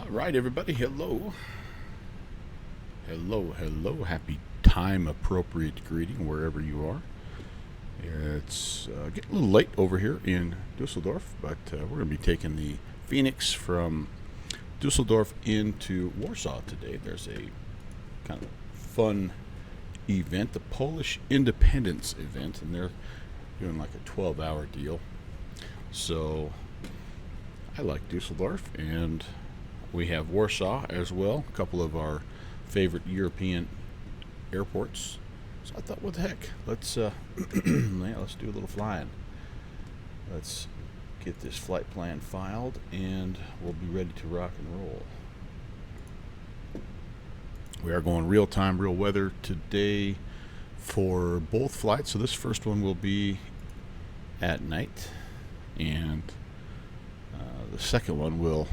All right, everybody. Hello. Hello. Happy time appropriate greeting wherever you are. It's getting a little late over here in Dusseldorf, but we're going to be taking the Phoenix from Dusseldorf into Warsaw today. There's a kind of fun event, the Polish Independence event, and they're doing like a 12-hour deal. So I like Dusseldorf, and we have Warsaw as well, a couple of our favorite European airports. So I thought, what the heck? Let's let's do a little flying. Let's get this flight plan filed, and we'll be ready to rock and roll. We are going real time, real weather today for both flights. So this first one will be at night, and the second one will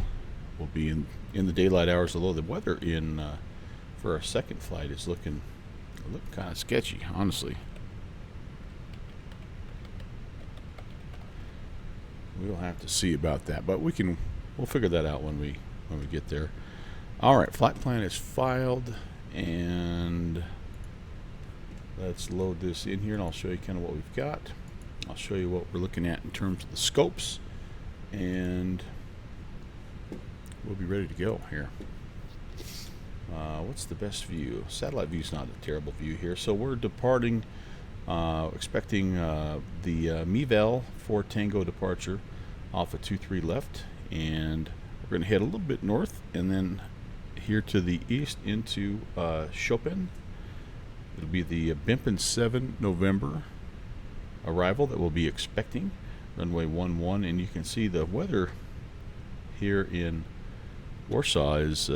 be in the daylight hours. Although the weather in for our second flight is looking kind of sketchy, honestly. We'll have to see about that, but we'll figure that out when we get there. All right, flight plan is filed, and let's load this in here, and I'll show you kind of what we've got. I'll show you what we're looking at in terms of the scopes, and we'll be ready to go here. What's the best view? Satellite view is not a terrible view here. So we're departing, expecting the Mivel for Tango departure off of 23 left, and we're going to head a little bit north, and then here to the east into Chopin. It'll be the Bimpin 7 November arrival that we'll be expecting, runway 11, and you can see the weather here in Warsaw is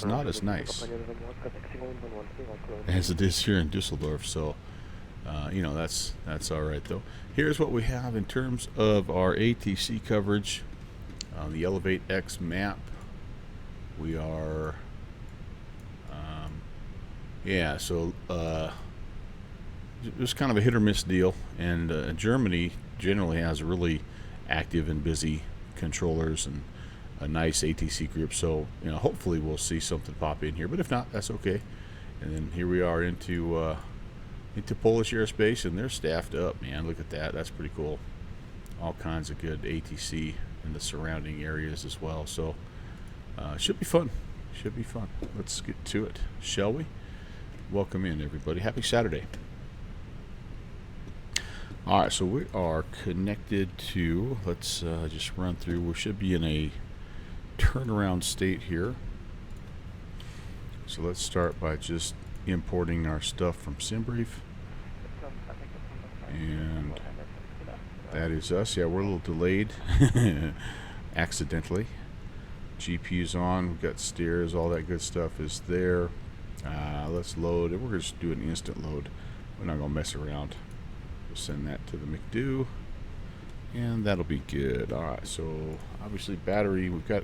not as nice as it is here in Dusseldorf, so that's all right though. Here's what we have in terms of our ATC coverage. The Elevate X map. We are, so it's kind of a hit or miss deal, and Germany generally has really active and busy controllers and a nice ATC group, so hopefully we'll see something pop in here, but if not, that's okay. And then here we are into Polish airspace, and they're staffed up, man. Look at that. That's pretty cool. All kinds of good ATC in the surrounding areas as well, so should be fun. Let's get to it, shall we? Welcome in, everybody. Happy Saturday. All right, so we are connected to, let's just run through. We should be in a turnaround state here. So let's start by just importing our stuff from SimBrief. And that is us. Yeah, we're a little delayed accidentally. GPU's on, we've got steers, all that good stuff is there. Let's load, and we're going to just do an instant load. We're not going to mess around. We'll send that to the McDo, and that'll be good. All right, so obviously battery, we've got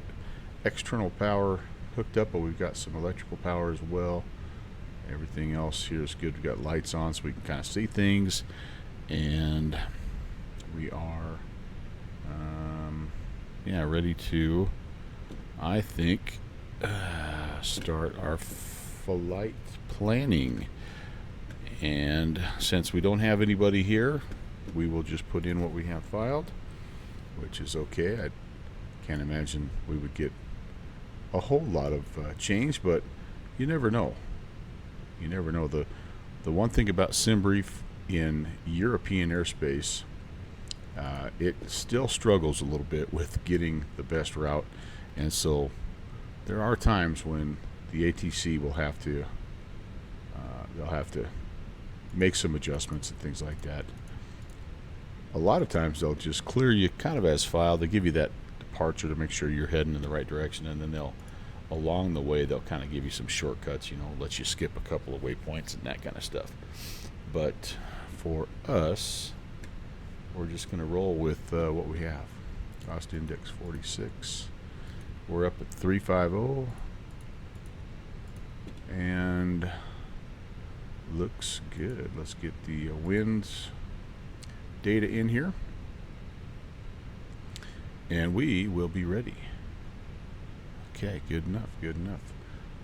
external power hooked up, but we've got some electrical power as well. Everything else here is good. We've got lights on so we can kind of see things, and we are ready to, I think, start our flight planning. And since we don't have anybody here, we will just put in what we have filed, which is okay. I can't imagine we would get a whole lot of change, but you never know. The one thing about SimBrief in European airspace, it still struggles a little bit with getting the best route, and so there are times when the ATC will have to they'll have to make some adjustments and things like that. A lot of times they'll just clear you kind of as filed. They give you that departure to make sure you're heading in the right direction, and then along the way they'll kind of give you some shortcuts, let you skip a couple of waypoints and that kind of stuff. But for us, we're just going to roll with what we have. Cost index 46. We're up at 350, and looks good. Let's get the winds data in here, and we will be ready Okay, good enough, good enough.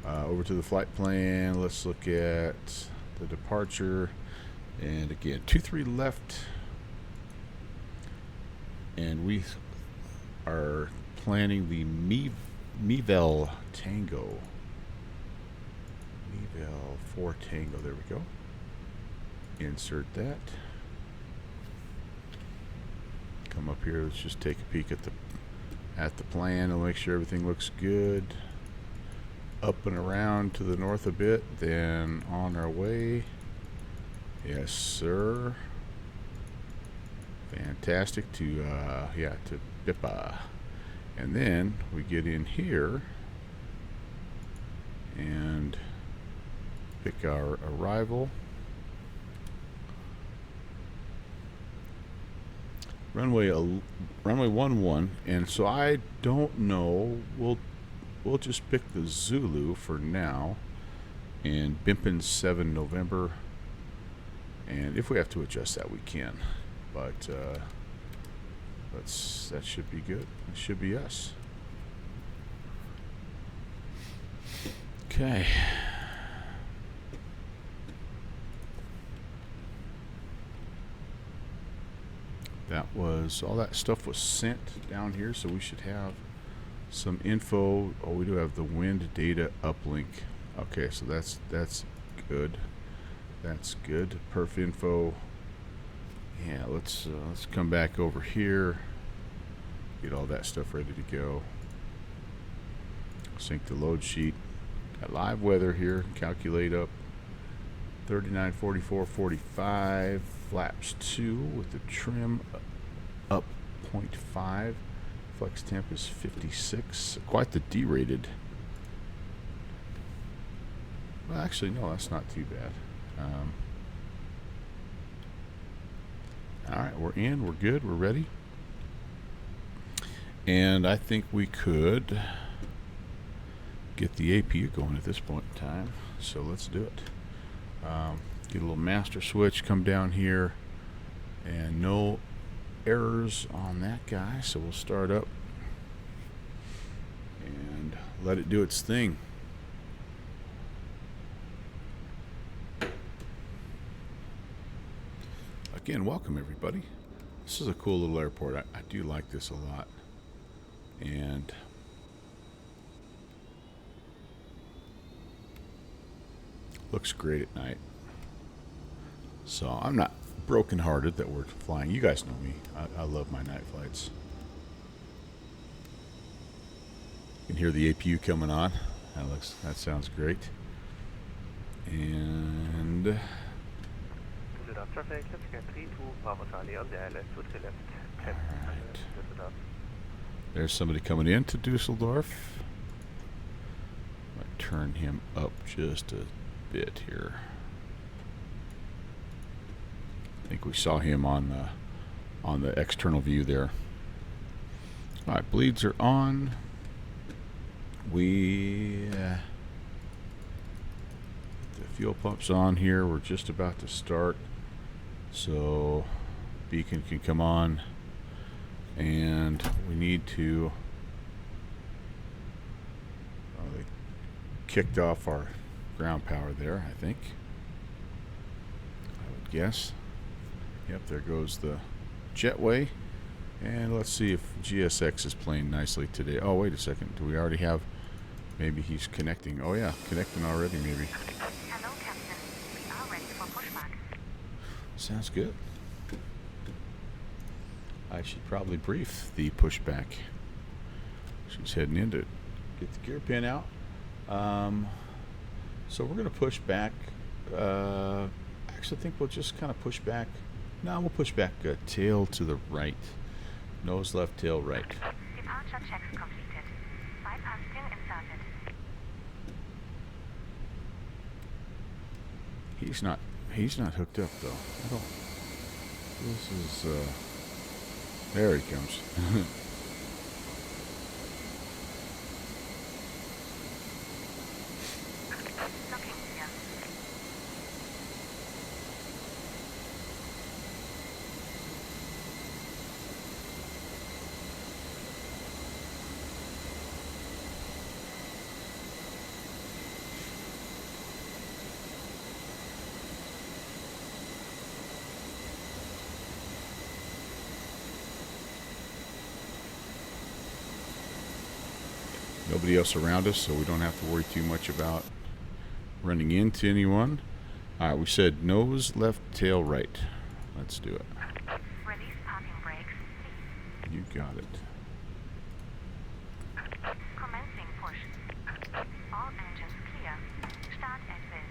Over to the flight plan. Let's look at the departure. And again, 23 left. And we are planning the Mevel Tango. Mevel 4 Tango. There we go. Insert that. Come up here. Let's just take a peek at the plan and make sure everything looks good. Up and around to the north a bit, then on our way. Yes, sir. Fantastic to Bippa. And then we get in here and pick our arrival. Runway 11, and so I don't know. We'll just pick the Zulu for now, and Bimpin 7 November. And if we have to adjust that, we can. But that should be good. It should be us. Okay. That was all that stuff was sent down here, so we should have some info. Oh, we do have the wind data uplink. Okay, so that's good. That's good. Perf info. Yeah, let's come back over here. Get all that stuff ready to go. Sync the load sheet. Got live weather here. Calculate up 39, 44, 45. Flaps 2 with the trim up 0.5. Flex temp is 56. Quite the derated. Well, actually, no, that's not too bad. All right, we're in. We're good. We're ready. And I think we could get the APU going at this point in time. So let's do it. Get a little master switch, come down here, and no errors on that guy. So we'll start up and let it do its thing. Again, welcome everybody. This is a cool little airport. I do like this a lot. And looks great at night. So I'm not brokenhearted that we're flying. You guys know me. I love my night flights. You can hear the APU coming on. That sounds great. And traffic, let's 32, Bravo Charlie on the ILS to the left. Alright. There's somebody coming into Dusseldorf. Might turn him up just a bit here. I think we saw him on the external view there. Alright, bleeds are on. The fuel pump's on here. We're just about to start. So beacon can come on, and we need to they kicked off our ground power there, I think. I would guess. Yep, there goes the jetway. And let's see if GSX is playing nicely today. Oh, wait a second. Do we already have... Maybe he's connecting. Oh, yeah. Connecting already, maybe. Hello, Captain. We are ready for pushback. Sounds good. I should probably brief the pushback. She's heading in to get the gear pin out. So we're going to push back. Actually, I think we'll just kind of push back. No, we'll push back tail to the right. Nose left, tail right. Departure checks completed. Bypass pin inserted. He's not hooked up though. I don't. This is there he comes. Looking here. Nobody else around us, so we don't have to worry too much about running into anyone. All right, we said nose left, tail right. Let's do it. Release parking brakes. You got it. Commencing push. All engines clear. Start at will.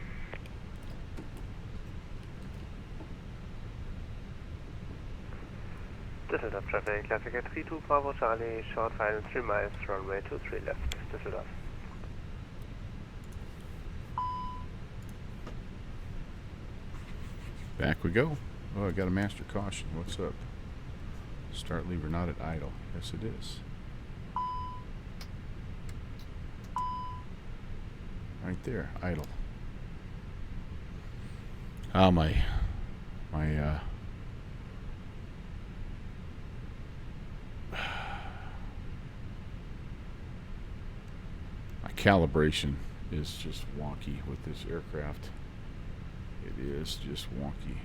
Düsseldorf traffic, classic A321 Bravo Charlie, short final 3 miles, runway 23 left, Düsseldorf. Back we go. Oh, I got a master caution. What's up? Start lever not at idle. Yes, it is. Right there, idle. Oh, my calibration is just wonky with this aircraft. It is just wonky.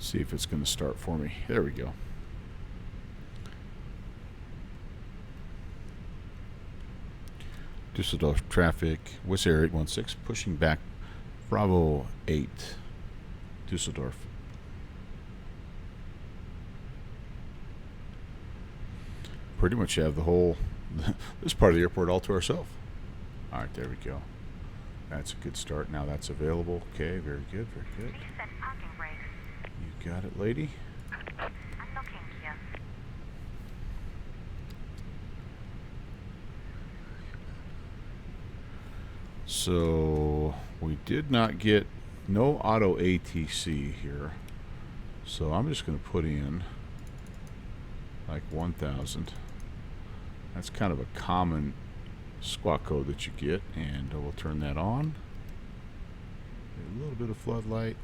See if it's going to start for me. There we go. Düsseldorf traffic, Wizz Air 816, pushing back Bravo 8, Düsseldorf. Pretty much have the whole, this part of the airport all to ourselves. All right, there we go. That's a good start. Now that's available. Okay, very good, very good. Please set parking brakes. You got it, lady. Unlocking gear. So we did not get no auto ATC here. So I'm just going to put in like 1,000. That's kind of a common squawk code that you get, and we'll turn that on. A little bit of floodlight.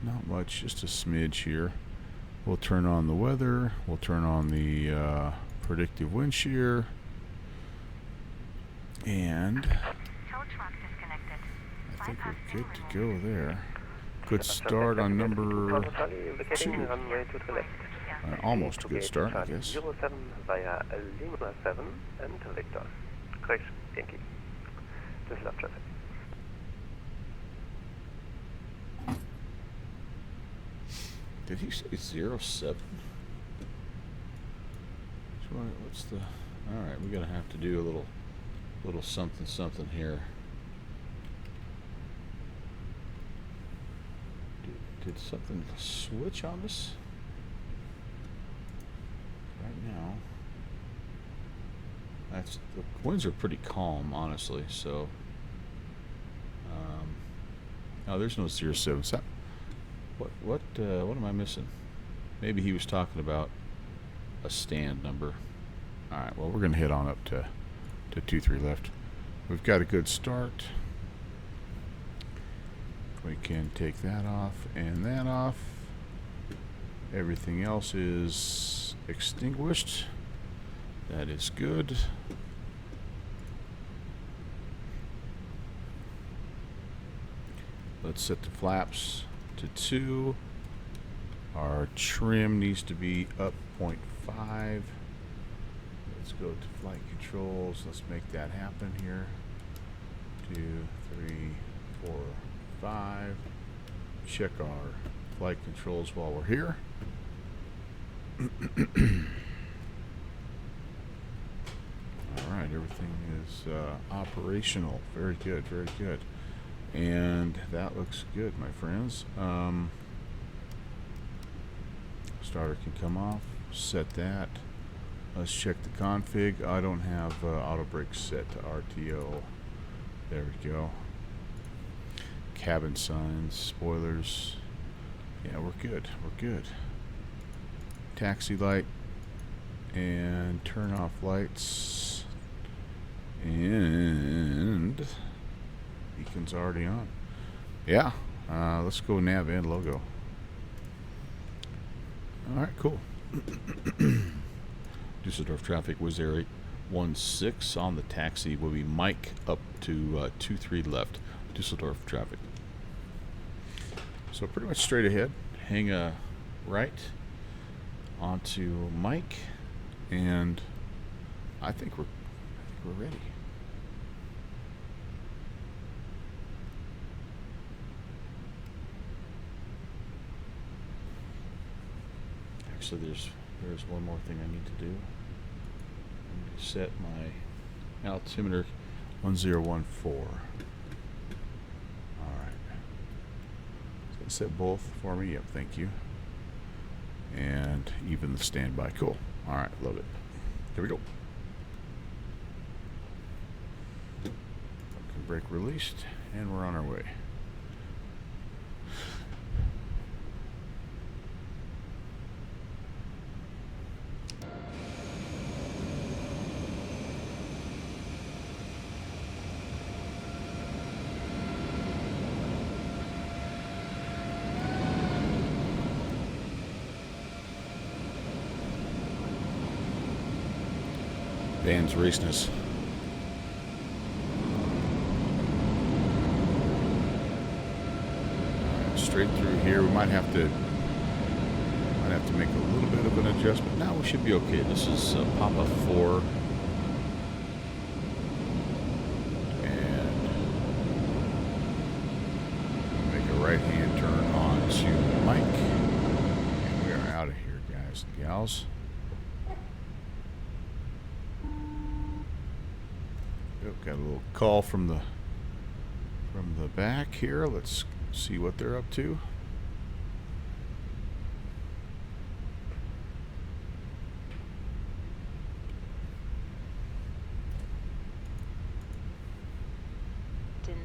Not much, just a smidge here. We'll turn on the weather. We'll turn on the predictive wind shear. And Tow truck disconnected. I think Bypass we're pin good to removal. go there. Good start on number Bravo Charlie, indicating 2. runway 23 left. Almost a good start, I guess. 07 via Lima 7 and Victor. Chris, Yankee. Düsseldorf traffic. Did he say 07? What's the... Alright, we're going to have to do a little something here. Did something switch on us? Right now, the winds are pretty calm, honestly. So, no, there's no 07. What am I missing? Maybe he was talking about a stand number. All right. Well, we're gonna head on up to 23 left. We've got a good start. We can take that off and that off. Everything else is extinguished. That is good. Let's set the flaps to 2. Our trim needs to be up 0.5. Let's go to flight controls. Let's make that happen here. 2, 3, 4, 5. Check our flight controls while we're here. Alright, everything is operational. Very good, very good. And that looks good, my friends. Starter can come off. Set that. Let's check the config. I don't have auto brakes set to RTO. There we go. Cabin signs, spoilers. Yeah, we're good. We're good. Taxi light and turn off lights, and beacon's already on. Yeah, let's go nav and logo. All right, cool. Düsseldorf traffic was there 816 on the taxi. Will be Mike up to 23 left. Düsseldorf traffic. So pretty much straight ahead. Hang a right. onto Mike, and I think we're ready. Actually, there's one more thing I need to do. I need to set my altimeter 1014. Alright. So set both for me. Yep, thank you. And even the standby. Cool. Alright, love it. Here we go. Brake released, and we're on our way. Van's racing us. Straight through here. We might have to make a little bit of an adjustment. Now we should be okay. This is Papa 4, and make a right-hand turn on to Mike, and we are out of here, guys and gals. Got a little call from the back here. Let's see what they're up to.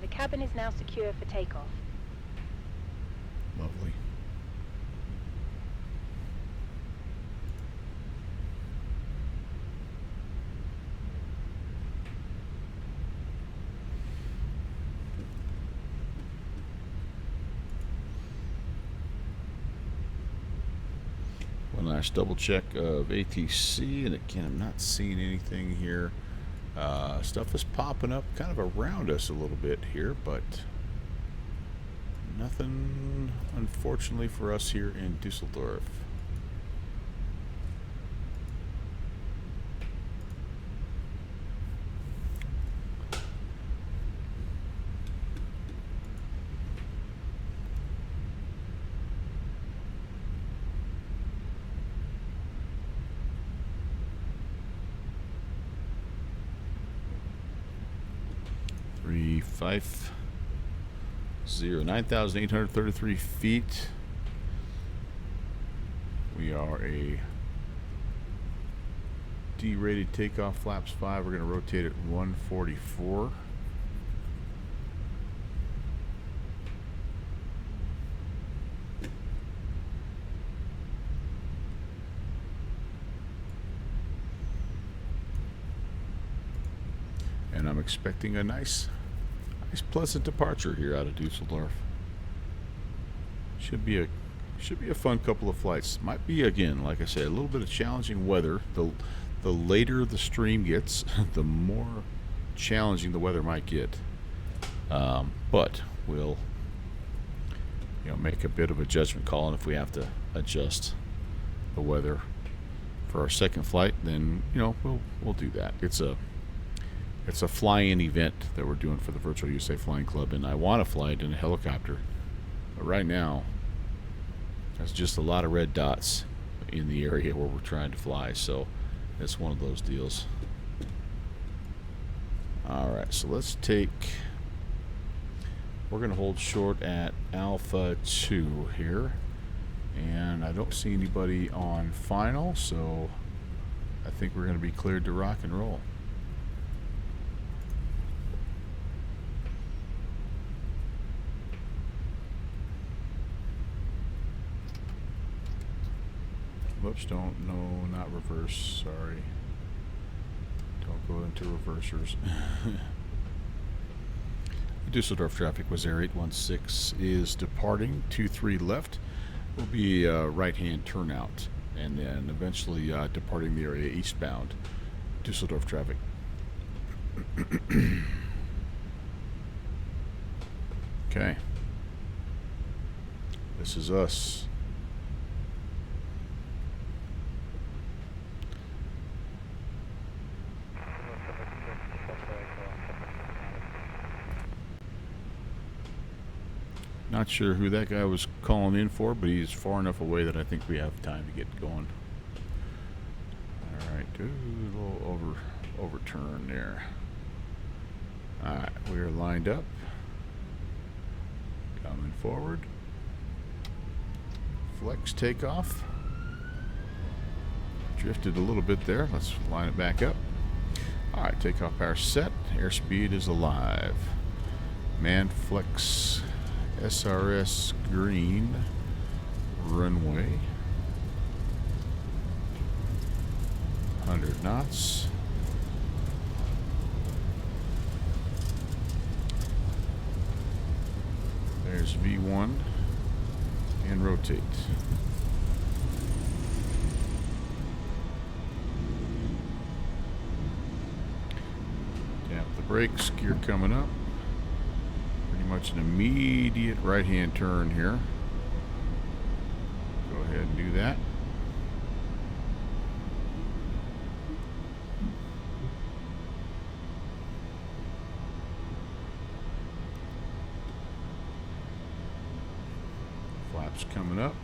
The cabin is now secure for takeoff. Lovely. One last double check of ATC, and again, I'm not seeing anything here. Stuff is popping up kind of around us a little bit here, but nothing, unfortunately, for us here in Dusseldorf. Three, 5, 0, 9,833 feet. We are a D-rated takeoff, flaps 5. We're going to rotate at 144. And I'm expecting a nice pleasant departure here out of Dusseldorf. Should be a fun couple of flights. Might be, again, like I said, a little bit of challenging weather. The later the stream gets, the more challenging the weather might get. But we'll make a bit of a judgment call, and if we have to adjust the weather for our second flight, then we'll do that. It's a fly-in event that we're doing for the Virtual USA Flying Club, and I want to fly it in a helicopter. But right now, there's just a lot of red dots in the area where we're trying to fly, so it's one of those deals. Alright, so we're going to hold short at Alpha 2 here, and I don't see anybody on final, so I think we're going to be cleared to rock and roll. Whoops, not reverse, sorry. Don't go into reversers. Dusseldorf traffic was there, 816 is departing, 23 left. Will be right-hand turnout, and then eventually departing the area eastbound. Dusseldorf traffic. Okay. This is us. not sure who that guy was calling in for, but he's far enough away that I think we have time to get going. All right, do a little overturn there. All right, we are lined up. Coming forward. Flex takeoff. Drifted a little bit there. Let's line it back up. All right, takeoff power set. Airspeed is alive. Man flex SRS green runway. 100 knots. There's V1 and rotate. Tap the brakes, gear coming up. Pretty much an immediate right-hand turn here. Go ahead and do that. Flaps coming up.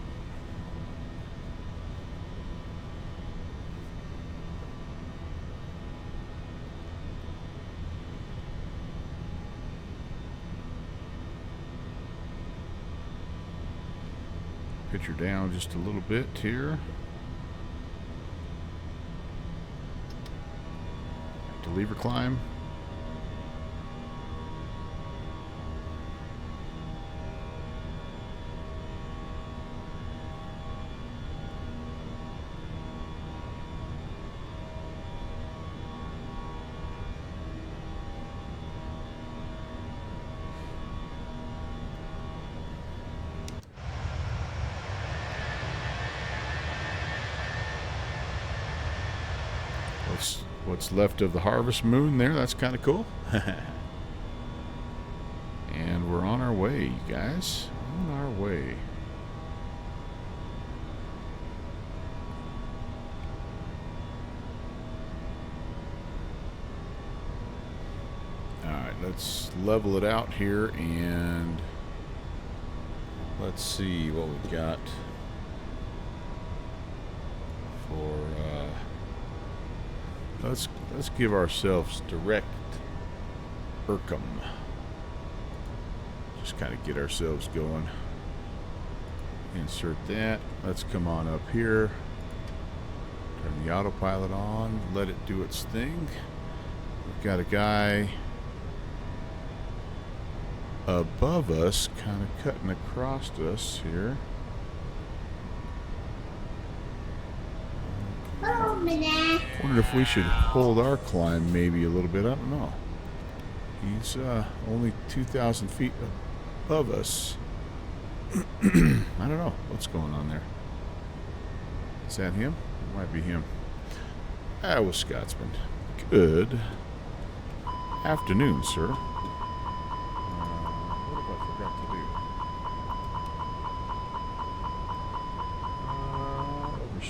Pitch her down just a little bit here. To lever climb. What's left of the harvest moon there. That's kind of cool. And we're on our way, you guys. On our way. Alright, let's level it out here and let's see what we got for let's give ourselves direct Irkham. Just kind of get ourselves going. Insert that. Let's come on up here. Turn the autopilot on. Let it do its thing. We've got a guy above us kind of cutting across us here. Wondered if we should hold our climb maybe a little bit. I don't know. He's only 2,000 feet above us. I don't know what's going on there. Is that him? It might be him. That was Scotsman. Good afternoon, sir. What have I forgot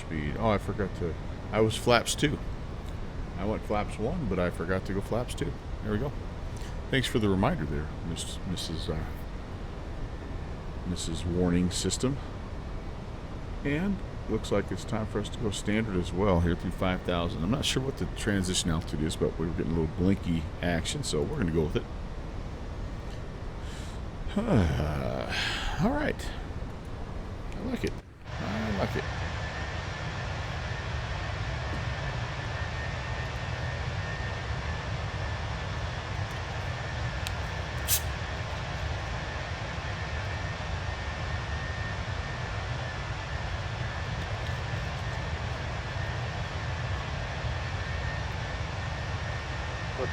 to do? Overspeed. Oh, I forgot to... I was flaps 2. I went flaps 1, but I forgot to go flaps 2. There we go. Thanks for the reminder there, Mrs. Warning System. And looks like it's time for us to go standard as well here through 5,000. I'm not sure what the transition altitude is, but we were getting a little blinky action, so we're going to go with it. All right. I like it. I like it.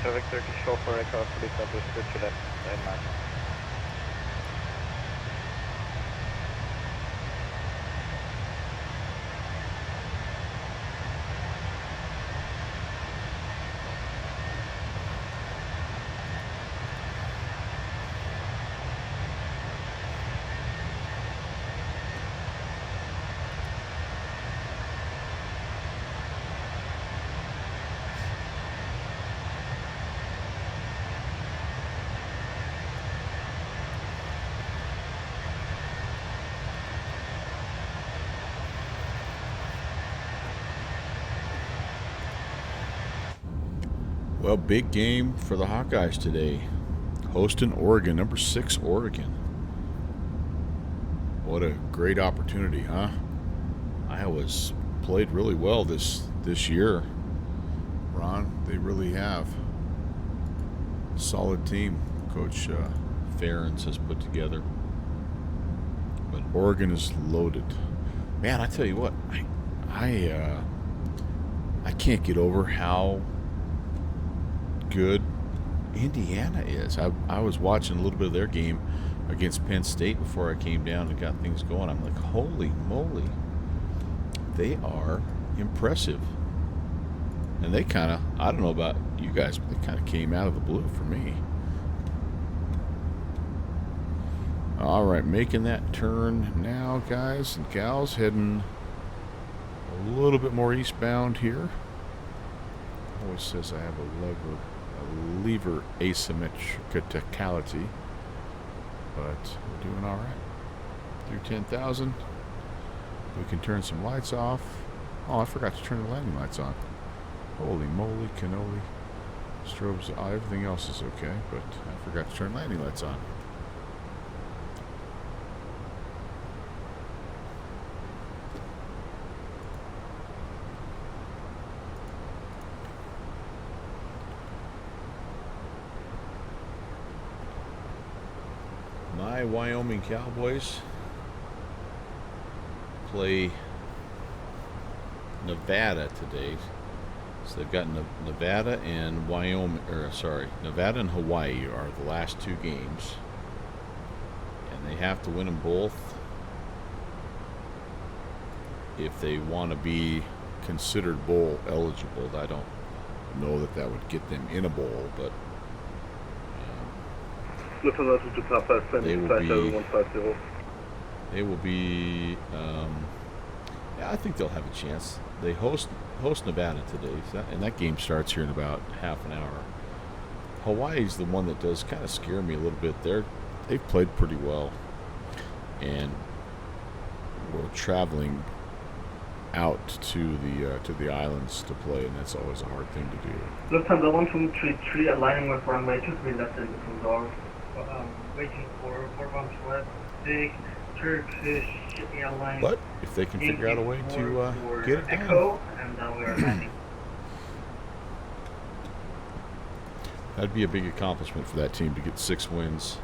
Traffic Turkish show for aircraft, please understood to left 9 miles. Well, big game for the Hawkeyes today. Hosting Oregon, number 6 Oregon. What a great opportunity, huh? Iowa's played really well this year. Ron, they really have. Solid team Coach Ferentz has put together. But Oregon is loaded. Man, I tell you what, I can't get over how good Indiana is. I was watching a little bit of their game against Penn State before I came down and got things going. I'm like, holy moly, they are impressive. And they kind of, I don't know about you guys, but they kind of came out of the blue for me. All right, making that turn now, guys and gals, heading a little bit more eastbound here. Always says I have a lever asymmetricality, but we're doing all right. Through 10,000, we can turn some lights off. Oh, I forgot to turn the landing lights on. Holy moly, cannoli. Strobes, everything else is okay, but I forgot to turn landing lights on. My Wyoming Cowboys play Nevada today. So they've got Nevada and Nevada and Hawaii are the last 2 games. And they have to win them both if they want to be considered bowl eligible. I don't know that would get them in a bowl, but they will be yeah, I think they'll have a chance. They host Nevada today, and that game starts here in about half an hour. Hawaii's the one that does kind of scare me a little bit. They've played pretty well, and we're traveling out to the islands to play, and that's always a hard thing to do. Lufthansa 1233 aligning with runway 23 left in the door. Waiting for 415 big Turkish airline. But if they can figure out a way to get it Echo, done, and now we are landing. that'd be a big accomplishment for that team to get 6 wins.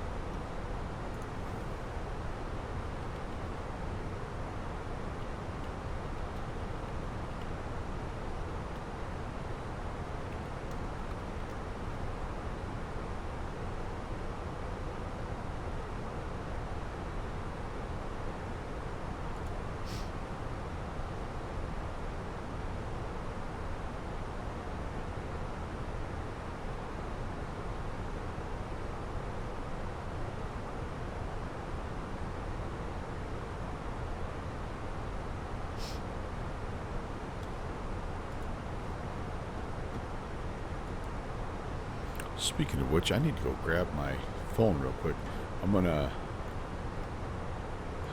Speaking of which, I need to go grab my phone real quick. I'm going to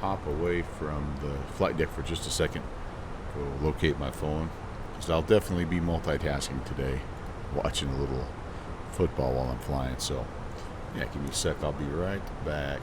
hop away from the flight deck for just a second, go locate my phone, because I'll definitely be multitasking today, watching a little football while I'm flying. So, yeah, give me a sec. I'll be right back.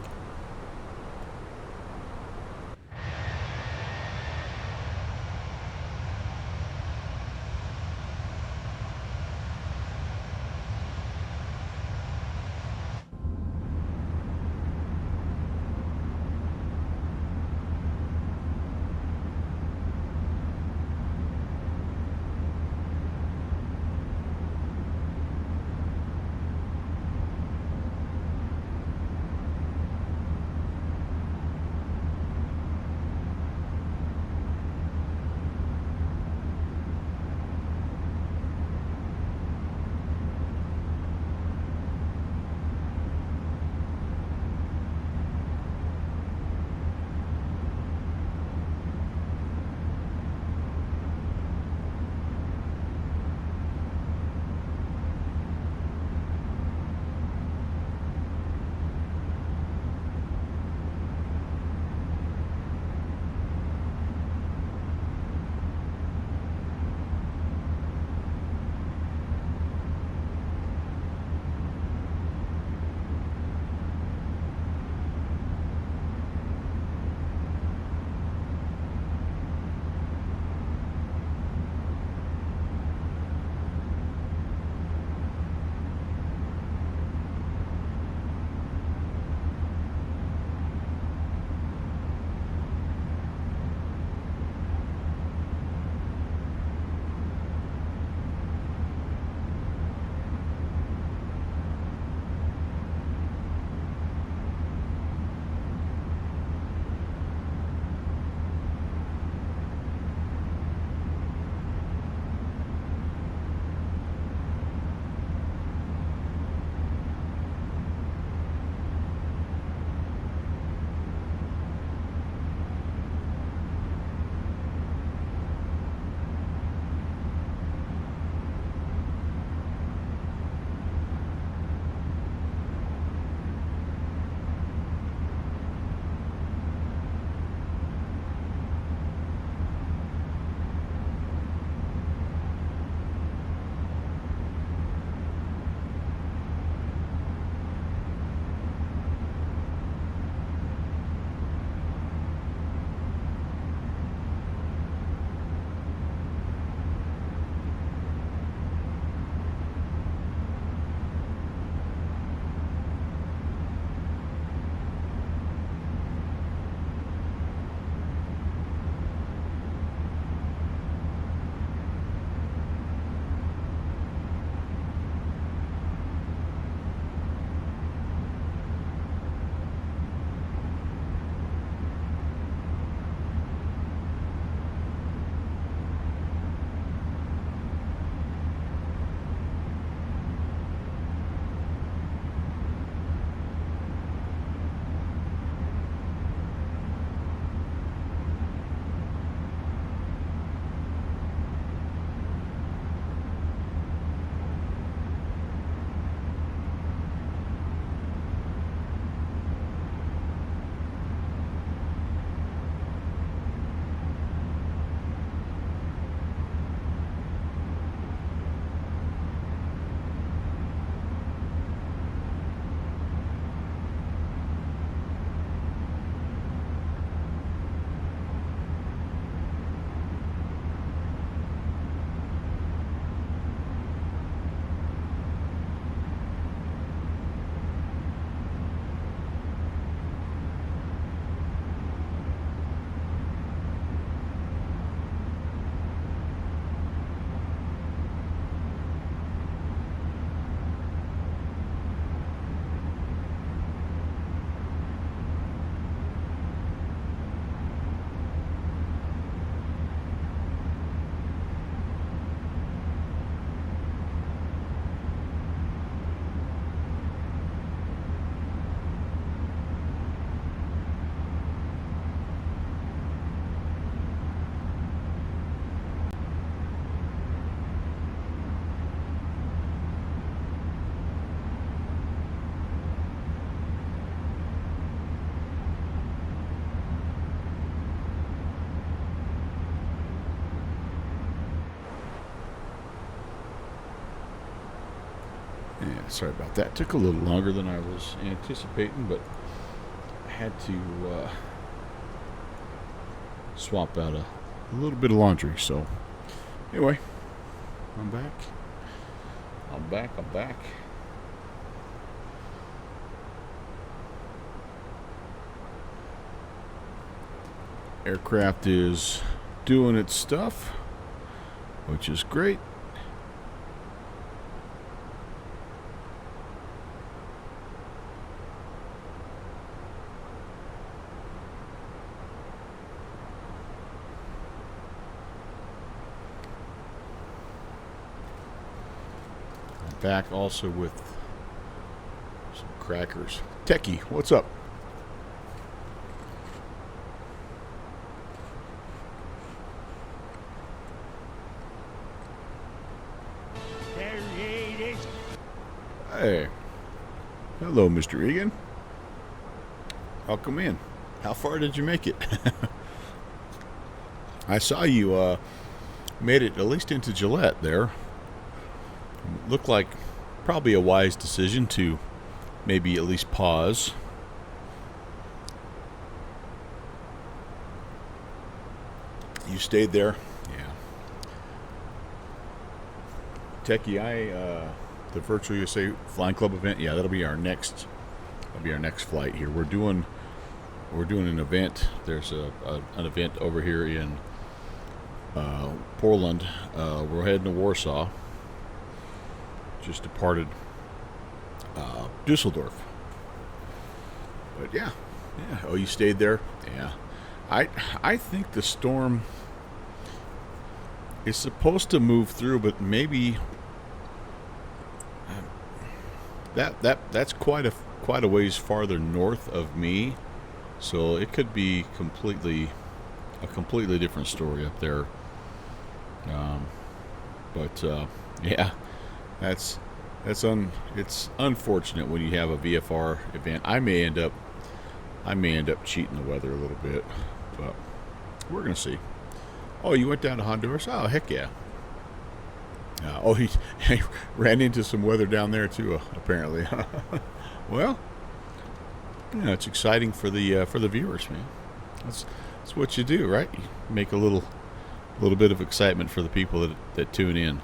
Yeah, sorry about that. Took a little longer than I was anticipating, but I had to swap out a little bit of laundry. So, anyway, I'm back. I'm back. Aircraft is doing its stuff, which is great. I'm back also with some crackers. Techie, what's up? Hey. Hello, Mr. Egan. Welcome in. How far did you make it? I saw you made it at least into Gillette there. Looked like probably a wise decision to maybe at least pause. You stayed there? Yeah. Techie, the Virtual USA Flying Club event, yeah, that'll be our next flight here. We're doing an event. There's an event over here in Poland. We're heading to Warsaw. Just departed Dusseldorf. But yeah. Oh, you stayed there? Yeah. I think the storm is supposed to move through, but maybe that's quite a ways farther north of me, so it could be a completely different story up there. Yeah, it's unfortunate when you have a VFR event. I may end up cheating the weather a little bit, but we're gonna see. Oh, you went down to Honduras? Oh, heck yeah. He ran into some weather down there too, apparently. Well, it's exciting for the viewers, man. That's what you do, right? You make a little bit of excitement for the people that tune in.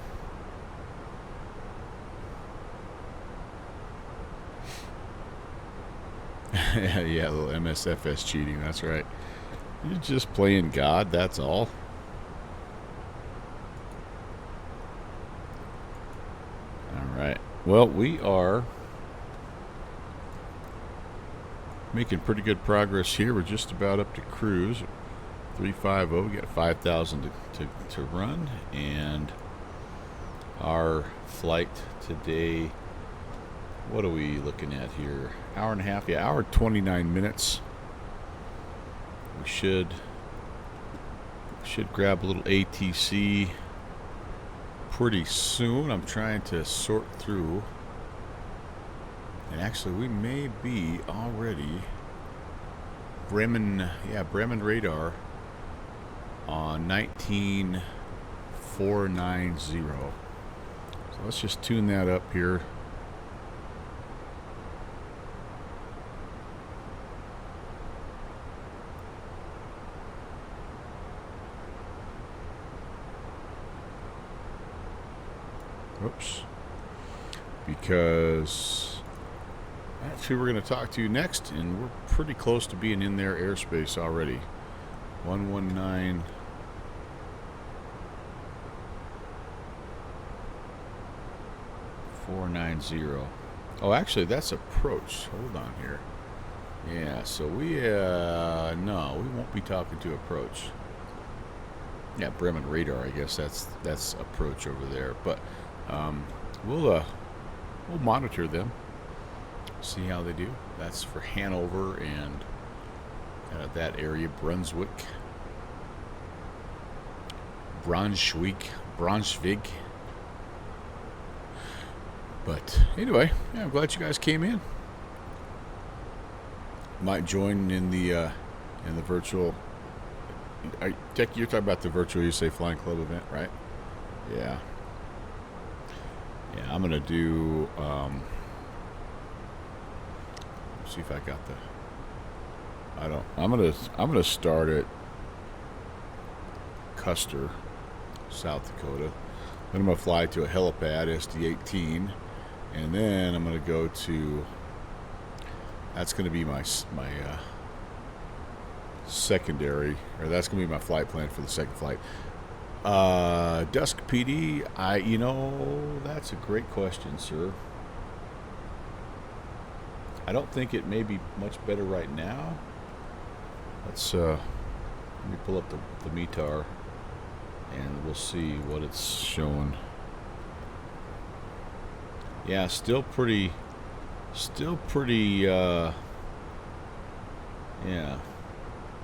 Yeah, a little MSFS cheating. That's right. You're just playing God. That's all. Right. Well, we are making pretty good progress here. We're just about up to cruise. 350. We got 5,000 to run, and our flight today. What are we looking at here? Hour and a half. Yeah, hour 29 minutes. We should grab a little ATC pretty soon. I'm trying to sort through, and actually we may be already Bremen radar on 19490. So let's just tune that up here. Oops. Because that's who we're going to talk to next, and we're pretty close to being in their airspace already. 119.490. Oh, actually, that's approach. Hold on here. Yeah, so no, we won't be talking to approach. Yeah, Bremen radar, I guess that's approach over there, but we'll monitor them, see how they do. That's for Hanover and that area, Brunswick, Braunschweig. But anyway, yeah, I'm glad you guys came in. Might join in the virtual. Tech, you're talking about the Virtual USA Flying Club event, right? Yeah. Yeah, I'm gonna do. See if I got the. I don't. I'm gonna start at Custer, South Dakota. Then I'm gonna fly to a helipad, SD-18, and then I'm gonna go to. That's gonna be my secondary, or that's gonna be my flight plan for the second flight. Dusk PD. That's a great question, sir. I don't think it may be much better right now. Let's let me pull up the METAR, and we'll see what it's showing. Yeah, still pretty. Yeah.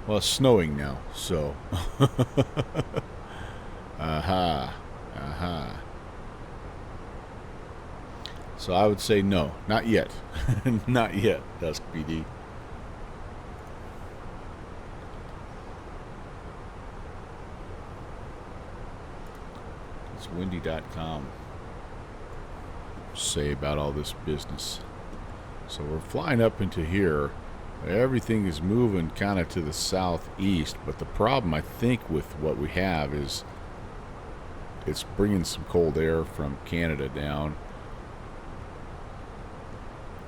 Well, it's snowing now, so. Aha. So I would say no, not yet. Not yet, Dusk PD. It's windy.com say about all this business. So we're flying up into here. Everything is moving kind of to the southeast, but the problem I think with what we have is it's bringing some cold air from Canada down.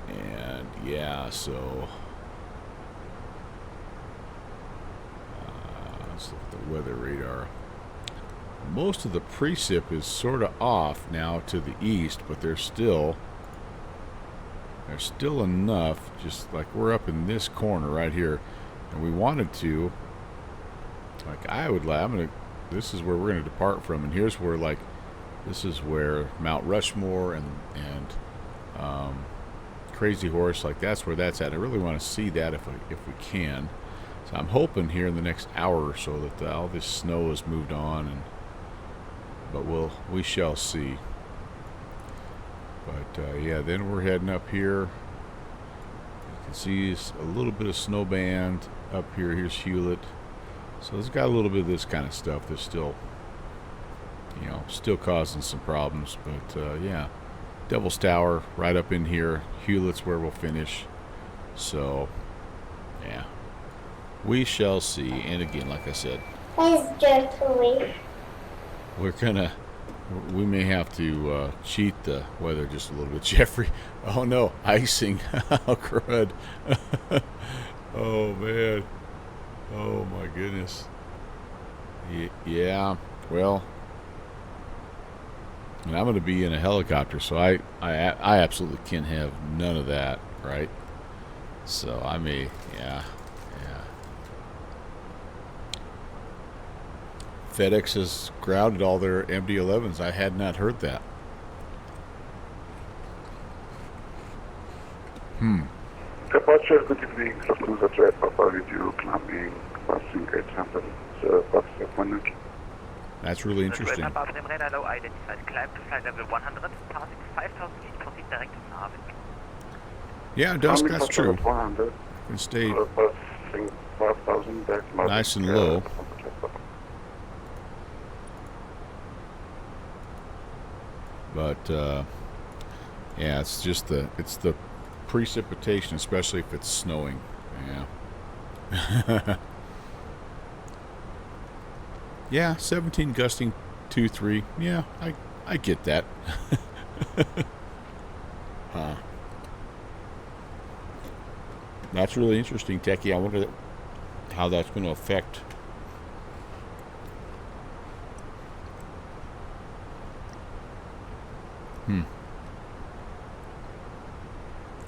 And yeah, so let's look at the weather radar. Most of the precip is sort of off now to the east, but there's still enough. Just like we're up in this corner right here, and we wanted to. Like this is where we're gonna depart from, and here's where this is where Mount Rushmore and Crazy Horse, like that's where that's at. I really want to see that if we can. So I'm hoping here in the next hour or so that all this snow has moved on, but we shall see. But yeah, then we're heading up here. You can see a little bit of snow band up here. Here's Hewlett. So it's got a little bit of this kind of stuff that's still causing some problems. But yeah. Devil's Tower right up in here. Hewlett's where we'll finish. So, yeah. We shall see. And again, like I said, we may have to cheat the weather just a little bit. Jeffrey, oh no, icing. Oh, crud. Oh, man. Oh, my goodness. Yeah, well, and I'm going to be in a helicopter, so I absolutely can have none of that, right? So I may, yeah. FedEx has grounded all their MD-11s. I had not heard that. Departure, good evening. Cruiser Jet, Papa Radio, climbing, passing 800, VATSIM. That's really interesting. Low identified. Climb to flight level 100, passing 5,000 feet, proceed direct to Narvik. Yeah, Dusk, that's true. 100. Can stay Passing 5,000 back. nice and low. But yeah, it's just the precipitation, especially if it's snowing. Yeah. Yeah, 17 gusting 2-3. Yeah, I get that. That's really interesting, Techie. I wonder how that's going to affect.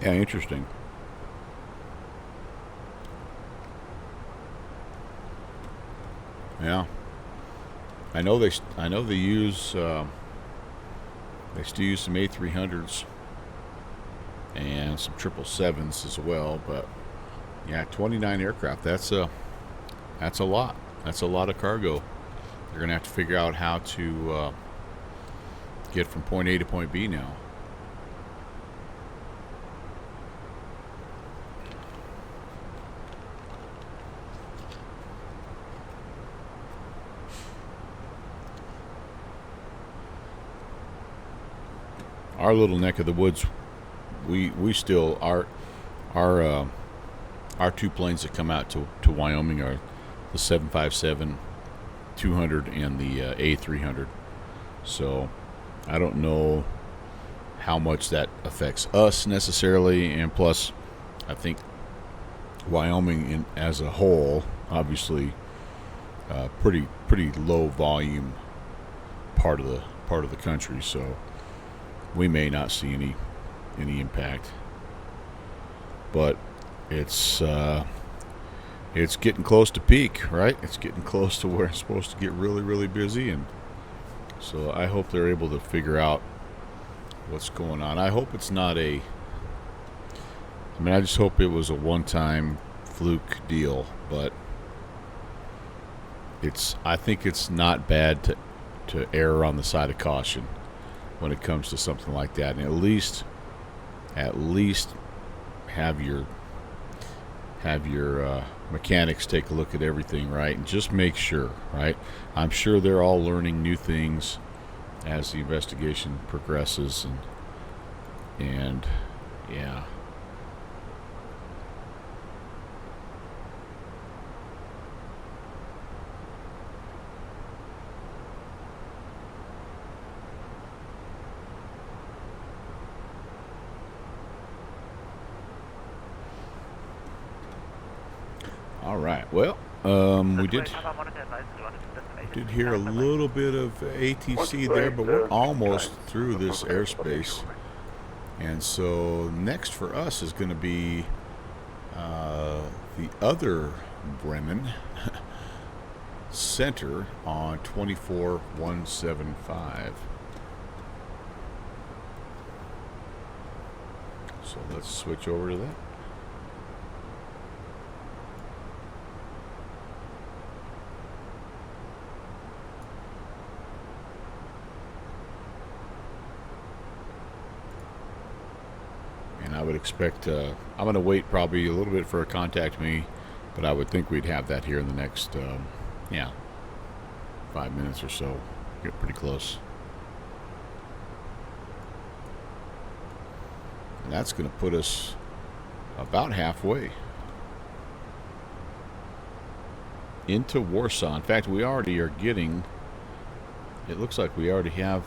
Yeah, interesting. Yeah. I know they use they still use some A300s and some 777s as well, but yeah, 29 aircraft. That's a lot. That's a lot of cargo. They're gonna have to figure out how to get from point A to point B now. our little neck of the woods, we still our 2 planes that come out to Wyoming are the 757 200 and the A300. So I don't know how much that affects us necessarily, and plus I think Wyoming as a whole, obviously, pretty low volume part of the country, so we may not see any impact. But it's getting close to peak, right? It's getting close to where it's supposed to get really busy, and so I hope they're able to figure out what's going on. I hope it's not I just hope it was a one-time fluke deal, but I think it's not bad to err on the side of caution when it comes to something like that, and at least have your mechanics take a look at everything, right, and just make sure, right? I'm sure they're all learning new things as the investigation progresses, and yeah. All right. Well, we did hear a little bit of ATC there, but we're almost through this airspace. And so next for us is going to be the other Bremen Center on 24175. So let's switch over to that. I would expect, I'm going to wait probably a little bit for a contact me, but I would think we'd have that here in the next, 5 minutes or so. Get pretty close. And that's going to put us about halfway into Warsaw. In fact, we already are getting, it looks like we already have,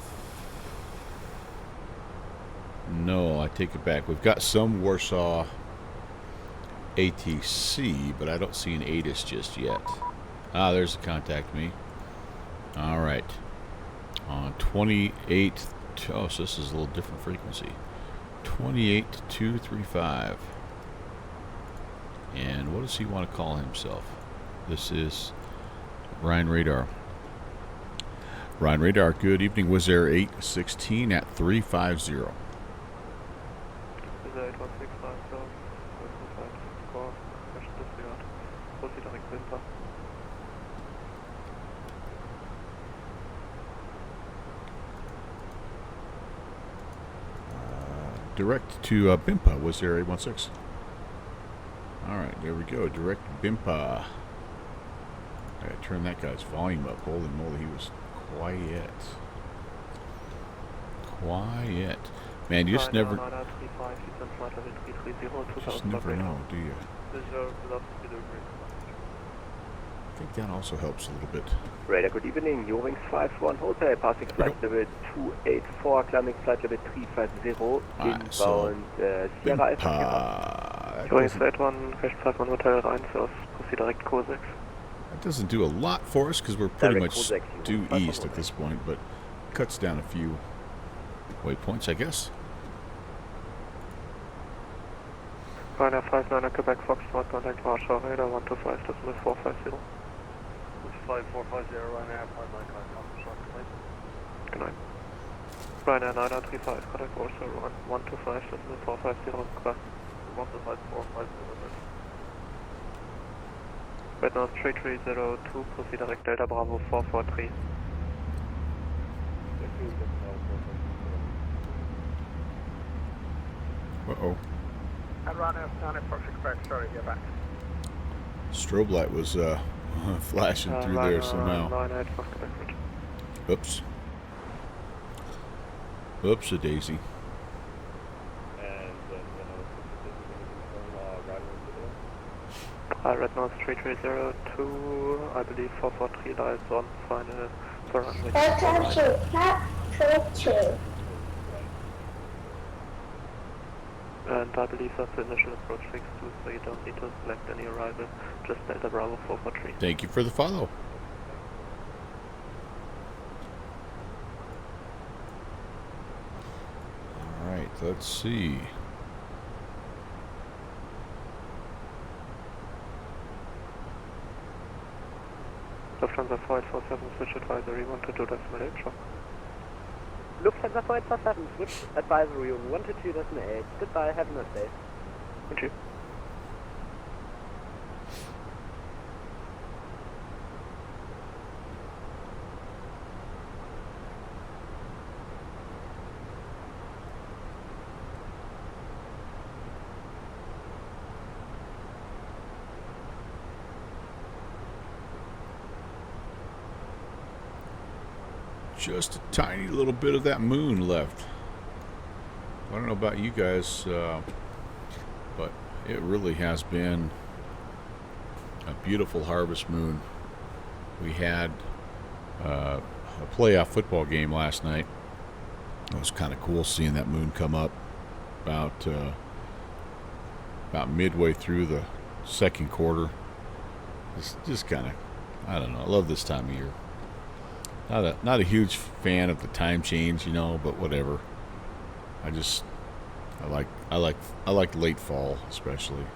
no, I take it back. We've got some Warsaw ATC, but I don't see an ATIS just yet. Ah, there's a contact me. All right. On 28, oh, so this is a little different frequency. 28235. And what does he want to call himself? This is Ryan Radar. Ryan Radar, good evening. Wizz Air 816 at 350. Direct to Bimpa, Wizz Air 816. Alright, there we go. Direct Bimpa. I gotta turn that guy's volume up. Holy moly, he was quiet. Quiet. Man, you just never know, do you? I think that also helps a little bit. Radar, good evening. Eurowings 51 Hotel, passing flight level 284, climbing flight level 350, inbound Sierra Alpha. Eurowings 51, Question 51 Hotel, Rheinsurf, proceed direct Q6. That doesn't do a lot for us because we're pretty much due east at this point, but cuts down a few waypoints, I guess. Ryanair 59 Quebec Foxtrot, contact Warsaw, Radar 125.450. 5450 Ryanair 59 Foxtrot, Good night. Ryanair 935, contact Warsaw 125.450, Quebec. 125.450. Right now 3302, proceed direct Delta Bravo 443. Uh-oh. And Ryanair 9 perfect back, sorry, get back. Strobe light was flashing through there somehow. Oops. Oops, a daisy. Red Nose 3302, I believe 443 lies on final for runway 422. And I believe that's the initial approach fix too, so you don't need to select any arrival, just Delta Bravo 443. Thank you for the follow. All right, let's see. Lufthansa 4847, switch advisory 122.8, sure. Lufthansa 4847, switch advisory 122.8. Goodbye, have a nice day. Thank you. Just a tiny little bit of that moon left. I don't know about you guys, but it really has been a beautiful harvest moon. We had a playoff football game last night. It was kind of cool seeing that moon come up about midway through the second quarter. It's just kind of, I don't know. I love this time of year. Not a huge fan of the time change, you know, but whatever. I like late fall especially.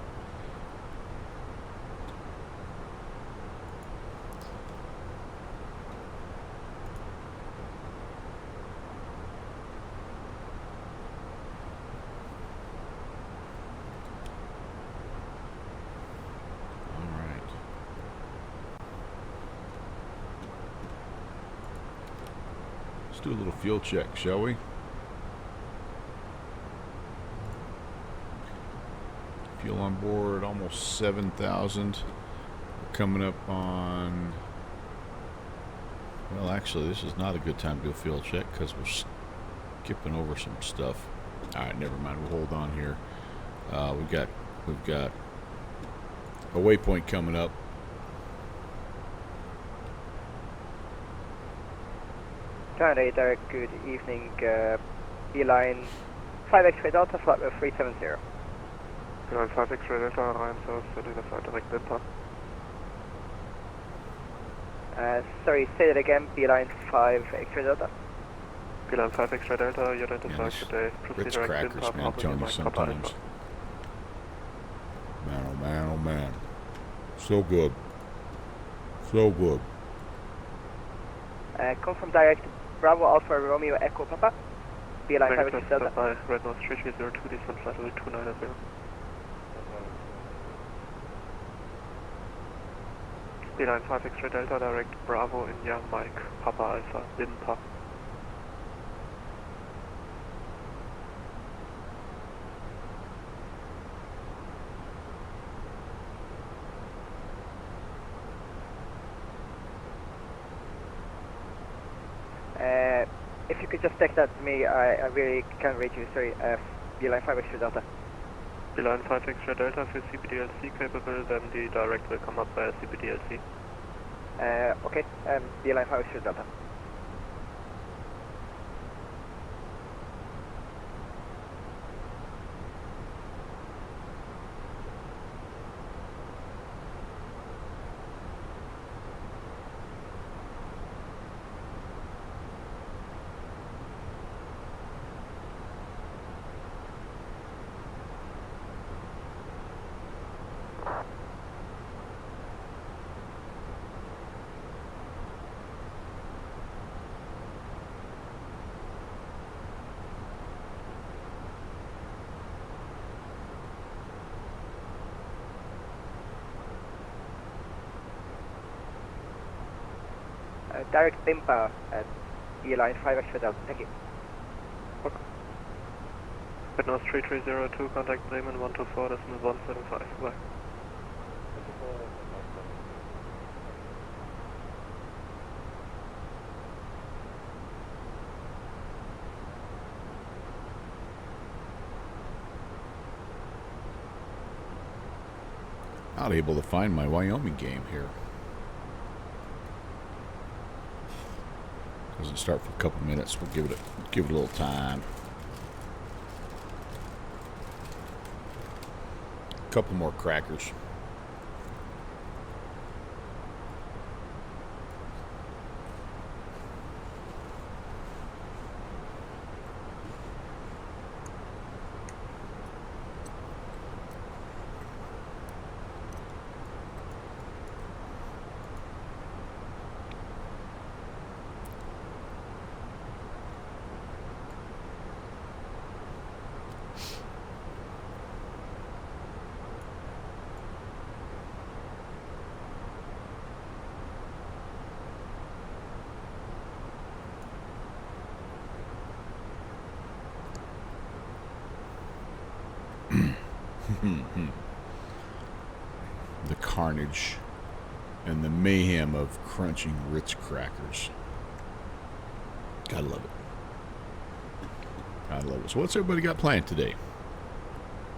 Let's do a little fuel check, shall we? Fuel on board, almost 7,000. We're coming up on... Well, actually, this is not a good time to do a fuel check because we're skipping over some stuff. All right, never mind. We'll hold on here. We've got a waypoint coming up. Radar, good evening. Beeline 5 X-ray Delta, flight with 370. Beeline 5 X-ray Delta, Ryan South, Cellular Flight Direct Delta. Sorry, say that again. Beeline 5 X-ray Delta. Beeline 5 X-ray Delta, your data flight today. Ritz crackers, man, I'm telling you sometimes. Man, oh man, oh man. So good. So good. Confirm direct Bravo Alpha Romeo Echo Papa. Beeline 5 X-ray Delta. By Red Nose 3302, descent flight level 290. Beeline 5 X-ray Delta, direct Bravo India Mike Papa Alpha Limpa. If you could just text that to me, I really can't reach you. Sorry, Beeline 5 X-ray Delta. Beeline 5 X-ray Delta, if you're CPDLC capable, then the direct will come up via CPDLC. Okay, Beeline 5 X-ray Delta. Direct Limpa at Beeline 5 X-ray Delta. Thank you. Red Nose 3302, contact Bremen 124.175. Bye. Not able to find my Wyoming game here. Doesn't start for a couple minutes. We'll give it a little time. A couple more crackers. The carnage and the mayhem of crunching Ritz crackers. Gotta love it. Gotta love it. So what's everybody got planned today?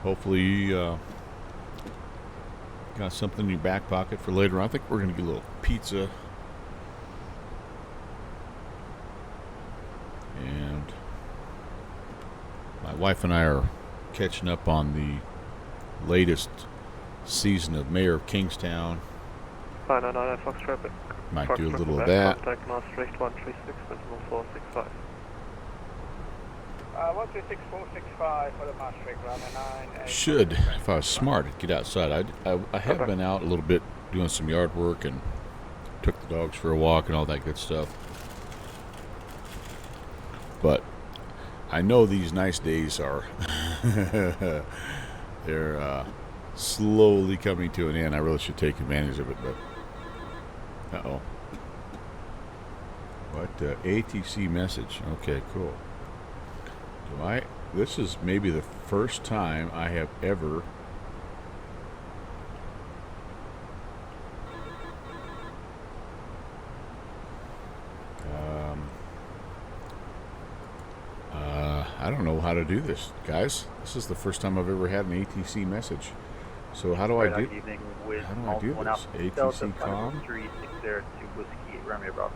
Hopefully you got something in your back pocket for later on. I think we're going to get a little pizza. And my wife and I are catching up on the latest season of Mayor of Kingstown. 599 Fox Traffic. Might do a little of that. Contact Maastricht 136 decimal 465. 136465 for the Maastricht runway 9. Should, if I was smart, I'd get outside. I have been out a little bit doing some yard work and took the dogs for a walk and all that good stuff. But I know these nice days are they're slowly coming to an end. I really should take advantage of it, but uh-oh. What? ATC message. Okay, cool. This is maybe the first time I have ever I don't know how to do this, guys. This is the first time I've ever had an ATC message. So how do I do this? ATC com? 360 Whiskey, Romeo Bravo.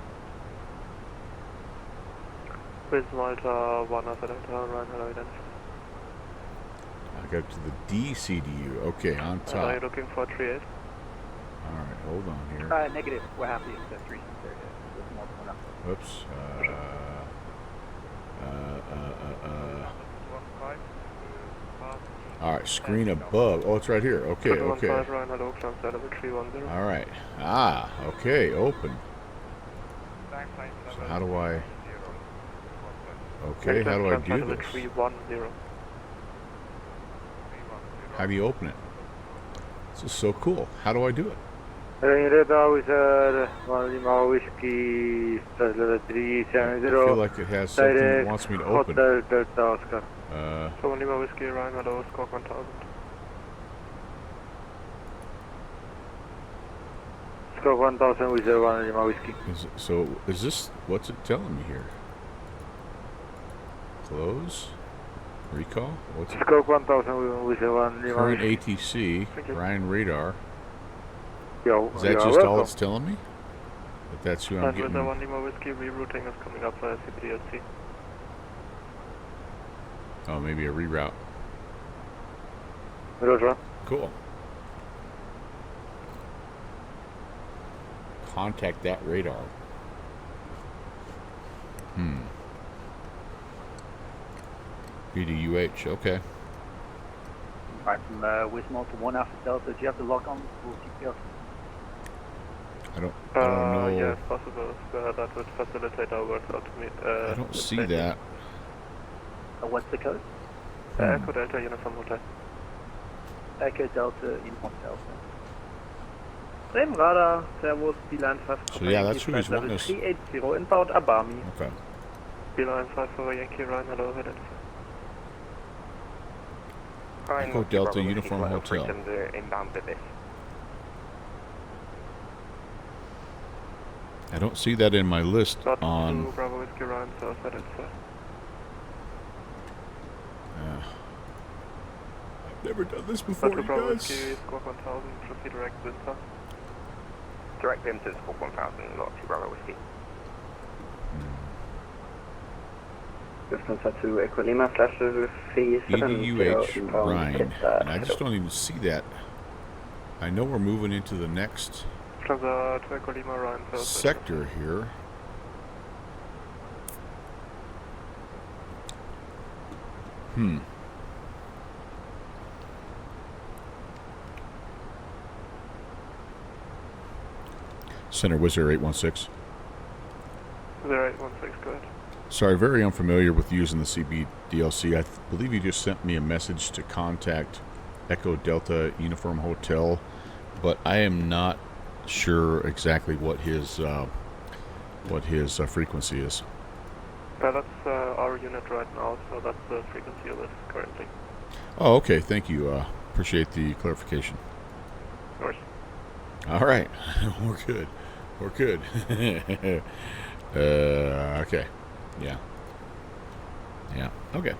With Malta 1 Alpha Delta, run hello identify. I got to the DCDU. Okay, on top. Are you looking for 38? Alright, hold on here. Negative. We're happy it's 360. With Malta 1 Alpha. Whoops. Alright, screen above. Oh, it's right here. Okay, okay. Ryan, hello, climb side level 310. Alright. Ah, okay, open. So how do I... Okay, how do I do this? 310. How do you open it? This is so cool. How do I do it? Wizard, 1 Lima Whiskey, level 370. I feel like it has something that wants me to open. Hotel Delta Oscar. 1 Lima Whiskey, Ryan, hello, score 1000. Score 1000 Wizard, 1 Lima Whiskey. Is this, what's it telling me here? Close? Recall? What's it? Score 1000 Wizard, 1 Lima Current Whiskey. ATC, Ryan Radar. Yo, Is that just all it's telling me? That that's who I'm And with getting? the 1 Lima Whiskey, rerouting is coming up via CPDLC. Oh, maybe a reroute. Roger. Cool. Contact that radar. BDUH, okay. Alright, from West Malta 1 Alpha Delta, do you have to log on for GPS? I don't know. Yeah, it's possible. That would facilitate our work out to meet. I don't see that. What's the code? Echo Delta Uniform Hotel. Echo Delta Uniform Delta. Bremen Radar, Servus, Beeline 5. So yeah, that's who he's wanting us. 380 inbound Abami. Okay. Beeline 5 for Yankee Ryan, hello, identify. Echo Delta Uniform Hotel. Inbound business. I don't see that in my list Not on. 2 Bravo Whiskey Ryan, so identify. Never done this before, you guys. Squawk 1000, proceed direct Windsor. Direct him to Squawk 1000, lot 2 Bravo Whiskey. Lufthansa to Echo Lima, flash to EDUH Rhine. And I just don't even see that. I know we're moving into the next Lufthansa to Echo Lima, Rhine. sector here. Center Wizard 816. 0816, go ahead. Sorry, very unfamiliar with using the CBDLC. I believe you just sent me a message to contact Echo Delta Uniform Hotel, but I am not sure exactly what his frequency is. That's our unit right now, so that's the frequency of it currently. Oh, okay. Thank you. Appreciate the clarification. Of course. All right. We're good. We're good. Okay. Yeah. Yeah. Okay.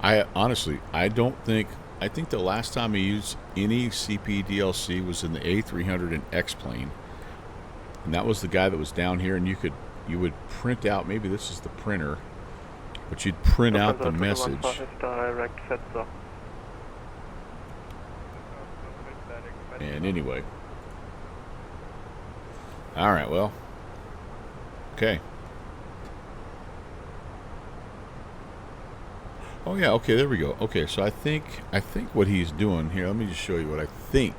I think the last time I used any CPDLC was in the A300 and X plane. And that was the guy that was down here, and you would print out, maybe this is the printer, but you'd print out the message. Direct Fetzer. And anyway. All right, well. Okay. Oh yeah, okay, there we go. Okay, so I think what he's doing here, let me just show you what I think.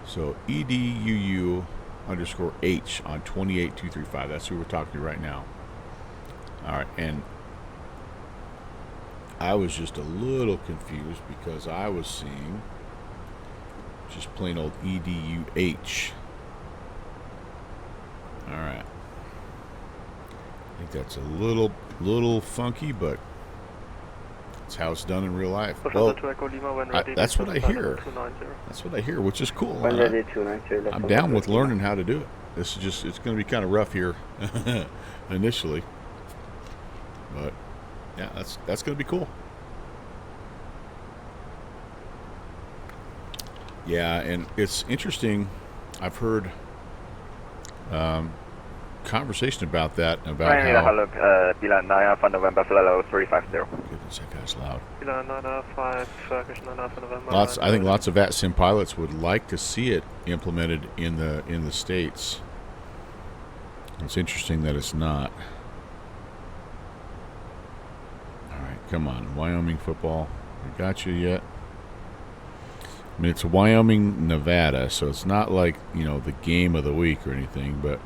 So EDUU _ H on 28235. That's who we're talking to right now. All right, and I was just a little confused because I was seeing just plain old EDUH. All right. I think that's a little funky, but it's how it's done in real life. Well, that's what I hear. That's what I hear, which is cool. I'm down with learning how to do it. This is just, it's going to be kind of rough here initially. But, yeah, that's going to be cool. Yeah, and it's interesting. I've heard conversation about that, about how... Bila Naya for November Flelo 350. Goodness, that guy's loud. Bila 905, Turkish 9 for November. I think lots of VATSIM pilots would like to see it implemented in the States. It's interesting that it's not. All right, come on, Wyoming football. I got you yet? I mean, it's Wyoming, Nevada, so it's not like, you know, the game of the week or anything, but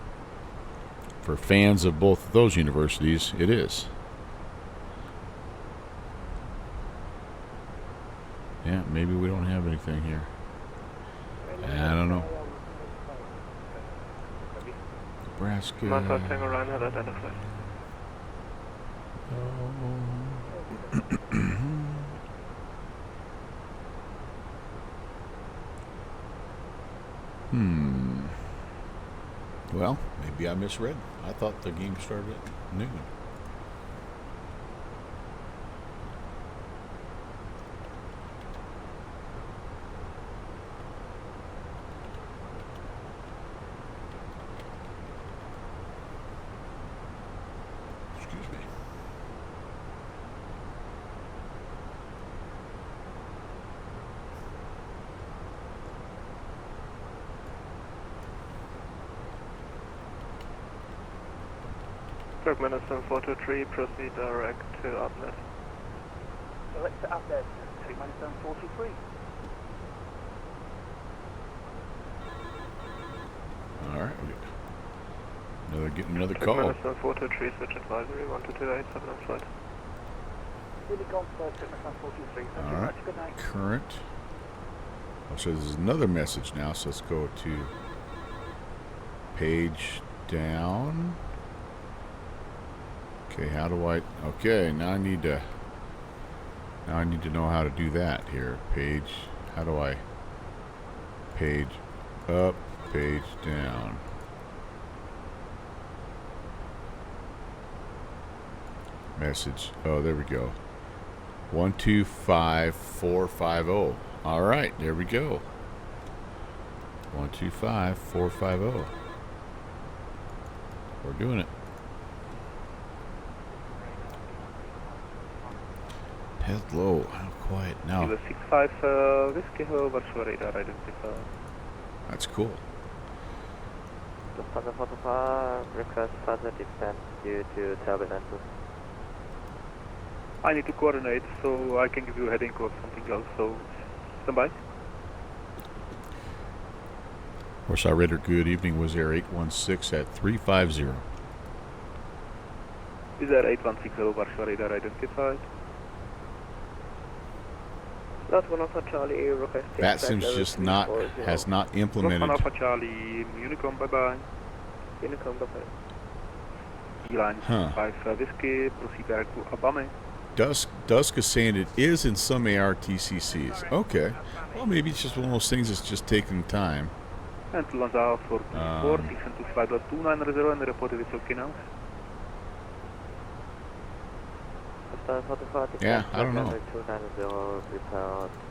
for fans of both of those universities, it is. Yeah, maybe we don't have anything here. I don't know. Nebraska. Well, maybe I misread. I thought the game started at noon. Excuse me. Turkmenistan 423, proceed direct to Upnet. Direct to Upnet, Turkmenistan 423. All right, getting another call. Turkmenistan 423, switch advisory 12287 on flight. Really gone for Turkmenistan 423. Thank you very much. Good night. Current. Oh, so there's another message now. So let's go to page down. Okay, how do I? Okay, now I need to know how to do that here. Page. How do I? Page up, page down. Message. Oh, there we go. 125450. All right, there we go. 125450. We're doing it. Hello, how quiet now. Kilo 65 Whiskey Hill, Warsaw radar identified. That's cool. Lufthansa 45, request further descent due to turbulence. I need to coordinate, so I can give you a heading or something else, so stand by. Warsaw Radar, good evening. Was Air 816 at 350. Is that 8160 Warsaw radar identified? That's one Alpha Charlie requesting. VATSIM's just not, has not implemented. One Alpha Charlie, Unicom, bye bye. Unicom, bye bye. Line 5 Whiskey, proceed back to Abame. Dusk is saying it is in some ARTCCs. Okay. Well, maybe it's just one of those things that's just taking time. And to Lanza 424, descent to flight 290 and reported it's okay now. Yeah, I don't know.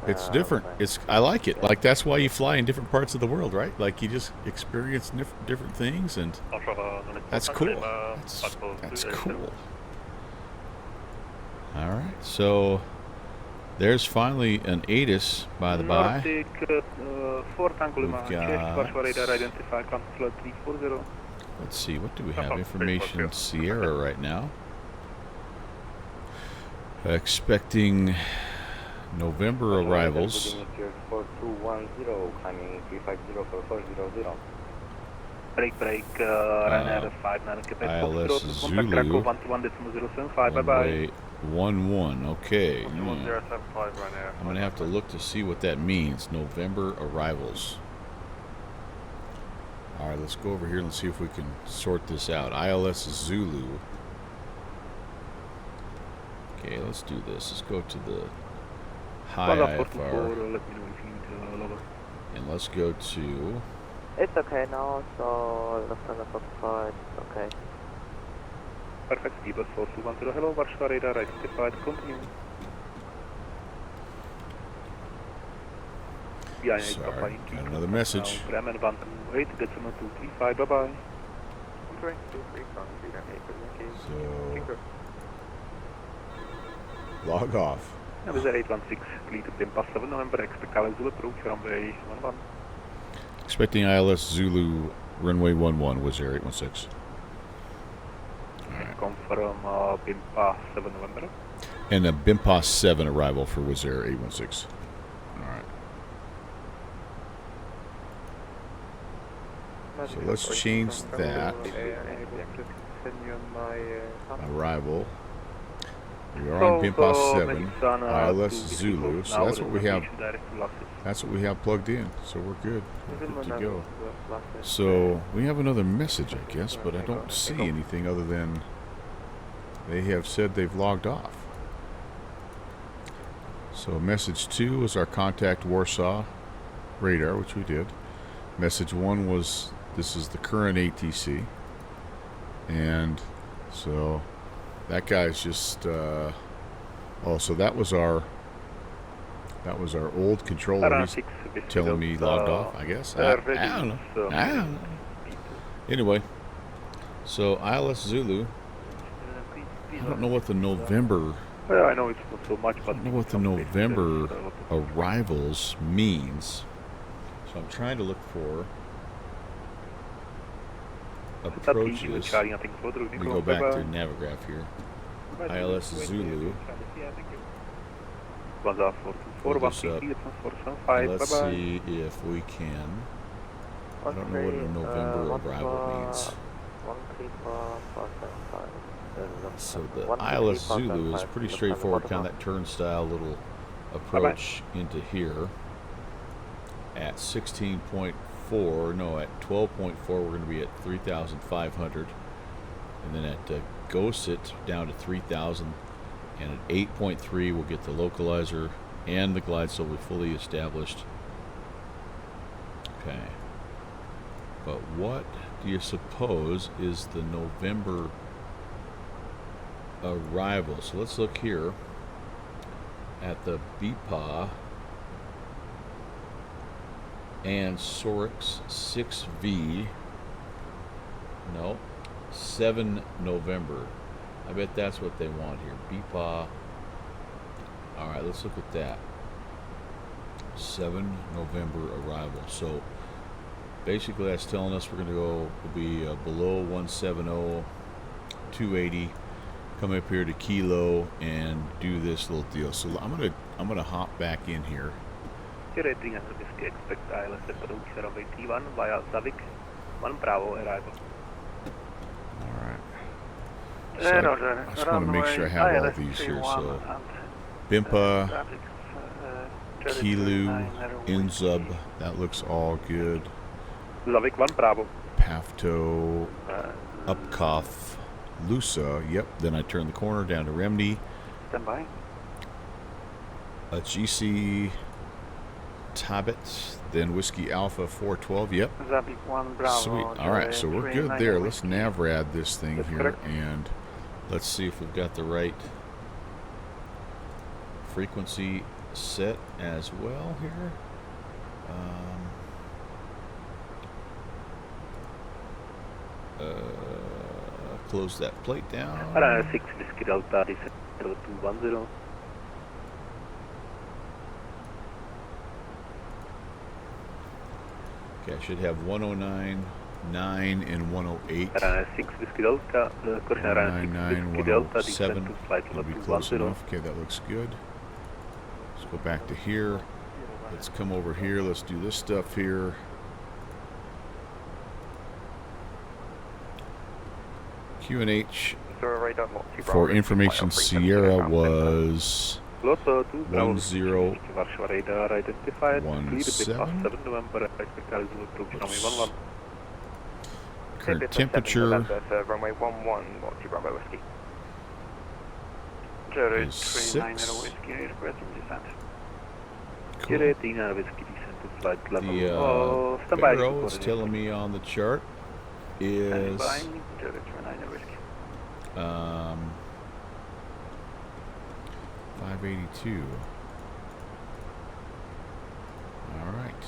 It's different. I like it. Like, that's why you fly in different parts of the world, right? Like, you just experience different things, and that's cool. That's cool. All right, so there's finally an ATIS, by the by. We've got, let's see, what do we have? Information Sierra right now. Expecting November arrivals. Break, runner 59 ILS Zulu, runway 11, okay. I'm going to have to look to see what that means, November arrivals. Alright, let's go over here and see if we can sort this out. ILS Zulu. Okay, let's do this. Let's go to the high IFR. And let's go to... It's okay now, so Lufthansa 45, okay. Perfect, Speedbus 4210, hello, Warsaw radar, identified, continue. Sorry, got another message. Bremen 128, decimal 235, bye-bye. So... log off. That was 816, clear to Bimpass 7 November, expect ILS Zulu approach, runway 11. Expecting ILS Zulu, runway 11, was there 816. Right. Confirm Bimpass 7 November. And a Bimpass 7 arrival for Wizz Air 816. Alright. So let's change that. Arrival. We are on Bimpass 7, ILS Zulu, so that's what we have. That's what we have plugged in, so we're good. We're good to go. So we have another message, I guess, but I don't see anything other than they have said they've logged off. So message 2 was our contact Warsaw radar, which we did. Message 1 was this is the current ATC, and so that guy's just oh, so that was our old controller. He's telling me logged off, I guess. I don't know. I don't know. Anyway, so ILS Zulu. I don't know what the November. Well, I know it's not so much, but I don't know what the November arrivals means. So I'm trying to look for approaches. We go back to Navigraph here. ILS Zulu. Pull this up. Let's see if we can. I don't know what a November arrival means. So the ILS Zulu is pretty straightforward, kind of that turnstile little approach into here. At 16.4, no, at 12.4 we're going to be at 3,500, and then at GOSIT down to 3,000, and at 8.3 we'll get the localizer and the glide still will be fully established. Okay, but what do you suppose is the November arrival? So let's look here. at the BPA and Sorix 6V. No, 7 November. I bet that's what they want here. BPA. Alright, let's look at that. 7 November arrival. So basically that's telling us we're going to go, we'll be below 170, 280, come up here to Kilo and do this little deal. So I'm gonna hop back in here. Kilo 300 whiskey, expect ILS approach runway 31 via Zavik, 1 Bravo arrival. Alright. So I just want to make sure I have all these here. So Bimpa, Kilo, Inzub, that looks all good. Zavik 1 Bravo. Pafto, Upcoff, Lusa, yep. Then I turn the corner down to Remni. Stand by. A GC Tabit, then Whiskey Alpha 412, yep. Zavik 1 Bravo. Sweet. Alright, so we're good there. Let's navrad this thing here and let's see if we've got the right frequency set as well here. Close that plate down. 6 Whiskey Delta, this is 210. Okay, I should have 109, 9, and 108. 6 Whiskey Delta, correction 199, 6 Whiskey Delta, 107. descent to flight It'll level be close 210. enough. Okay, that looks good. Let's go back to here. Let's come over here. Let's do this stuff here. QNH for information Sierra was 1017. Current temperature runway 11, Multi Bravo Whiskey. is 6. Cool. Kilo 300 whiskey, descent to flight level. The arrow it's telling me on the chart is 582. All right.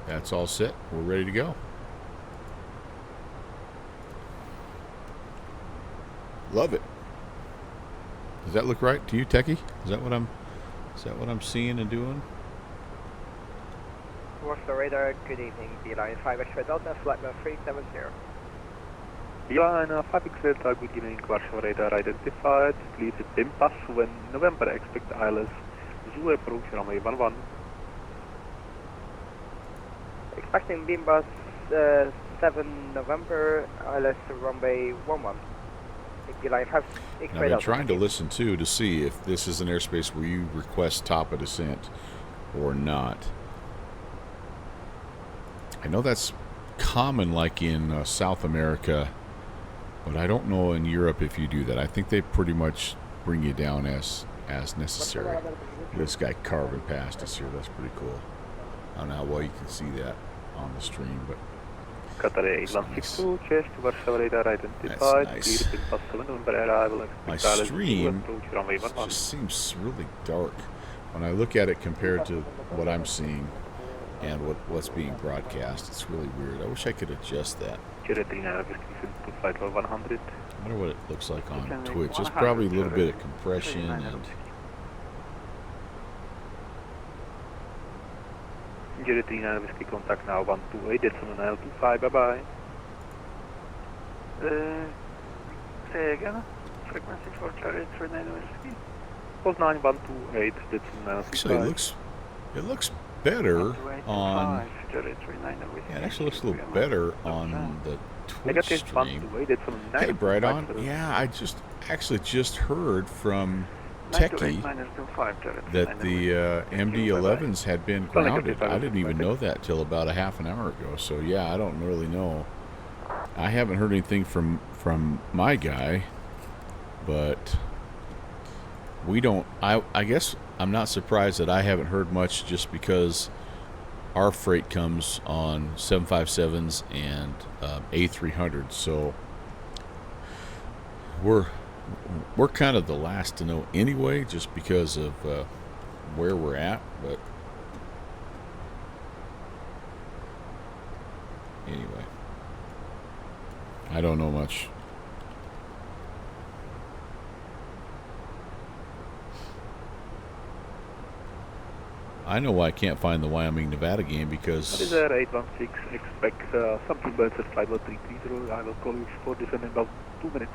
That's all set. We're ready to go. Love it. Does that look right to you, Techie? Is that what I'm seeing and doing? Warsaw radar, good evening. Beeline 5 Extra Delta, flight level 370. Beeline 5X Delta, good evening. Warsaw radar identified. Please Bimpas when November, expect ILS. Zoo approach runway 11. Expecting Bimbus 7 November, ILS runway 11. Beeline 5 Now, Extra I've been Delta. trying to listen too to see if this is an airspace where you request top of descent or not. I know that's common like in South America, but I don't know in Europe if you do that. I think they pretty much bring you down as necessary. This guy carving past us here, that's pretty cool. I don't know how well you can see that on the stream, but Qatar 8162, chest, Warsaw radar identified. That's nice. Clear Bimpas 7 November arrival, My expect ILS. Zoo stream approach runway 11. just seems really dark when I look at it compared to what I'm seeing and what's being broadcast. It's really weird. I wish I could adjust that. Kilo 300 whiskey, descent to flight level 100. I wonder what it looks like on Twitch. There's probably a little bit of compression and Kilo 300 whiskey, contact now 128, decimal 925, bye bye. Say again, frequency for Charlie 39 whiskey. Hold 9128, decimal 925. actually it looks better on. Yeah, it actually looks a little better on the Twitch Negative stream. 128, decimal 925. Hey, Brydon. Yeah, I just heard from Techie that the MD-11s had been grounded. I didn't even know that till about a half an hour ago. So yeah, I don't really know. I haven't heard anything from my guy, but we don't. I guess I'm not surprised that I haven't heard much, just because our freight comes on 757s and A300s. So we're We're kind of the last to know anyway, just because of where we're at. But anyway, I don't know much. I know why I can't find the Wyoming-Nevada game because... What is there, 816? Expect some turbulence at flight 1330. I will call you for this in about 2 minutes.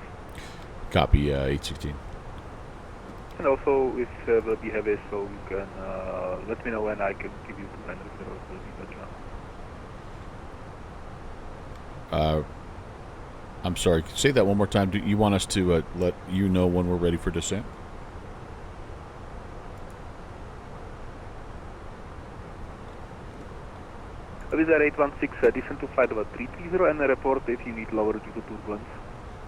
Copy, 816. And also, if will be heavy, so you can let me know and I can give you 200 euros. Will be better. I'm sorry, say that one more time. Do you want us to let you know when we're ready for descent? With our 816, descend to flight over 330 and report if you need lower due to turbulence.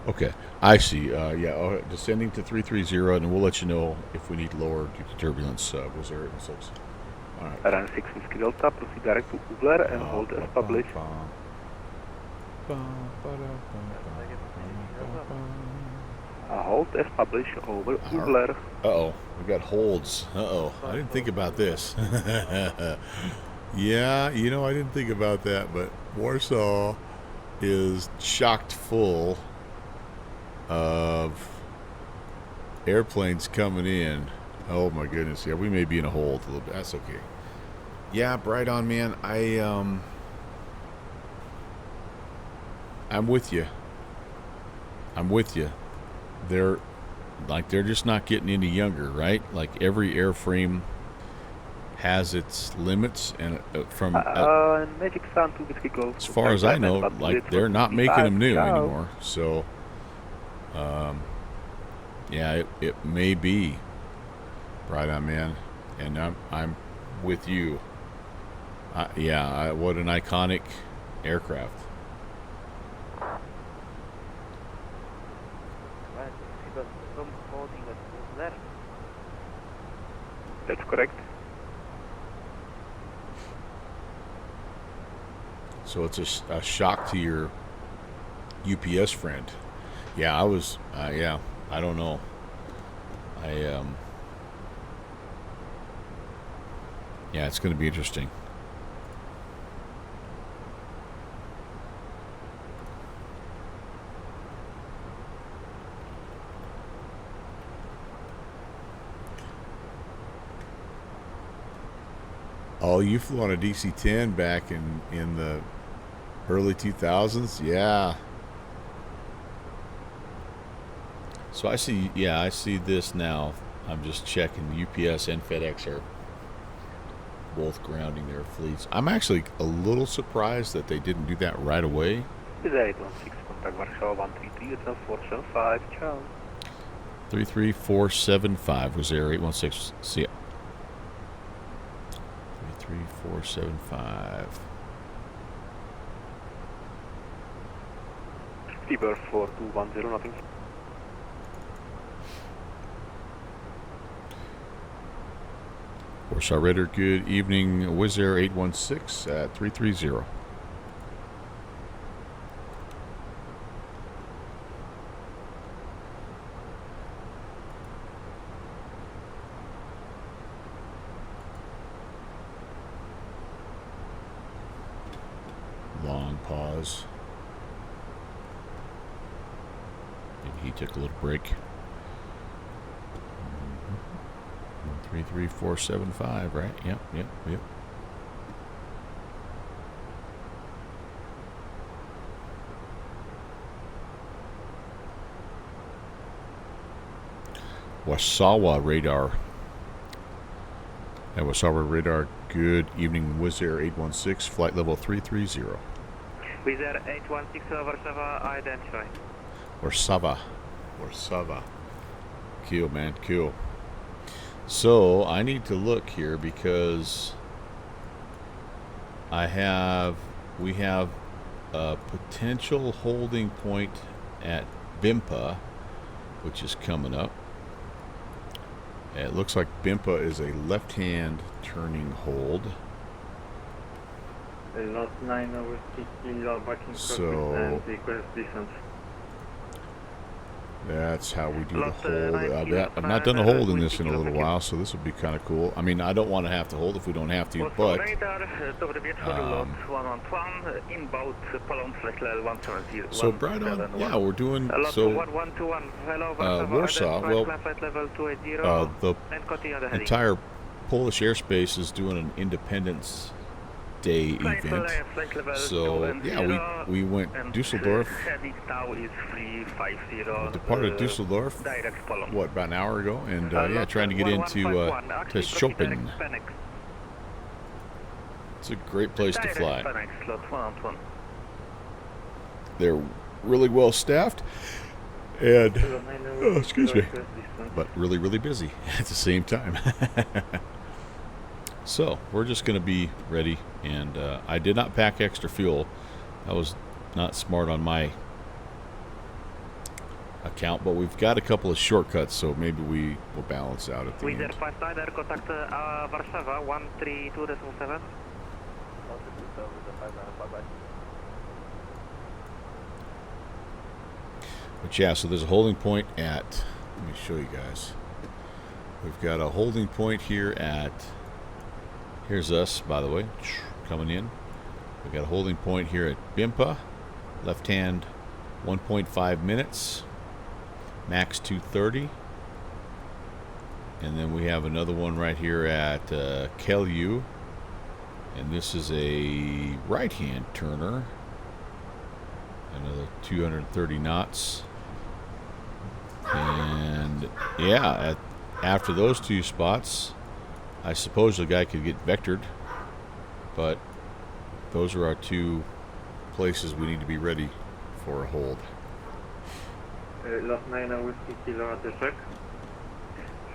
Okay, I see. Yeah, descending to 330, and we'll let you know if we need lower due to turbulence. Was there 6? All right. Run 6 Whiskey Delta, proceed direct to Ubler and hold as published. Hold as published over Ubler. Uh-oh, we got holds. Uh-oh, I didn't think about this. Yeah, you know, I didn't think about that, but Warsaw is chocked full of airplanes coming in. Oh my goodness, yeah, we may be in a hold a little bit. That's okay. Yeah, right on, man. I'm with you. They're just not getting any younger, right? Like every airframe has its limits, and from Magic Sound to Whiskey Golf. As far as I know, like they're not making them new anymore. So, yeah, it may be right on, man. And I'm with you. Yeah, what an iconic aircraft. That's correct. So it's a shock to your UPS friend. Yeah, I was. Yeah, I don't know. Yeah, it's going to be interesting. Oh, you flew on a DC-10 back in the early 2000s? Yeah. So I see this now. I'm just checking. UPS and FedEx are both grounding their fleets. I'm actually a little surprised that they didn't do that right away. Is 816, contact Warsaw 133, it's 475, ciao. 33475 was there, 816. See ya. 33475. Tiber 4210, nothing. Warsaw Raider, good evening. Wizz Air 816 at 330. Long pause. Maybe he took a little break. 33475, right? Yep. Warsaw Radar. At Warsaw Radar, good evening. Wizz Air 816, flight level 330. Wizz Air 816, Warsaw, identify. Warsaw. Cool, man, cool. So I need to look here because we have a potential holding point at Bimpa, which is coming up. It looks like Bimpa is a left-hand turning hold. Last 9 hours 15 back in So and request descent. That's how we do the hold. I've not done a hold in this in a little while, so this would be kind of cool. I mean, I don't want to have to hold if we don't have to, but so right on. Yeah, we're doing so. Warsaw. Well, the entire Polish airspace is doing an Independence Day event. So yeah, we went Dusseldorf. Departed Dusseldorf. What, about an hour ago? And yeah, trying to get into to Chopin. It's a great place to fly. They're really well staffed, and excuse me, but really, really busy at the same time. So we're just going to be ready, and I did not pack extra fuel. That was not smart on my account, but we've got a couple of shortcuts, so maybe we will balance out at the end. Contact Warszawa 132.7. But yeah, so there's a holding point at, let me show you guys. We've got a holding point here at, here's us, by the way, coming in. We've got a holding point here at Bimpa, left hand 1.5 minutes, max 230. And then we have another one right here at Kelju, and this is a right hand turner, another 230 knots. And yeah, after those two spots, I suppose the guy could get vectored, but those are our two places we need to be ready for a hold. Lot 9 Whiskey Kilo at the check.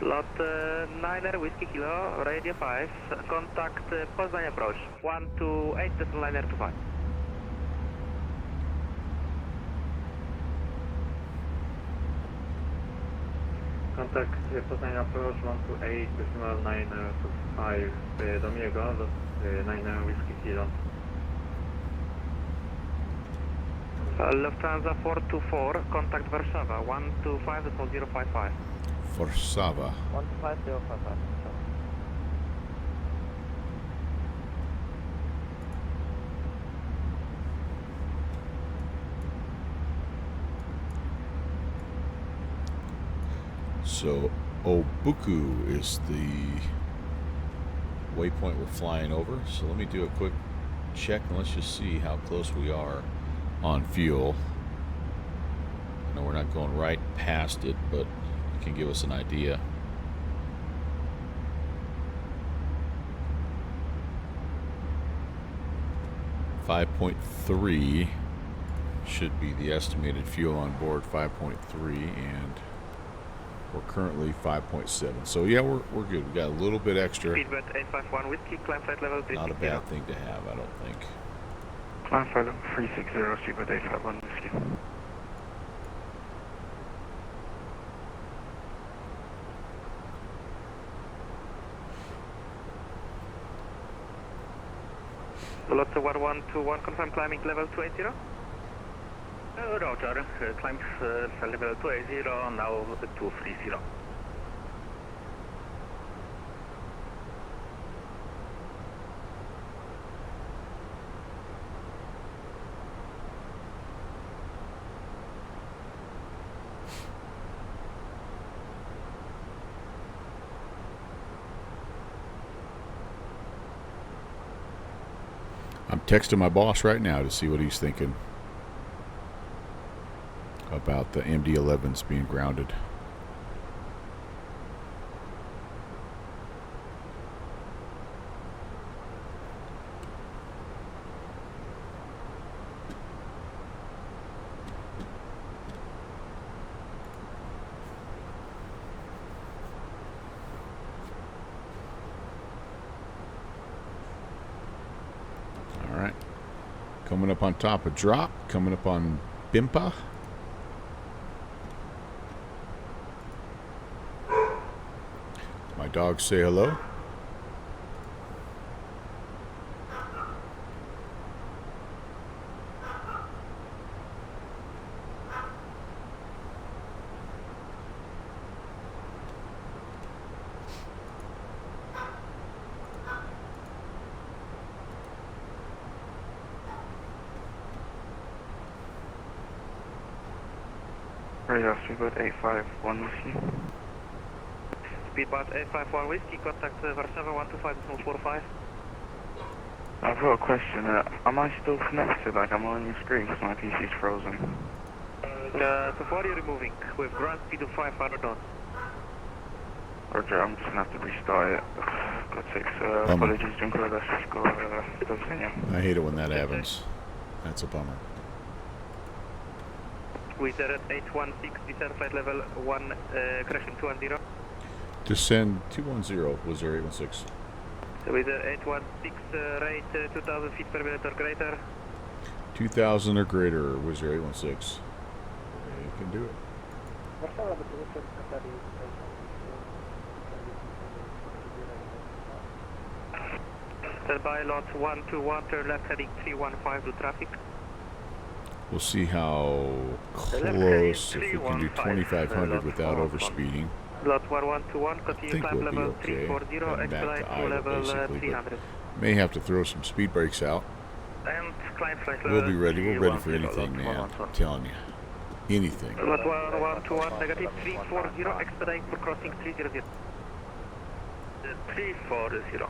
Lot 9 Whiskey Kilo, radio 5, contact Poznań approach, 128 liner 25. Contact Poznań approach 128 925 do Miego, 9 Whiskey Kilo. Lufthansa 424, contact Warszawa 125.055. Warszawa. 15055. So Obuku is the waypoint we're flying over. So let me do a quick check and let's just see how close we are on fuel. I know we're not going right past it, but it can give us an idea. .3 should be the estimated fuel on board, 5.3, and we're currently 5.7. So yeah, we're good. We got a little bit extra. Speedbird 851 Whiskey, climb flight level 360. Not a bad thing to have, I don't think. Climb flight level 360, Speedbird 851 Whiskey. Lot 1121, confirm climbing level 280. Roger, climb level 280, now 230. I'm texting my boss right now to see what he's thinking about the MD-11s being grounded. All right, coming up on top of drop, coming up on Bimpa. My dogs say hello. Radar speedboat 851 whiskey. Speedboat 851 Whiskey, contact Warsaw 125.45. I've got a question. Am I still connected? Like, am I on your screen because my PC's frozen? So far you're removing with ground speed of 500 knots. Roger, I'm just gonna have to restart it. God's sakes. Apologies, Junker. Let's just go. Continue. I hate it when that happens. That's a bummer. With at 816, descend flight level 1, correction 210. Descend 210 was there 816. With 816, rate 2000 feet per minute or greater. 2000 or greater was there 816. You can do it. Stand by lot 121, turn left heading 315 to traffic. We'll see how close, if we can do 2500 without overspeeding. Lot 1121, I continue think climb we'll be level okay. 340, Heading back expedite to to idle, level basically, 300. but may have to throw some speed brakes out. And climb flight We'll level be ready. We're ready for 310, anything, man. lot I'm telling you. Anything. Lot 1121, negative 340, expedite for crossing 300. 340.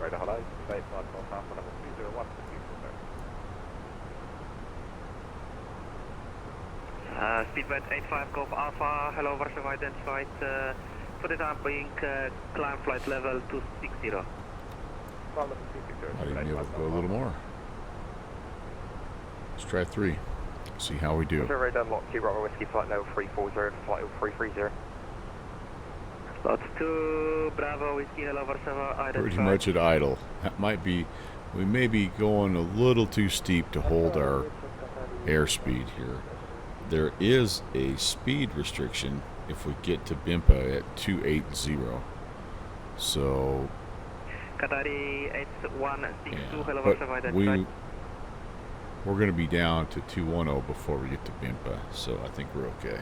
Right, hello. Space flight Northampton level 201. Speedbird 85 Golf Alpha, hello Warsaw identified. For the time being, climb flight level 260. I didn't be able to go a little more. Let's try 3. See how we do. Radar lot 2 Bravo Whiskey flight level 340, flight level 330. Lot 2 Bravo Whiskey, hello Warsaw identified. Pretty much at idle. That might be, we may be going a little too steep to hold our airspeed here. There is a speed restriction if we get to BIMPA at 280. So, Qatari 8162, yeah, hello but Warsaw identified. we're going to be down to 210 before we get to BIMPA, so I think we're okay.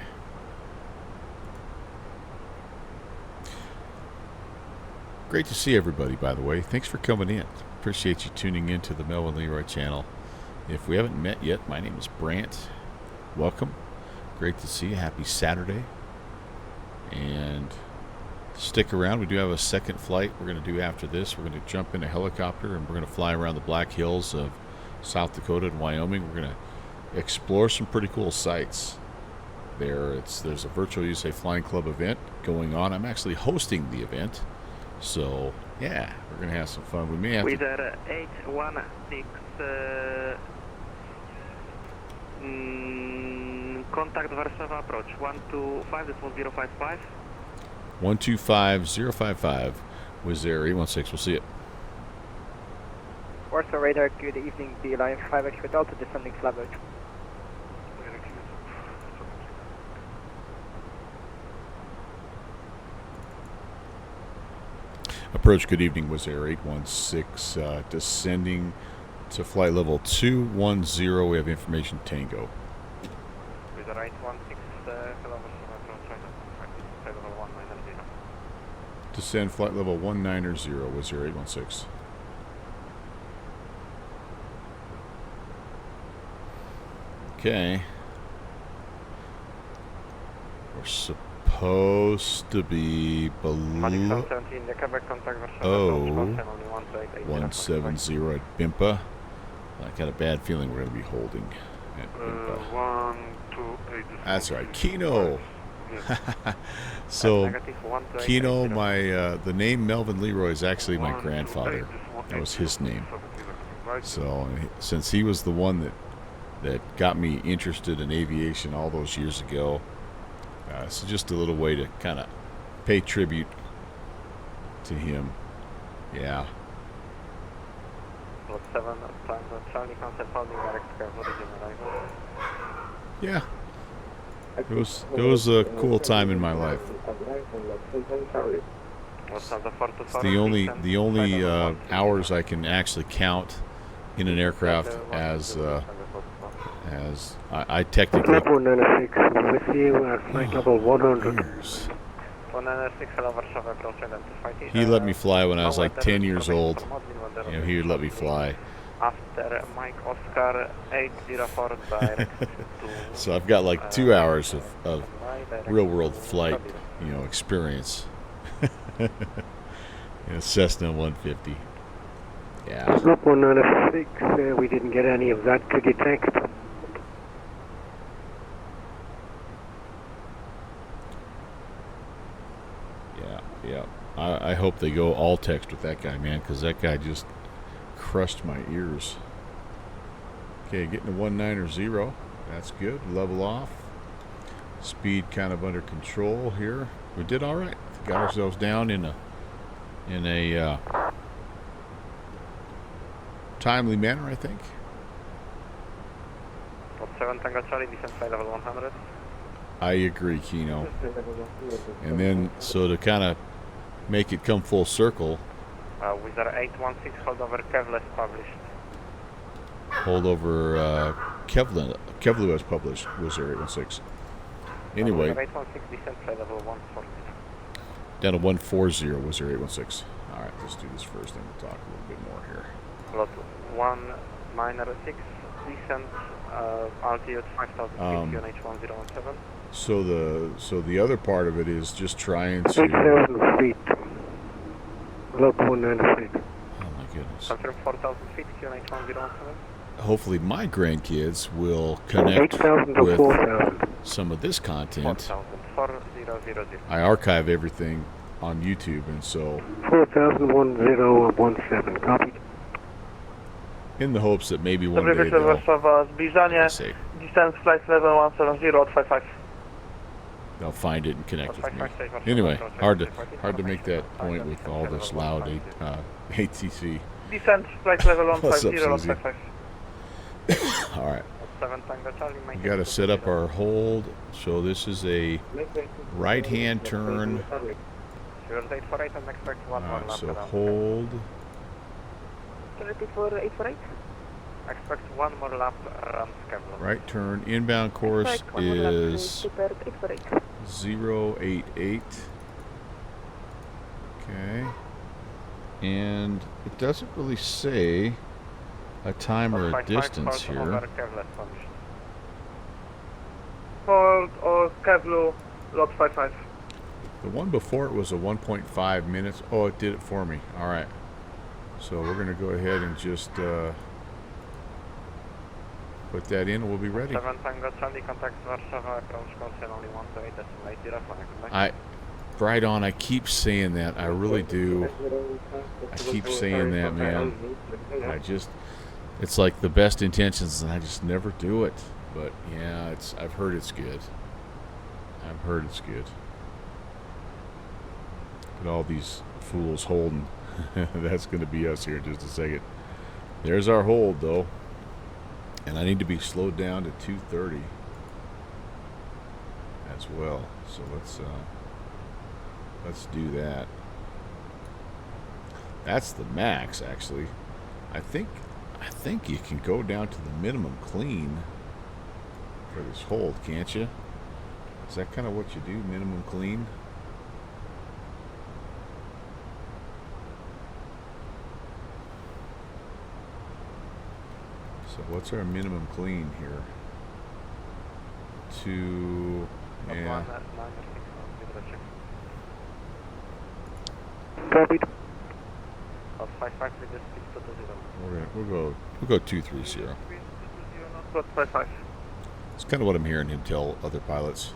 Great to see everybody, by the way. Thanks for coming in. Appreciate you tuning in to the Melvin Leroy channel. If we haven't met yet, my name is Brant. Welcome. Great to see you. Happy Saturday. And stick around. We do have a second flight we're going to do after this. We're going to jump in a helicopter and we're going to fly around the Black Hills of South Dakota and Wyoming. We're going to explore some pretty cool sites there. There's a virtual USA Flying Club event going on. I'm actually hosting the event. So, yeah, we're going to have some fun. We may have with to... 816, contact Warsaw approach 125, this 1055. 125055 was there 816. We'll see it. Warsaw radar, good evening, Beeline 5 Extra Delta, descending flight level. Approach, good evening, was there 816, descending to flight level 210. We have information Tango. With 816, hello Warsaw, flight level 190. Descend flight level 190 was there 816. Okay. We're supposed to be below 170 at BIMPA. I got a bad feeling we're going to be holding at BIMPA. 128. That's right, Kino. So, Kino, the name Melvin Leroy is actually my grandfather. That was his name. So, since he was the one that got me interested in aviation all those years ago, so just a little way to kind of pay tribute to him. Yeah. Yeah. It was a cool time in my life. It's the only hours I can actually count in an aircraft as I technically. Level 96, with you at flight level 100. Years. 196, hello Warsaw, approach identified. He let me fly when I was like 10 years old. You know, he would let me fly. After Mike Oscar 804 direct to... So I've got like 2 hours of direct real world to flight, Kabul. experience. In a Cessna 150. Yeah. Slope 196, we didn't get any of that to detect. Yeah. I hope they go all text with that guy, man, because that guy just crushed my ears. Okay, getting to 190. That's good. Level off. Speed kind of under control here. We did all right. Got ourselves down in a timely manner, I think. 7 Tango Charlie, descent flight level 100. I agree, Kino. And then, so to kind of make it come full circle, Wizard 816, holdover Kevlar published. holdover Kevlu has published was 816. Anyway, Wizard 816, descent flight level 140. down to 140 was 816. All right, let's do this first, then we'll talk a little bit more here. Lot 196, descent, altitude 5,000 feet, on H117. So the other part of it is just trying to. 8,000 feet. Slope 196. Oh my goodness. Confirm 4,000 feet, H117. Hopefully, my grandkids will connect 8,000 to with 4,000. some of this content. 4,000. I archive everything on YouTube, and so 4,01017. Copy. in the hopes that maybe one day Dobry wieczór, Warszawa, they'll zbliżanie, say distance flight level 170 od 55. they'll find it and connect with me. Anyway, hard to make that point with all this loud ATC. Descent flight level What's up, 150 od Susie? 55. All right, 7 Tango Charlie, we got to set up our hold. So this is a right-hand turn. Fuel 848 and expect one All more right, lap so around. hold. For 848? Expect one more lap around Kevlar. Right turn. Inbound course is 088. Okay. And it doesn't really say a time or a distance here. Over Kevlar published. Hold or Kevlu, lot 55. The one before it was a 1.5 minutes. Oh, it did it for me. All right. So we're going to go ahead and just put that in and we'll be ready. 7 Tango Charlie, contact Warsaw, approach course and only 128.80. Right on. I keep saying that. I really do. I keep saying that, man. It's like the best intentions, and I just never do it. But yeah, I've heard it's good. Look at all these fools holding. That's going to be us here in just a second. There's our hold, though. And I need to be slowed down to 230 as well. So let's do that. That's the max, actually. I think you can go down to the minimum clean for this hold, can't you? Is that kind of what you do, minimum clean? So what's our minimum clean here? Yeah. Copied. We'll go 230. Lot 55. It's kind of what I'm hearing him tell other pilots.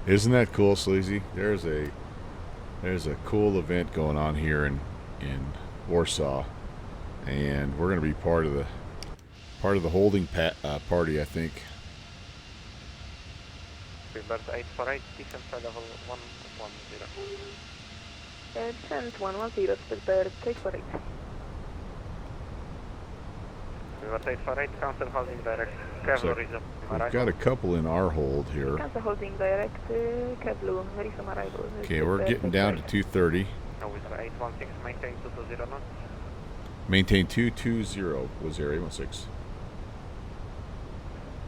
Isn't that cool, Sleazy? There's a cool event going on here in Warsaw, and we're going to be part of the holding party, I think. Bird 848, descent flight level 110. Descent 110, Bird 848. Bird 848, cancel holding direct. Kevlar is up. We've got a couple in our hold here. Cancel holding direct, Kevlu, resume arrival. Okay, we're getting down to 230. No, with 816, maintain 220 knots. Maintain 220 was area 16.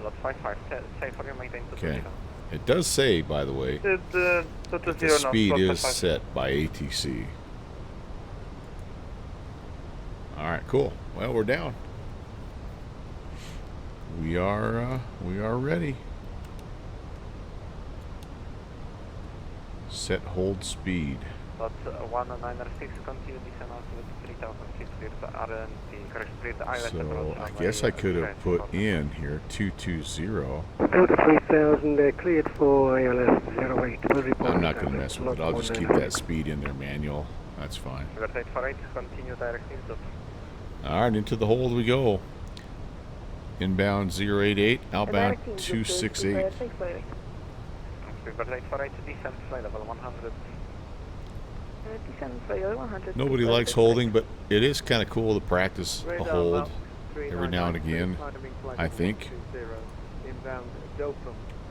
Lot 55, say for you, maintain 220. It does say, by the way, that the speed is set by ATC. Alright, cool. Well, we're down. We are ready. Set hold speed. Lot 196 continue descent altitude 3000 feet clear to RNT, correct clear to island So approach. I guess I could have put in here 220. Delta 3000 cleared for ALS 08. I'm not going to mess with it. I'll just keep that speed in there manual. That's fine. River 848, continue direct input. Alright, into the hold we go. Inbound 088, outbound 268. River 848, descent flight level 100. Descend flight level 100. Nobody likes holding, but it is kind of cool to practice a hold every now and again, I think.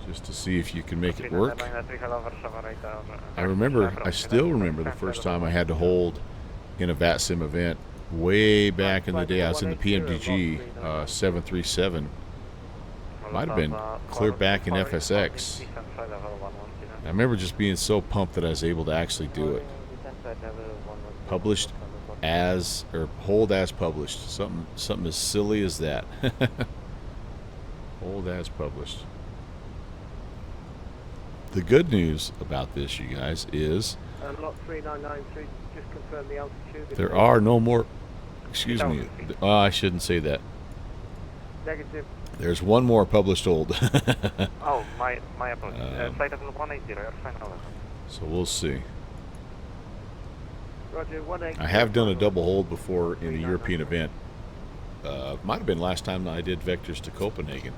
Just to see if you can make it work. I still remember the first time I had to hold in a VATSIM event way back in the day. I was in the PMDG 737. Might have been clear back in FSX. I remember just being so pumped that I was able to actually do it. Published as, or hold as published. Something as silly as that. Hold as published. The good news about this, you guys, is Lot 3993, just confirm the altitude. there are no more. Excuse me. I shouldn't say that. Negative. There's one more published hold. Oh, my apologies. Flight level 180, you're fine. So we'll see. Roger, 180. I have done a double hold before in a European event. Might have been last time I did vectors to Copenhagen.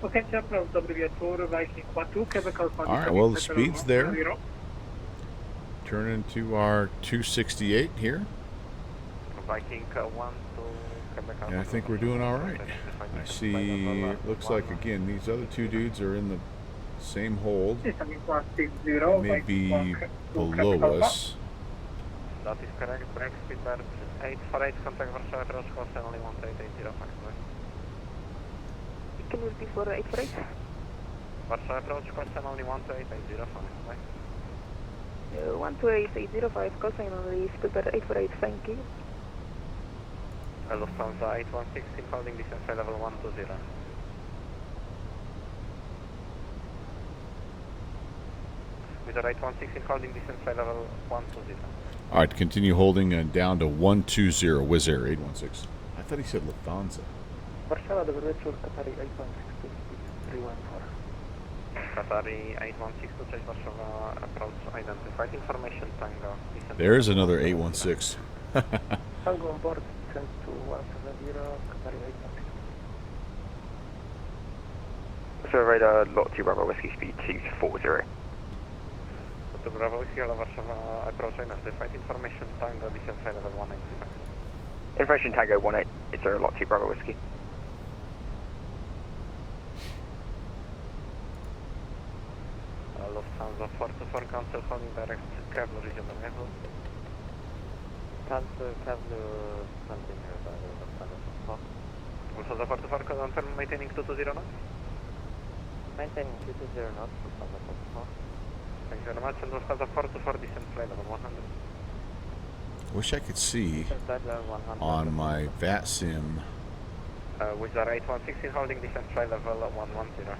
Okay, chapter W4, Viking 12, chemical. Alright, well, the speed's there. Turn into our 268 here. Viking 1 to Quebec. And I think we're doing alright. I see, it looks like, again, these other two dudes are in the same hold. Maybe below us. That is correct. Break speed bird 848, contact Warsaw approach course and only 1880 maximum. Can you repeat for 848? Warsaw approach course and only 1880 maximum. 128.805, call sign only speedbird 848, thank you. Lufthansa 8116 holding distance flight level 120. With the 8116 holding distance flight level 120. Alright, continue holding down to 120, Wizz Air 816. I thought he said Lufthansa. Warszawa, dobry wieczór, Qatari 8162, 314. Qatari 8162, cześć Warszawa, approach identified, information Tango. There's another 816. Tango on board, descent to 170, Qatari 816. So radar, lot 2 Bravo Whiskey speed 240. To Bravo Whiskey, Warszawa, approach identified, information Tango, descent flight level 185. Information Tango 18, it's a lot 2 Bravo Whiskey. Lufthansa 424 cancel holding direct Kevlar region level. Cancel Kevlar continue by Lufthansa 4. Lufthansa 424 confirm maintaining 220 knots. Maintaining 220 knots, Lufthansa 424. Thank you very much, and Lufthansa 424 descent flight level 100. Wish I could see on my VATSIM. With the right 116 holding descent flight level 110.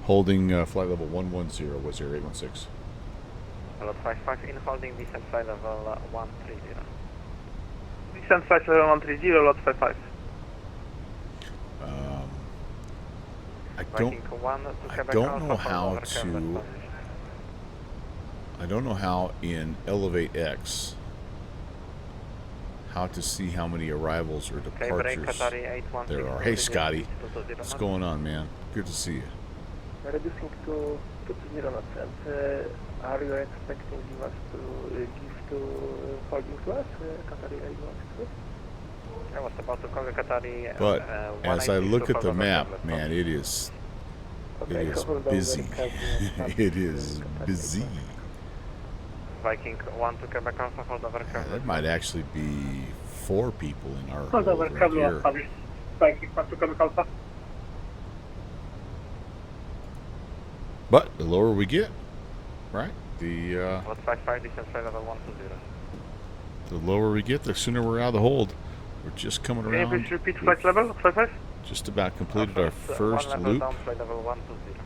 Holding flight level 110 was there 816. Lot 55 in holding descent flight level 130. Descent flight level 130, lot 55. I don't know how in Elevate X how to see how many arrivals or departures there are. Hey Scotty, what's going on, man? Good to see you. Reducing to 220 knots, and are you expecting us to give to holding to us, Qatari 816? I was about to call the Qatari. But as I look at the map, man, it is busy. It is busy. Viking 1 to Quebec Alpha, hold over Quebec. There might actually be 4 people in our Hold hold over, right Kevlar here. established. Spiking 1 to Quebec Alpha. But the lower we get, right? The What 55 descent flight level 120. the lower we get, the sooner we're out of the hold. We're just coming Can you around. please repeat flight level? 55? Just about completed our first one level loop. down, flight level 120.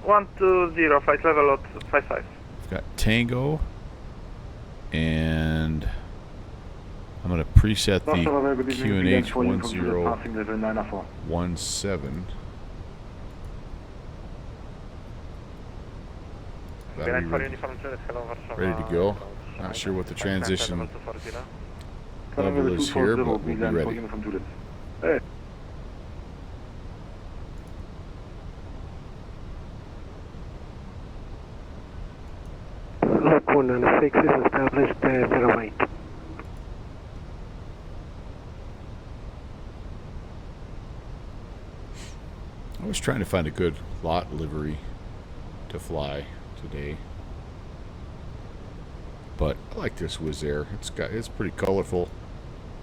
120, flight level at 55. We've got Tango, and I'm going to preset the QNH 1017. That'll be ready, ready to go. Not sure what the transition level is here, but we'll be ready. Hey. Lock 196 is established 08. I was trying to find a good lot livery to fly today, but I like this Wizz Air. It's pretty colorful.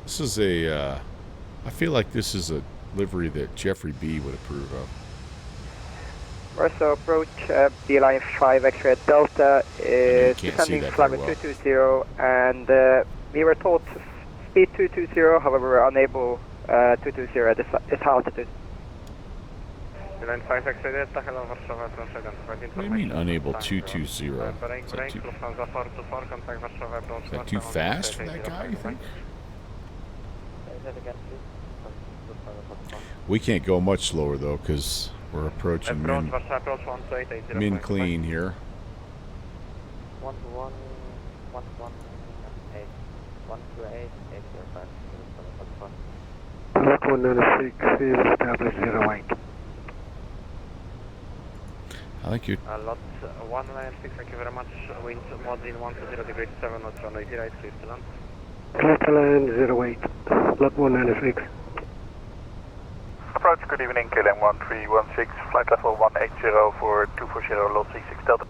This is a I feel like this is a livery that Jeffrey B would approve of. Warsaw approach, beeline 5 X-ray Delta is can't see descending that flight very with 220, and we were told speed 220, however we're unable 220 at this altitude. Beeline 5 X-ray Delta, hello Warsaw, approach identified. What do you mean unable 220? Is that too fast for that guy, you think? We can't go much slower though, because we're approaching min clean here. 121, 118, 128, 805. Lock 196 is established 08. I think you're Lot 196, thank you very much. Wind mod in 120 degrees 7 knots, runway 08, clear to land. Clear to land 08. Lock 196. Approach, good evening, KLM 1316, flight level 180 for 240 lot 36 Delta.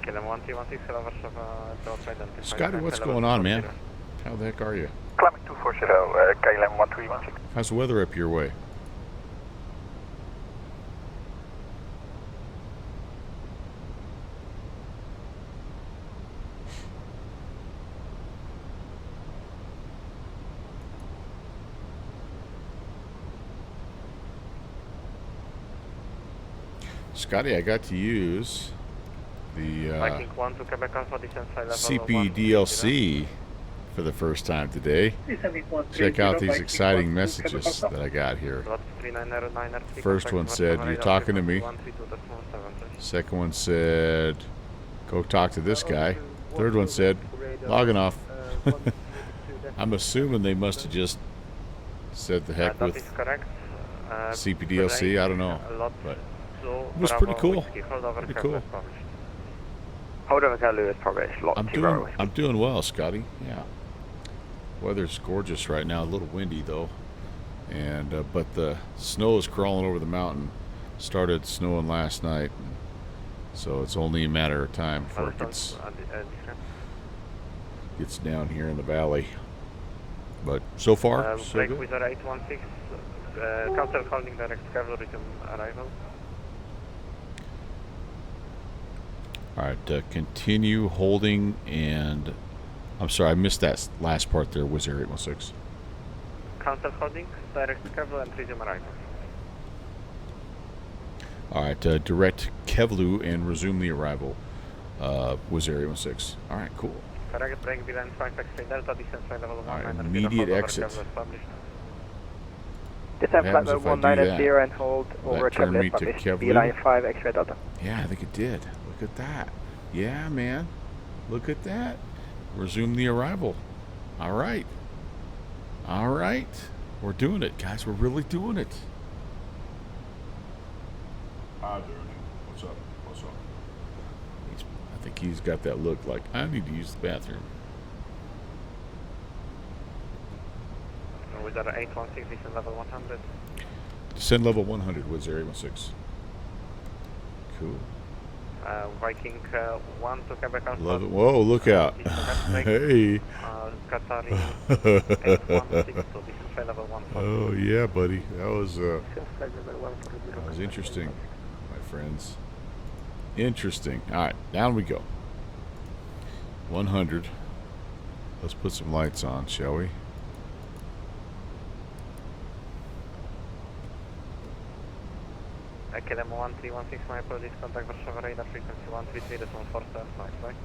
KLM 1316, hello Warsaw, approach identified. Scotty, what's going on, man? How the heck are you? Climbing 240, KLM 1316. How's the weather up your way? Scotty, I got to use the CPDLC for the first time today. Check out these exciting messages that I got here. First one said, "You're talking to me." Second one said, "Go talk to this guy." Third one said, "Logging off." I'm assuming they must have just said the heck with CPDLC. I don't know, but it was pretty cool. Pretty cool. Hold on, Lewis, published. I'm doing well, Scotty. Yeah. Weather's gorgeous right now. A little windy though, and but the snow is crawling over the mountain. Started snowing last night, so it's only a matter of time before it gets down here in the valley. But so far, so break good. with our 816, cancel holding direct cavalry to arrival. All right, continue holding, and I'm sorry, I missed that last part there. Was there 816? Cancel holding, direct cavalry and resume arrival. All right, direct Kevlu and resume the arrival. Was there 816? All right, cool. Correct, break beeline 5 X-ray Delta, descent flight level 19. Right, immediate exit. Descend flight happens level if I do 190 that? and hold Will over that turn me Kevlar to published. Kevlar? Beeline 5 X-ray Delta. Yeah, I think it did. Look at that. Yeah, man. Look at that. Resume the arrival. All right. All right. We're doing it, guys. We're really doing it. Hi, Dirty. What's up? What's up? I think he's got that look like, I need to use the bathroom. With our 816, descend level 100. Descend level 100 with 816. Cool. Viking 1 to Quebec Alpha. Love it. Whoa, look out. Hey. Qatari 816 to descent flight level 1. Oh, yeah, buddy. That was interesting, my friends. Interesting. All right, down we go. 100. Let's put some lights on, shall we? KLM 1316, my apologies, contact Warsaw radar frequency 133, this one 475, right?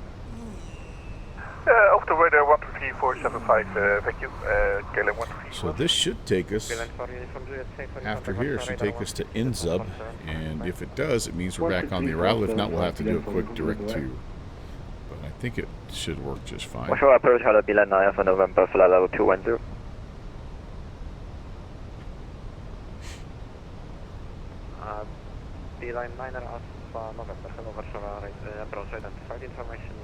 Over the radar 123.475, thank you. KLM 133. So this should take us, after here, should take us to Inzub, and if it does, it means we're back on the arrival. If not, we'll have to do a quick direct to. But I think it should work just fine. Warsaw approach, hello, Beeline 9 for November, flight level 210. Beeline 9 Alpha November, hello, Warsaw, approach identified, information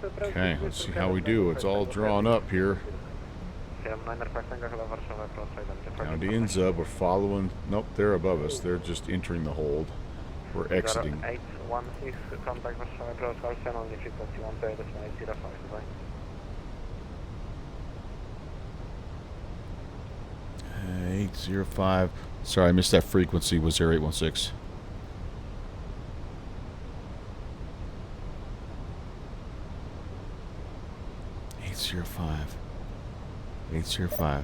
uniform. Okay, let's see how we do. It's all drawn up here. Now to Inzub, we're following. Nope, they're above us. They're just entering the hold. We're exiting. 816, contact Warsaw approach, Warsaw, only frequency 10805, right? 805. Sorry, I missed that frequency. Was there 816? $805.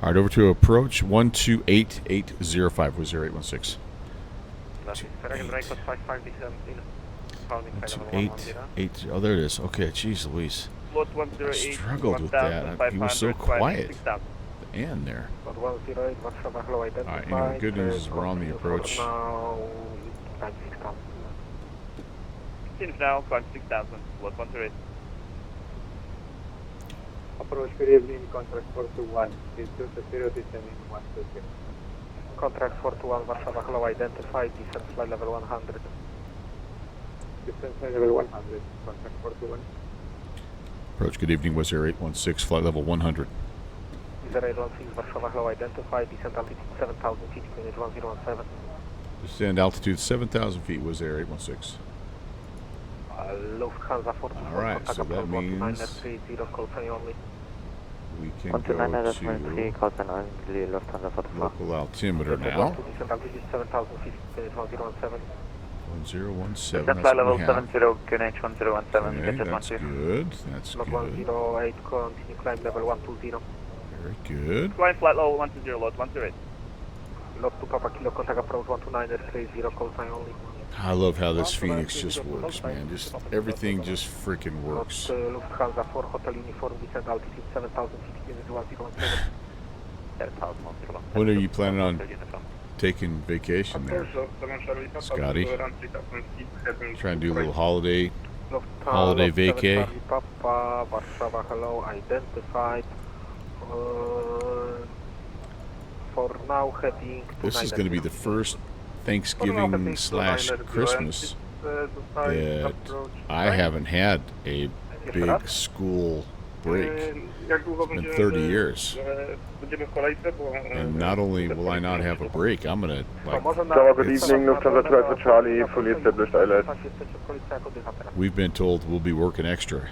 All right, over to approach 128805. Was there 816? 128. Oh, there it is. Okay, jeez Louise. I struggled with that. He was so quiet at the end there. Alright, anyway, good news is we're on the approach. Seems now, climb 6,000, Lot 128. Approach, good evening, contract 421, is 220, descending 120. Contract 421, Warsaw, hello, identified, descent flight level 100. Descent flight level 100, contract 421. Approach, good evening, was there 816, flight level 100. 0816, Warsaw, hello, identified, descent altitude 7,000 feet, unit 1017. Descend altitude 7,000 feet, was there 816. Lufthansa 421. Alright, so that means we can go to local altimeter now. 1017, that's flight level what we have. 70, H117, Okay, that's good, that's good. 108, continue climb level 120. Very good. Climb flight level 120, Lot 128. Lot to Papa Kilo, contact approach 129, call sign only. I love how this Phoenix just works, man. Just everything just freaking works. Lufthansa 4 Hotel Uniform, descent altitude 7,000 feet, unit 1017. When are you planning on taking vacation there, Scotty? Trying to do a little holiday vacay. Papa, Warsaw, hello, identified. For now, heading to This is going to be the first Thanksgiving / Christmas that I haven't had a big school break. It's been 30 years. And not only will I not have a break, I'm going to, like, Good evening, Lufthansa 2 Alpha Charlie, fully established ILS. we've been told we'll be working extra.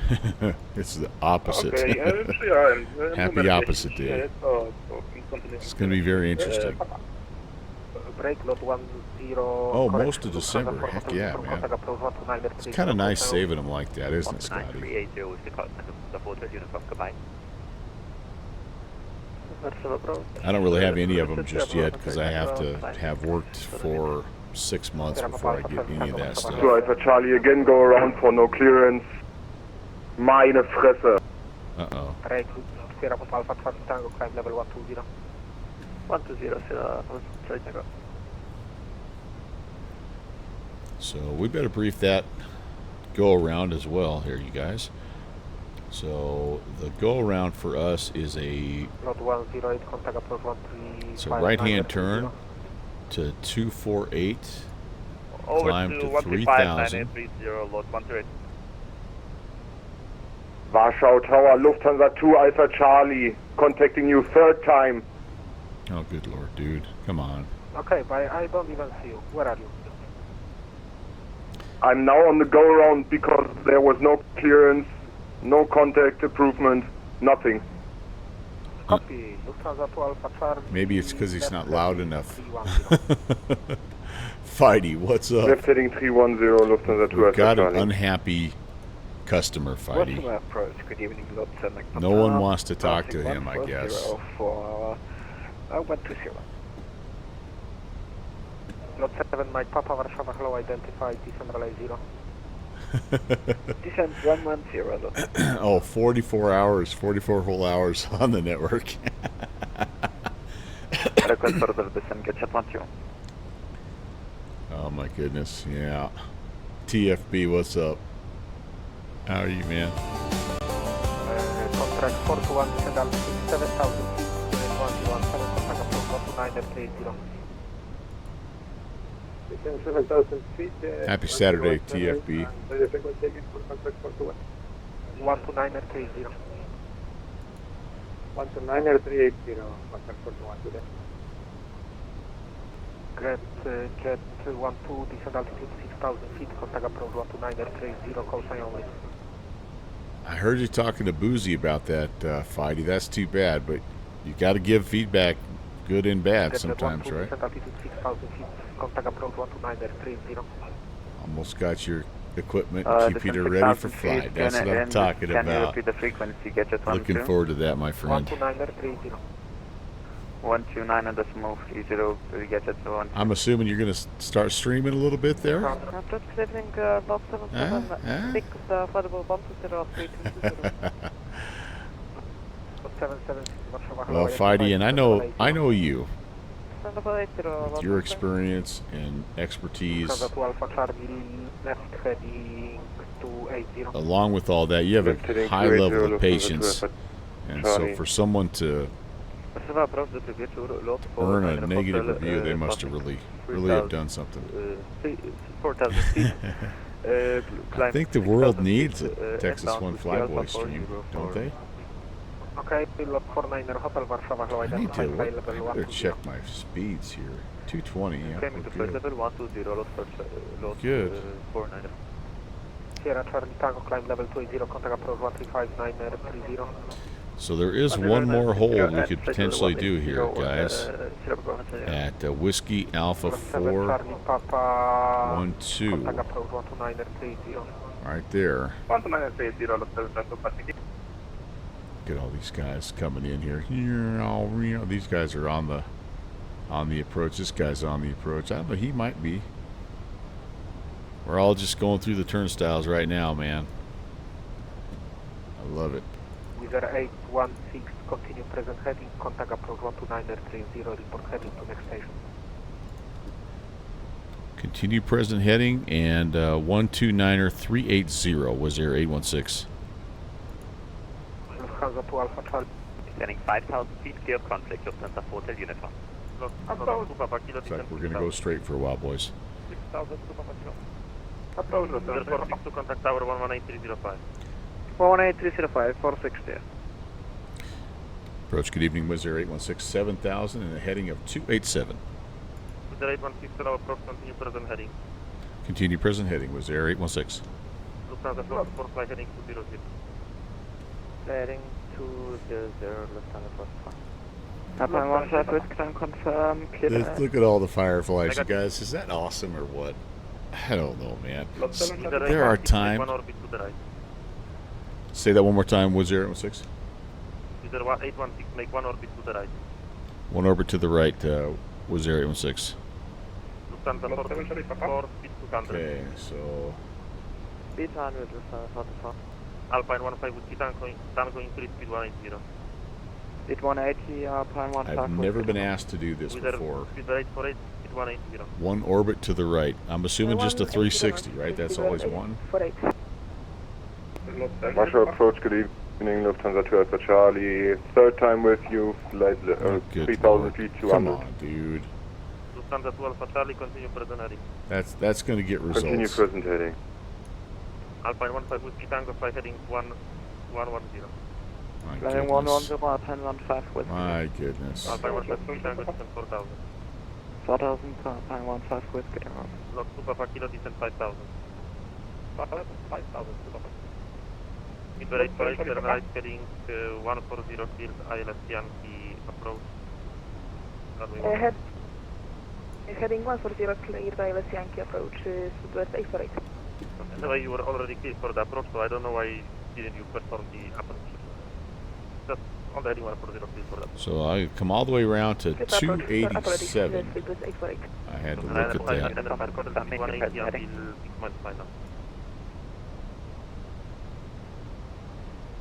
It's the opposite. Happy opposite day. It's going to be very interesting. Oh, most of December. Heck yeah, man. It's kind of nice saving them like that, isn't it, Scotty? I don't really have any of them just yet because I have to have worked for 6 months before I get any of that stuff. 2 Alpha Charlie, again go around for no clearance. Meine Fresse. Uh-oh. Climb level 120. 120, So we better brief that go around as well here, you guys. So the go around for us is a right hand turn to 248, climb to 3,000. Warsaw Tower, Lufthansa 2 Alpha Charlie, contacting you third time. Oh, good lord, dude. Come on. Okay, but I don't even see you. Where are you? I'm now on the go-around because there was no clearance, no contact improvement, nothing. Copy. Lufthansa to Alpha Charlie. Maybe it's because he's not loud enough. 310. Fighty, what's up? Left heading 310, Lufthansa to We've Alpha got an Charlie. unhappy customer, Fighty. Warsaw approach. Good evening, Lieutenant. No one wants to talk to him, I guess. For 120. Lot 7, Mike Papa, Warszawa, hello, identified, decentralize 0. Descent 110. Oh, 44 hours, 44 whole hours on the network. Request further descent, get chat 12. Oh my goodness, yeah. TFB, what's up? How are you, man? Contract 421, descend altitude 7,000 feet, 117, contact approach 129 7,000 feet. Happy Saturday, TFB. 129 380. 129 380, contact 41 today. Jet 12, descend altitude 6,000 feet, contact approach 129 30, call sign only. I heard you talking to Boozy about that, Fighty. That's too bad, but you got to give feedback, good and bad, sometimes, right? Descend altitude 6,000 feet, contact approach 129 30. Almost got your equipment and computer ready for flight. That's what I'm talking Can you about. repeat the frequency, get chat 12? Looking forward to that, my friend. 129 30. 129.30, get chat 1. I'm assuming you're going to start streaming a little bit there. Good evening, Lot 77, 6, affordable 120 Well, Fighty, and I know you. With your experience and expertise, along with all that, you have a high level of patience. And so for someone to earn a negative review, they must have really have done something. 4,000 feet. I think the world needs a Texas One Flyboy stream, don't they? Okay, Lot 49er, Hotel Warszawa, hello, I identified by level better 120. check my speeds here. 220, yeah, Claiming we're to flight good. level 120, lot Good. 49er. Sierra Charlie Tango, climb level 280, contact approach 135 So there is one more hold we could potentially do here, guys. At Whiskey Alpha 4 Charlie Papa, 412, contact approach 129 right there. 129.30, lot 7, passing. Look at all these guys coming in here. These guys are on the approach. This guy's on the approach. I don't know. He might be. We're all just going through the turnstiles right now, man. I love it. Wizard 816, continue present heading, contact approach 129 report heading to next station. Continue present heading and 129er 380 was there 816. Lufthansa to Alpha Charlie. Descending 5,000 feet, clear conflict, Lufthansa Hotel Uniform. Looks like we're gonna go straight for a while, boys. 6,000 Approach, Lufthansa 46 to contact tower 118305. 118.305, 460. Approach, good evening, was there 816 7000 and a heading of 287. With the 816 allow approach, continue present heading. Continue present heading, was there 816. Lufthansa 44 flight heading 200. Heading 200, Lufthansa 44. Upon 1 Southwest, can confirm, clear. Look at all the fireflies, you guys. Is that awesome or what? I don't know, man. There are times. One orbit to the right. Say that one more time. Was there 816? With the 816, make one orbit to the right. One orbit to the right. Was there 816? Lufthansa 44, speed 200. Okay, so Speed 100, Lufthansa 44. Alpine 15 with Tango increase speed 180. Speed 180, Alpine 15. I've never been asked to do this With before. the 848, speed 180. One orbit to the right. I'm assuming just a 360, right? That's always one. 48. Warsaw approach, good evening, Lufthansa to Alpha Charlie. Third time with you, flight Oh, good 3,000 Lord. feet, Come 200. on, dude. Lufthansa to Alpha Charlie, continue present heading. That's going to get Continue results. present heading. Alpine 15 with Tango flight heading 1110. My Flying goodness. 110, Alpine 15 with My goodness. Alpine 15, Tango descent 4000. 4000, Alpine 15 with getting on. Lock 2 Papa Kilo, descent 5000. 5000, Papa. Mid-rate for turn right, heading 140 field, ILS Yankee approach. Heading 140 clear, ILS Yankee approach, Southwest 848. Anyway, you were already clear for the approach, so I don't know why didn't you perform the approach. Just on the heading 140 field for that. So I come all the way around to 287. I had to look at that. 180 until 6 months final.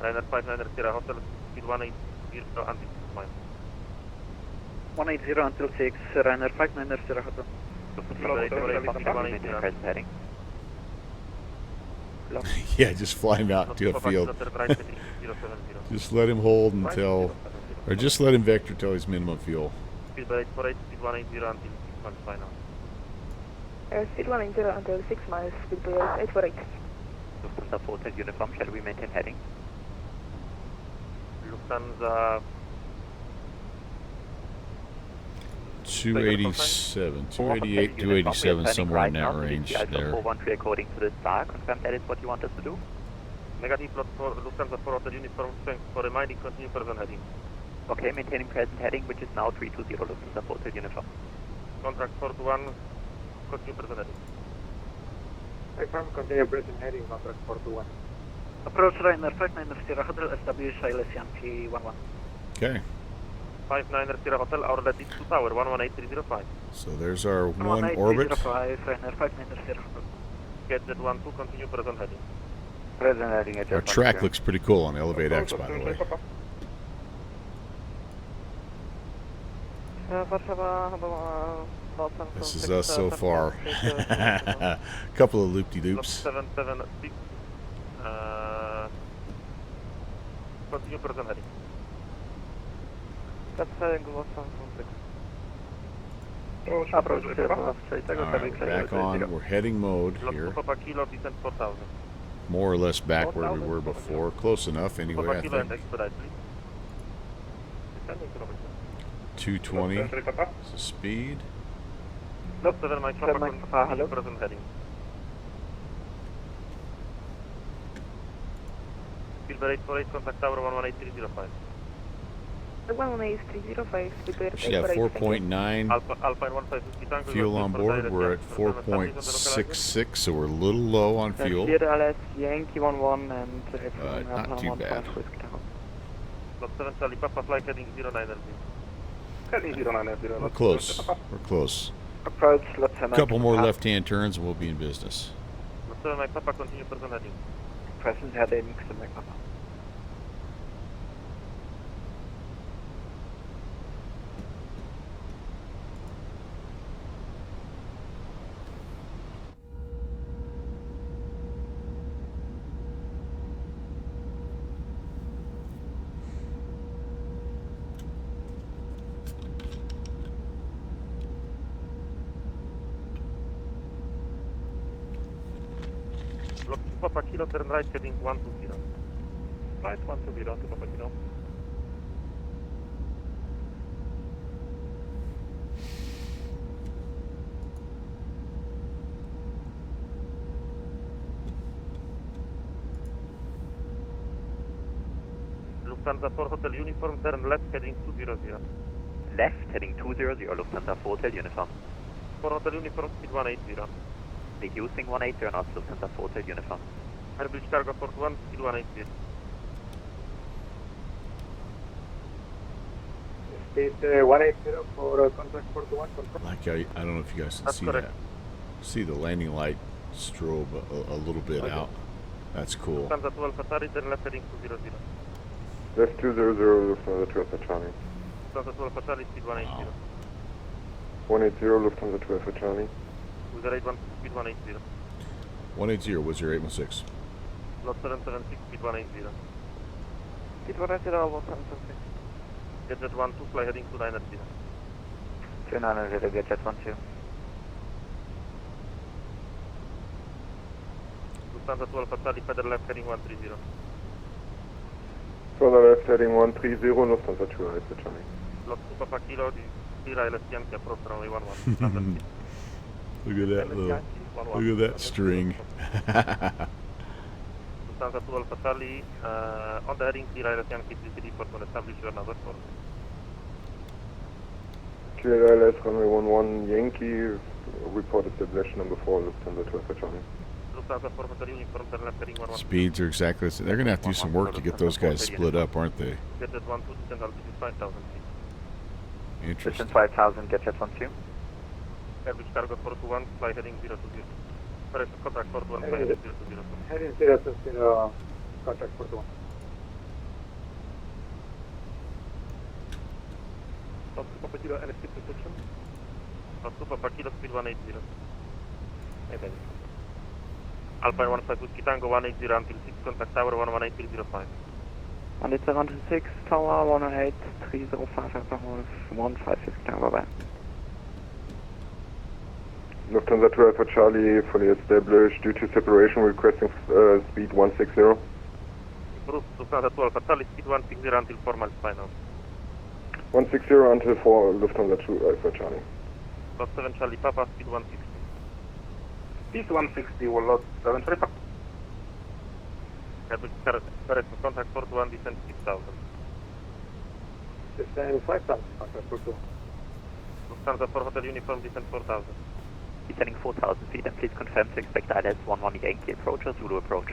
Ryanair 59er Sierra Hotel, speed 180 until 6 miles. 180 until 6, Ryanair 59er Sierra Hotel. Heading. Yeah, just fly him out to a field. Just let him hold until, or just let him vector till his minimum fuel. Speed 48, speed 180 until 6 months final. Speed 180 until 6 miles, speed 848. Lufthansa 4 uniform, shall we maintain heading? Lufthansa 287, 288, 287, somewhere in that range there. 413 according to the star, confirm that is what you want us to do? Negative lot for Lufthansa 4 Hotel uniform, thanks for reminding, continue present heading. Okay, maintaining present heading, which is now 320 Lufthansa 4 uniform. Contract 421, continue present heading. Confirm, continue present heading, contract 421. Approach Ryanair 59er Sierra Hotel, establish ILS Yankee 11. Okay. 59er Sierra Hotel, our latitude to tower, 118305. So there's our one orbit. 1805, Ryanair 59er Sierra Hotel. Get that 12, continue present heading. Present heading at Our track looks pretty cool on Elevate X, by the way. This is us so far. A couple of loop-de-loops. 776. Continue present heading. That's heading to Warsaw. Approach Alright, back on. We're heading mode here. Papa Kilo, descent 4000. More or less back where we were before. Close enough anyway, Papa I Kilo and think. expedite, please. Descending kilometers. 220 is the speed. Look, 7 Mike Papa, continue present heading. Silver 848, contact tower 118305. 118-305, speed Should have 4.9 Alpine 150 Tango. fuel on board. We're at 4.66, so we're a little low on fuel. ILS Yankee 11 and Not too bad. Lot 7 Charlie Papa, flight heading 09 Heading 090. We're close. We're close. Approach, let's A couple more left-hand turns and we'll be in business. Lot 7 Mike Papa, continue present heading. Present heading, select Papa. Lot 2 Papa Kilo, turn right heading 120. Right 120 to Papa Kilo. Lufthansa 4 Hotel uniform, turn left heading 200. Left heading 200 Lufthansa 4 Hotel uniform. 4 Hotel uniform, speed 180. Reducing 180 knots Lufthansa 4 Hotel uniform. Airbridge cargo 41, speed 180. Speed 180 for contract 41, confirm. Like I don't know if you guys can That's see correct. that. See the landing light strobe a little bit out. That's cool. Lufthansa 12 Atari, turn left heading 200. Left 200, Lufthansa 12 Charlie. Lufthansa 12 Atari, speed 180. 180, Lufthansa 12 Charlie. With the rate 1, speed 180. 180, what's your 816? Lot 776, speed 180. Speed 180 Lufthansa 6. Get that 12, fly heading to 980. 2900, get jet 12. Lufthansa 12 Atari, pedal left heading 130. Further left heading 130, Lufthansa 28 for Charlie. Lotto Papa Kilo, Sierra LS Yankee approach runway 11. Look at that little. Look at that string. Lufthansa 2 Alpha Charlie, on the heading Sierra LS Yankee 33 report will establish your another course. Sierra LS runway 11 Yankee, report establish number 4, Lufthansa 12 for Charlie. Lufthansa 4 Hotel Uniform, turn left heading 11. Speeds are exactly the same. They're going to have to do some work to get those guys split up, aren't they? Get that 1 2 descent altitude 5,000 feet. Interesting. 5,000, get jet 1-2. Average cargo 421, fly heading 020. Correct, contact 421, fly heading 020. Heading 020, contact 41. Papa Kilo, LSP protection. Papa Kilo, speed 180. Alpine 15 Whiskey Tango 180 until 6, contact tower 118305. 106, tower 108, 305, Alpha 15 Whiskey Tango, bye-bye. Lufthansa 12 for Charlie, fully established. Due to separation, requesting speed 160. Bruce, Lufthansa 12 for Charlie, speed 160 until 4 miles final. 160 until 4, Lufthansa 2 for Charlie. Lot 7 Charlie Papa, speed 160. Speed 160, will lot 7 Charlie Papa. Correct, contact 41, descent 6000. Descend 5,000, contact 42. Lufthansa 4 Hotel Uniform, descent 4000. Descending 4,000 feet and please confirm to expect ILS 11 Yankee approach or Zulu approach.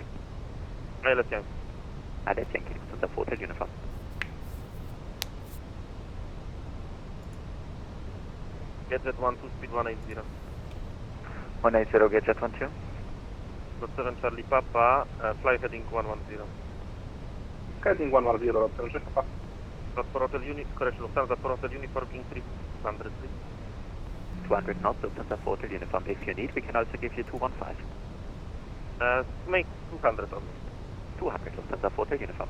ILS Yankee. ILS Yankee, Lufthansa 4 Hotel Uniform. Get jet 12, speed 180. 180, get jet 12. Lot 7 Charlie Papa, fly heading 110. Heading 110, lot 7 Charlie Papa. Lot 4 Hotel correction, Lufthansa 4 Hotel Uniform, King 300, please. 200 knots, Lufthansa 4 Hotel Uniform. If you need, we can also give you 215. Make 200 only. 200, Lufthansa 4 Hotel Uniform.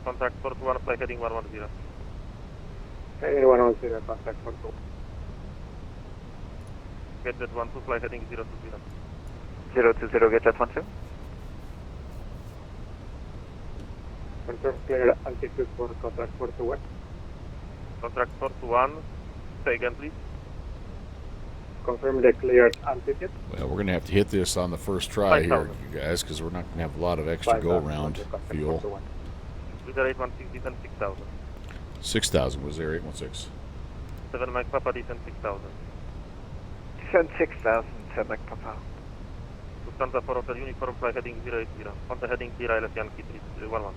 Contact 41, fly heading 110. Heading 110, contact 42. Get jet 12, fly heading 020. 020, get jet 12. Confirm clear altitude for contact 41. Contract 41, say again please. Confirm the cleared altitude. Well, we're going to have to hit this on the first try here, you guys, because we're not going to have a lot of extra go-around fuel. With the 816, descent 6000. 6,000 was there, 816. 7 Mike Papa, descent 6000. Descend 6,000, 10 Mike Papa. Lufthansa 4 Hotel Uniform, fly heading 080. On the heading clear, ILS Yankee 311.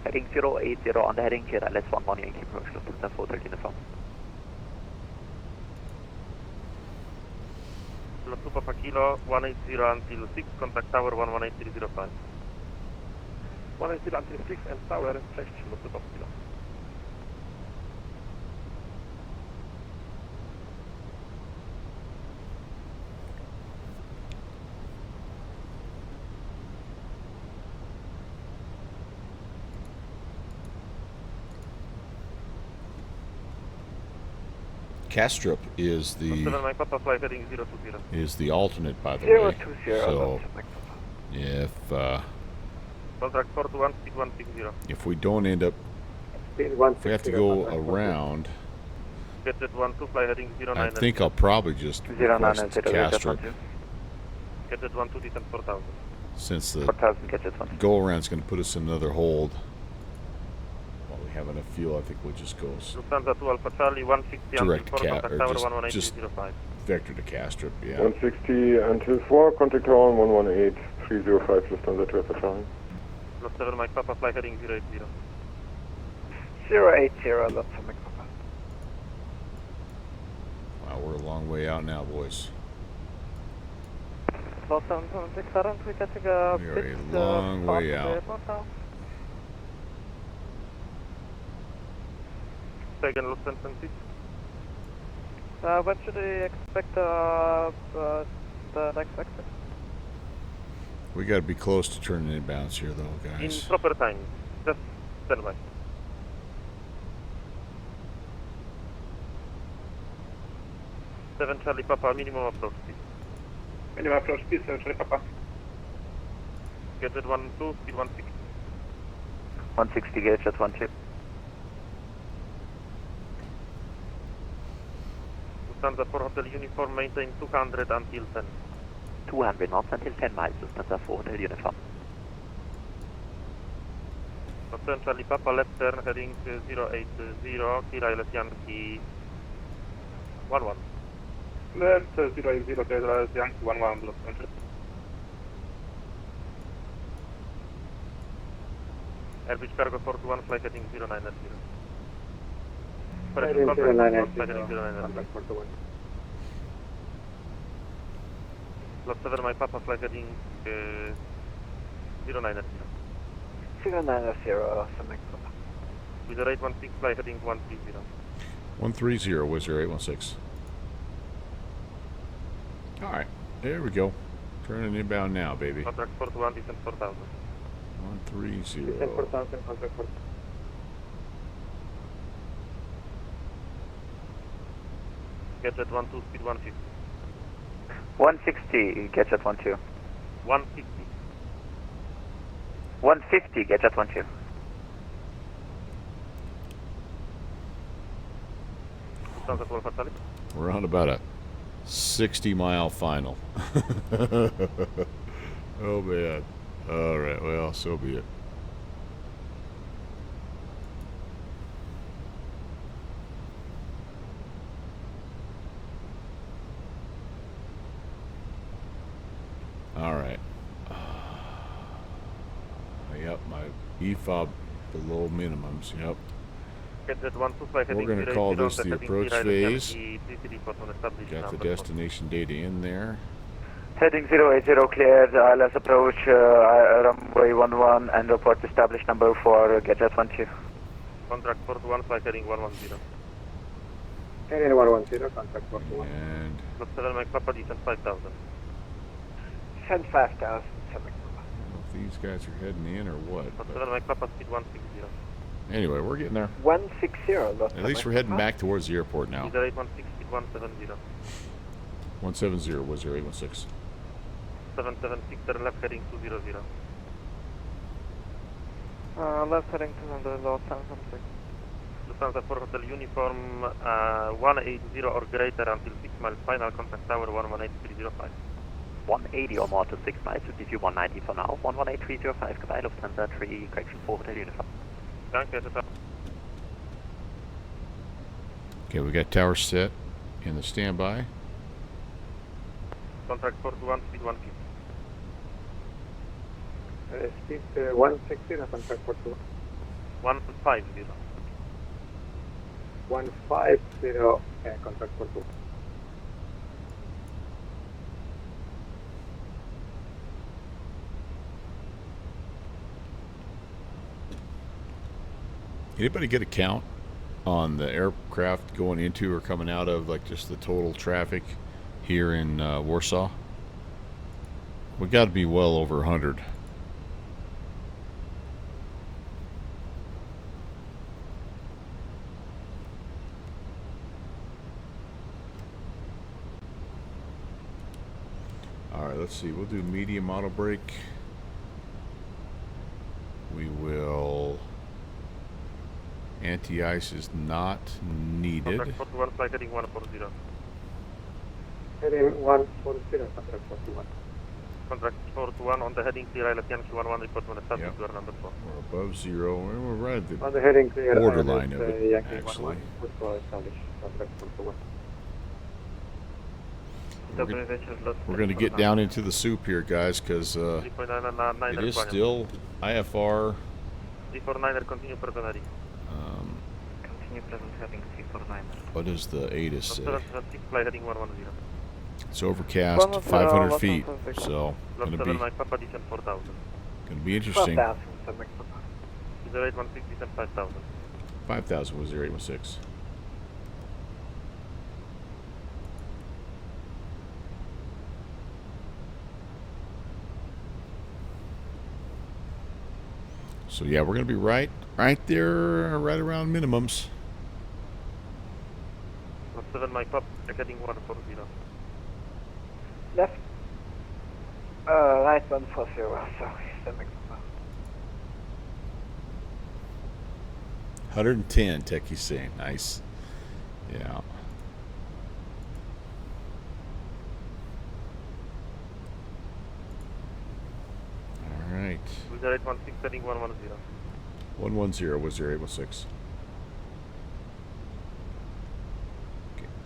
Heading 080 on the heading clear, ILS 11 Yankee approach, Lufthansa 4 Hotel Uniform. Lot 2 Papa Kilo, 180 until 6, contact tower 118305. 180 until 6 and tower, cześć, Lot 2 Papa Kilo. Kastrup is the 7 Mike Papa, fly heading 020. is the alternate, by the way. 020, So Mike Papa. if Contract 41, speed 160. if we don't end up, Speed 160. if we have to go around, Get jet 12, fly heading 09. I think I'll probably just request 090, get jet Kastrup, 12. Get jet 12, descent 4000. since the 4,000, get jet 12. go-around is going to put us in another hold. While we have enough fuel, I think we'll just go Lufthansa 2 Alpha Charlie, 160 direct until 4, contact tower or just 118305. vector to Kastrup, yeah. 160 until 4, contact tower 118, 305, Lufthansa 12 for Charlie. Lot 7 Mike Papa, fly heading 080. 080, lots of Mike Papa. Wow, we're a long way out now, boys. Los 776 current, we're getting a We are bit a long way past the out. airport now. Say again, Lot 776. When should we expect the next exit? We got to be close to turning inbounds here, though, In guys. proper time. Just stand by. Seven Charlie Papa, minimum approach speed. Minimum approach speed, 7 Charlie Papa. Gadget 12, speed 160. 160 gauge at 12. Lufthansa for Hotel Uniform, maintain 200 until 10. 200 knots until 10 miles, Lufthansa 4 Hotel Uniform. Hotel Charlie Papa, left turn, heading 080, clear ILS Yankee 11. Left 080, clear ILS Yankee 11, Los Angeles. Airbridge Cargo 421, flight heading 090. Heading 090, flight heading 090. contact 421. Los 7 My Papa, flight heading 090. 090, Summit Papa. With the rate 16, flight heading 130. 130, Wizz Air 816. All right, there we go. Turning inbound now, baby. Contract 421, descent 4000. 130. Descent 4000, contact 4. Gadget 12, speed 150. 160 gauge at 12. 150. 150 gauge at 12. Lufthansa 12 for Charlie. We're on about a 60-mile final. Oh, man. All right, well, so be it. All right. Yep, my EFOB below minimums. Yep. Gadget 12, flight heading We're going to call 080, this the heading approach 090, phase. 330 for non-established Got the number. destination data in there. Heading 080 cleared, ILS approach, runway 11 and report established number for Gadget 12. Contract 421, flight heading 110. Heading 110, contact 421. And Los 7 Mike Papa, descent 5000. Send 5000, Summit I don't know if these guys are heading in or what. Los But 7 Mike Papa, speed 160. anyway, we're getting there. 160, At least we're heading back towards the airport now. With the rate 16, speed 170. 170 was 0816. 776, turn left heading 200. Left heading 200, Los Angeles. Lufthansa for Hotel Uniform 180 or greater until 6 miles, final contact tower 118305. 180 or more to 6 miles, will give you 190 for now. 118305, goodbye, Lufthansa 3, correction 4 Hotel Uniform. Danke, das Okay, we got tower set in the standby. contract 421, speed 150. Speed 160, contact 421. 150. 150, contact 421. Anybody get a count on the aircraft going into or coming out of, like, just the total traffic here in Warsaw? We got to be well over 100. All right, let's see. We'll do medium auto brake. We will. Anti-ice is not needed. Contract 421, flight heading 140. Heading 140, contact 421. Contract 421 on the heading clear ILS Yankee 11 report when established Yep. door number 4. We're above zero. We're right at On the the heading clear, borderline of it, Yankee actually. 11, Warsaw established, contact 421. We're going to get down into the soup here, guys, because it is still IFR. 349er, continue present heading. Continue present heading 349. What does the ATIS say? 776, fly heading 110. It's overcast, 500 feet, so Los going to 7 be Mike Papa, descent 4000. interesting. 12,000, Summit Papa. With the rate 160, descent 5000. 5,000 was 0816. So yeah, we're going to be right there, right around minimums. Los 7 Mike Papa, heading 140. Left, right 140, sorry. Papa. 110, Techie's saying. Nice. Yeah. All right. Wizard 816 heading 110. 110 was there 816.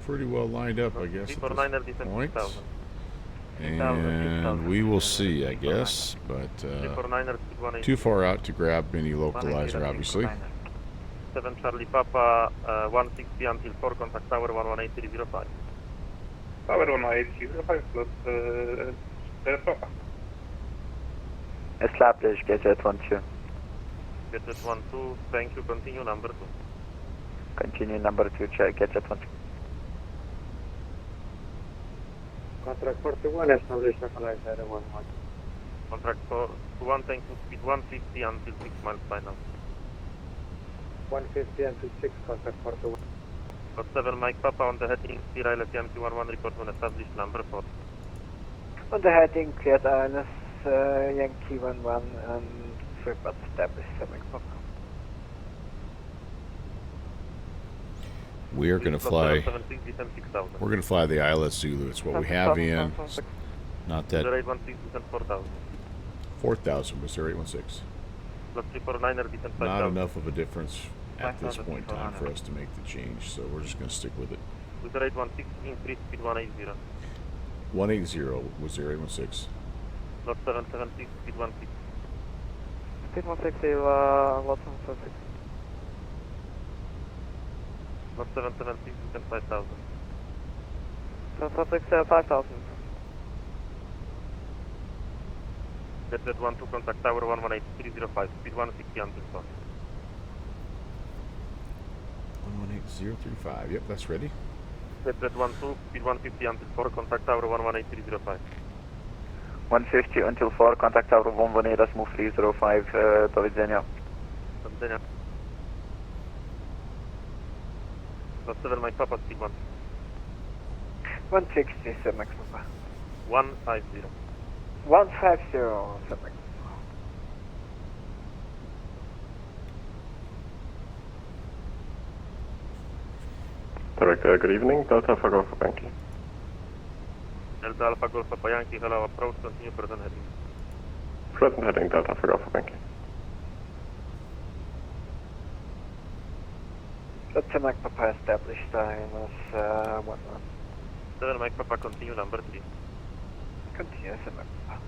Pretty well lined up, I guess, at this point. And we will see, I guess, but too far out to grab any localizer, obviously. 7 Charlie Papa, 160 until 4, contact tower 118305. Tower 118305, plus Papa. Established, Gadget 12. Gadget 12, thank you, continue number 2. Continue number 2, check, Gadget 12. Contract 41, established localizer 11. Contract 41, thank you, speed 150 until 6 miles final. 150 until 6, contact 41. Got 7 Mike Papa on the heading, Sierra Isles Yankee 11, report on established number 4. On the heading, Cleared Isles, Yankee 11, and report established, 7 Papa. We are going to fly. We're going to fly the Islet Zulu. It's what we have in. Not that. 4,000 was there 816. Not enough of a difference at this point in time for us to make the change, so we're just going to stick with it. 816, speed 180. 180 was there 816. Lot 776, speed 16. Speed 160, lot 776. Lot 776, and 5000. 776, 5000. Gadget 12, contact tower 118305, speed 160 until 4. 118035, yep, that's ready. Gadget 12, speed 150 until 4, contact tower 118305. 150 until 4, contact tower 118, let's move 305, do widzenia. Do widzenia. Lot 7 Mike Papa, speed 1. 160, 7 Mike Papa. 150. 150, 7 Mike. Director, good evening. Delta Alpha Golf Yankee. Delta Alpha Golf Papa Yankee, hello, approach, continue present heading. Present heading, Delta Alpha Golf Yankee. That's Mike Papa established, Isles 11. 7 Mike Papa, continue number 3. Continue, 7 Mike Papa.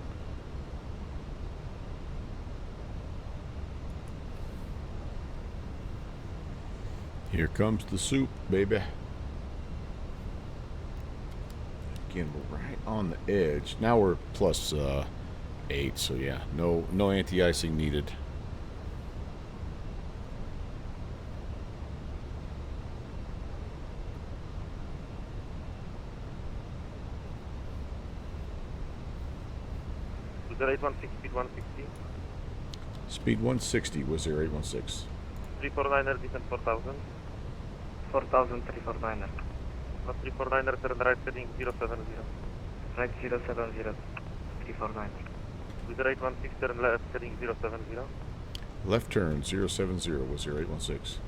Here comes the soup, baby. Again, we're right on the edge. Now we're plus 8, so yeah, no anti-icing needed. Was there 816, speed 160? Speed 160 was there 816. 349er, descent 4000. 4000, 349er. Not 349er, turn right heading 070. Right 070, 349. With the 816, turn left heading 070. Left turn 070 was there 816.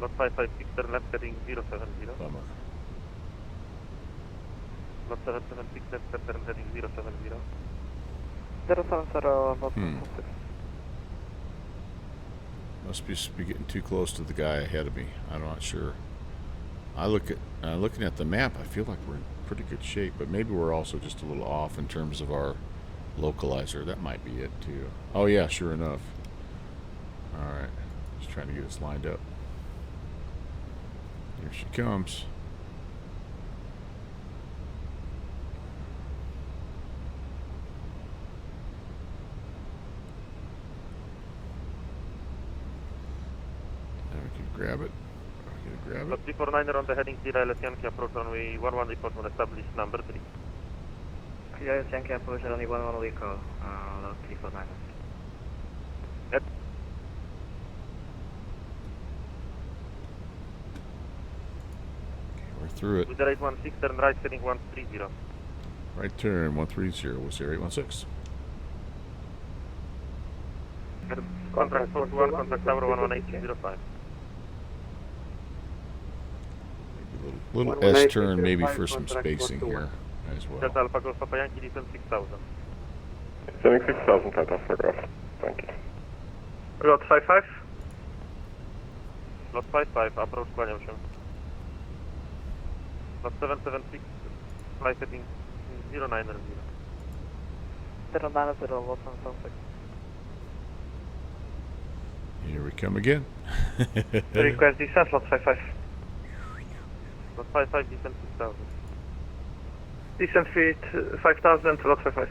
Lot 556, turn left heading 070. Bummer. Lot 776, left turn heading 070. 070, lot 776. Must be getting too close to the guy ahead of me. I'm not sure. Looking at the map, I feel like we're in pretty good shape, but maybe we're also just a little off in terms of our localizer. That might be it too. Oh yeah, sure enough. All right, just trying to get us lined up. Here she comes. Grab it. Grab it. 349er on the heading Sierra Isles Yankee, approach runway 11, report on established number 3. Sierra Isles Yankee, approach runway 11, we call, lot 349er. Yep. Okay, we're through it. With the 816, turn right heading 130. Right turn 130 was there 816. Contract 41, contact tower 118.05. Little S turn maybe for some spacing here as Delta well. Alpha Golf Papa Yankee, descent 6000. Sending 6000 Delta Alpha Golf. Thank you. Lot 55. Lot 55, approach, kłaniam się. Lot 776, fly heading 090. 090, lot 776. Here we come again. Request descent, lot 55. Lot 55, descent 6000. Descent feet 5000, lot 55.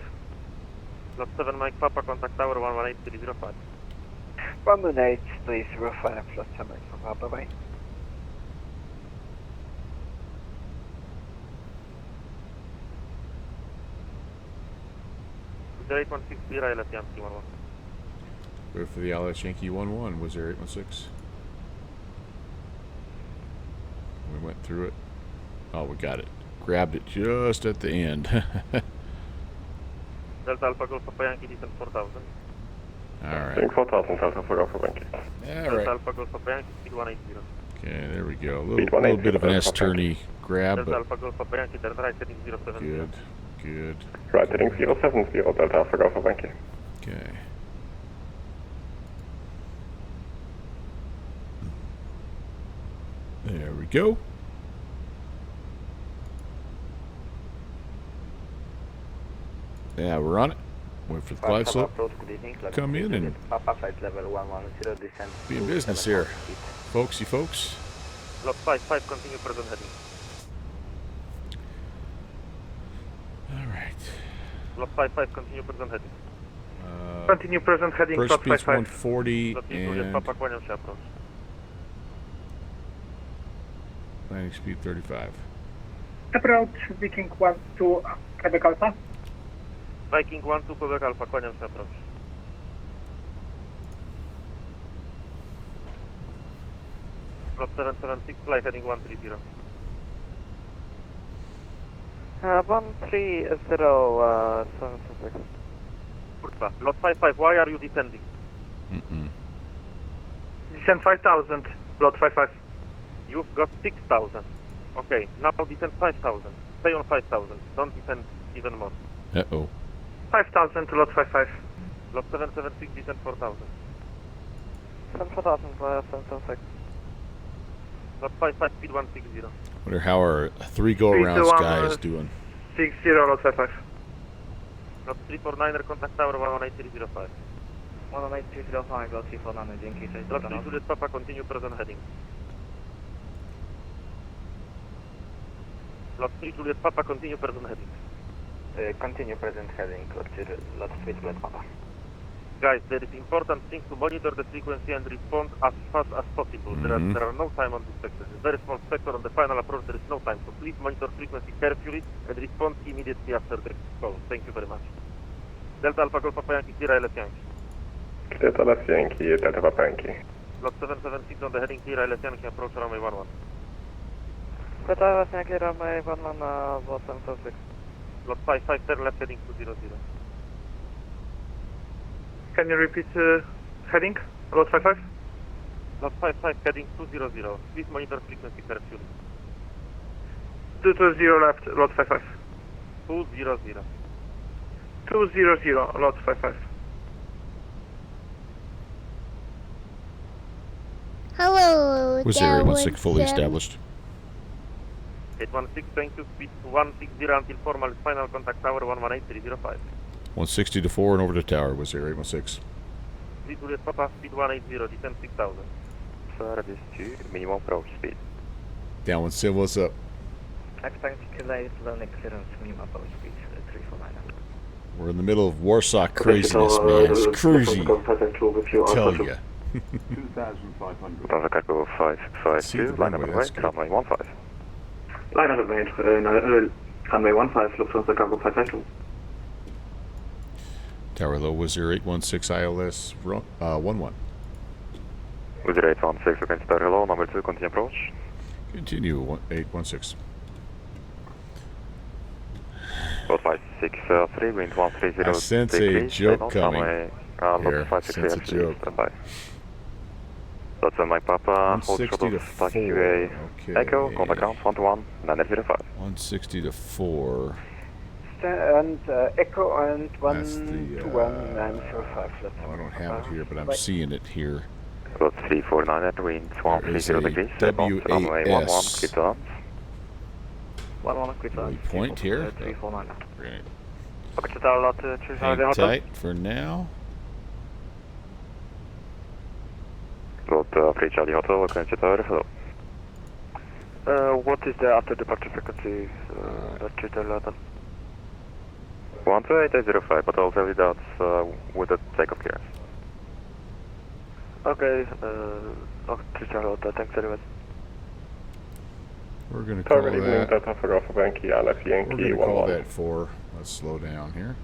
Lot 7 Mike Papa, contact tower 118.305. 118.305, lot 7 from Papa, bye. The 816, clear ILS Yankee 11. Go for the LS Yankee 11. Was there 816? We went through it. Oh, we got it. Grabbed it just at the end. Delta Alpha Golf Papa Yankee, descent 4000. All right. Sending 4000 Delta Alpha Golf. Thank you. All Delta right. Alpha Golf Papa Yankee, speed 180. Okay, there we go. A little bit of an S turny grab, Delta but Alpha Golf Papa Yankee, turn right heading 070. good. Good. Right heading 070 Delta Alpha Golf. Thank you. Okay. There we go. Yeah, we're on it. Wait for the glide slope. Come in and Papa flight level 110, descent. be in business here. Folksy folks. Lot 55, continue present heading. All right. Lot 55, continue present heading. Continue present heading, First lot speed's 55. 140 Lot Juliet and Papa, kłaniam się, approach. landing speed 35. Approach Viking 1 to Quebec Alpha. Viking 1 to Quebec Alpha, kłaniam się, approach. Lot 776, fly heading 130. 130, 776. Kurwa, Lot 55, why are you descending? Mm-mm. Descent 5000, lot 55. You've got 6000. Okay, now descend 5000. Stay on 5000. Don't descend even more. Uh-oh. 5000 to lot 55. Lot 776, descend 4000. 7000, 776. Lot 55, speed 160. Wonder how our three go-arounds guy is doing. 60, lot 55. Lot 349er, contact tower 118.305. 118.305, lot 349, dzięki, cześć, Lot 3 Juliet Papa, continue present heading. Lot 3 Juliet Papa, continue present heading. Continue present heading, lot 3 Juliet Papa. Guys, there is important thing to monitor the frequency and respond as fast as possible. There are no time on this sector. It's a very small sector. On the final approach, there is no time. So please monitor frequency carefully and respond immediately after the call. Thank you very much. Delta Alpha Golf Papa Yankee, clear ILS Yankee. Delta LS Yankee, Delta Papa Yankee. Lot 776 on the heading, clear ILS Yankee, approach runway 11. Delta LS Yankee, runway 11, lot 776. Lot 55, turn left heading 200. Can you repeat heading, lot 55? Lot 55, heading 200. Please monitor frequency carefully. 220 left, lot 55. 200. 200, lot 55. Hello. Was there 816 fully established? 816, thank you, speed 160 until formal final contact tower 118.305. 160 to 4 and over to tower. Was there 816? 3 Juliet Papa, speed 180, descend 6000. Service to minimum approach speed. Down 17, what's up? Expect delayed landing clearance minimum approach speed 349. We're in the middle of Warsaw craziness, man. It's crazy. Tell ya. 2500. Bravo Cargo 552, line up runway, right, runway 15. Line up range, runway 15, Lufthansa Cargo 552. Tower low, was there 816 ILS 11? With the 816, frequency tower hello, number 2, continue approach. Continue 816. Code 563, wind 130. I sense a degrees, joke stable, coming. runway Here, since a joke. That's Mike Papa, hold 160 shuttle, to taxi 4. QA, Okay. Echo, contact ground 121, 905. 160 to 4. And Echo and That's the, 121-905. I don't have it here, but I'm seeing it here. Code 349 at wind, There is 130 a degrees, runway 11, WAS keep the arms. 11, quick point here. 349. Great. Okay, to lot Hang tight for now. Låt Free Charlie Hotel, vad kan jag ta hello? What is the after departure frequency? That you tell lot. 128.805, but I'll tell you that's with the takeoff clearance. Okay, Charlie, thanks very much. We're going to call that. We're going to call 11. that 4. Let's slow down here.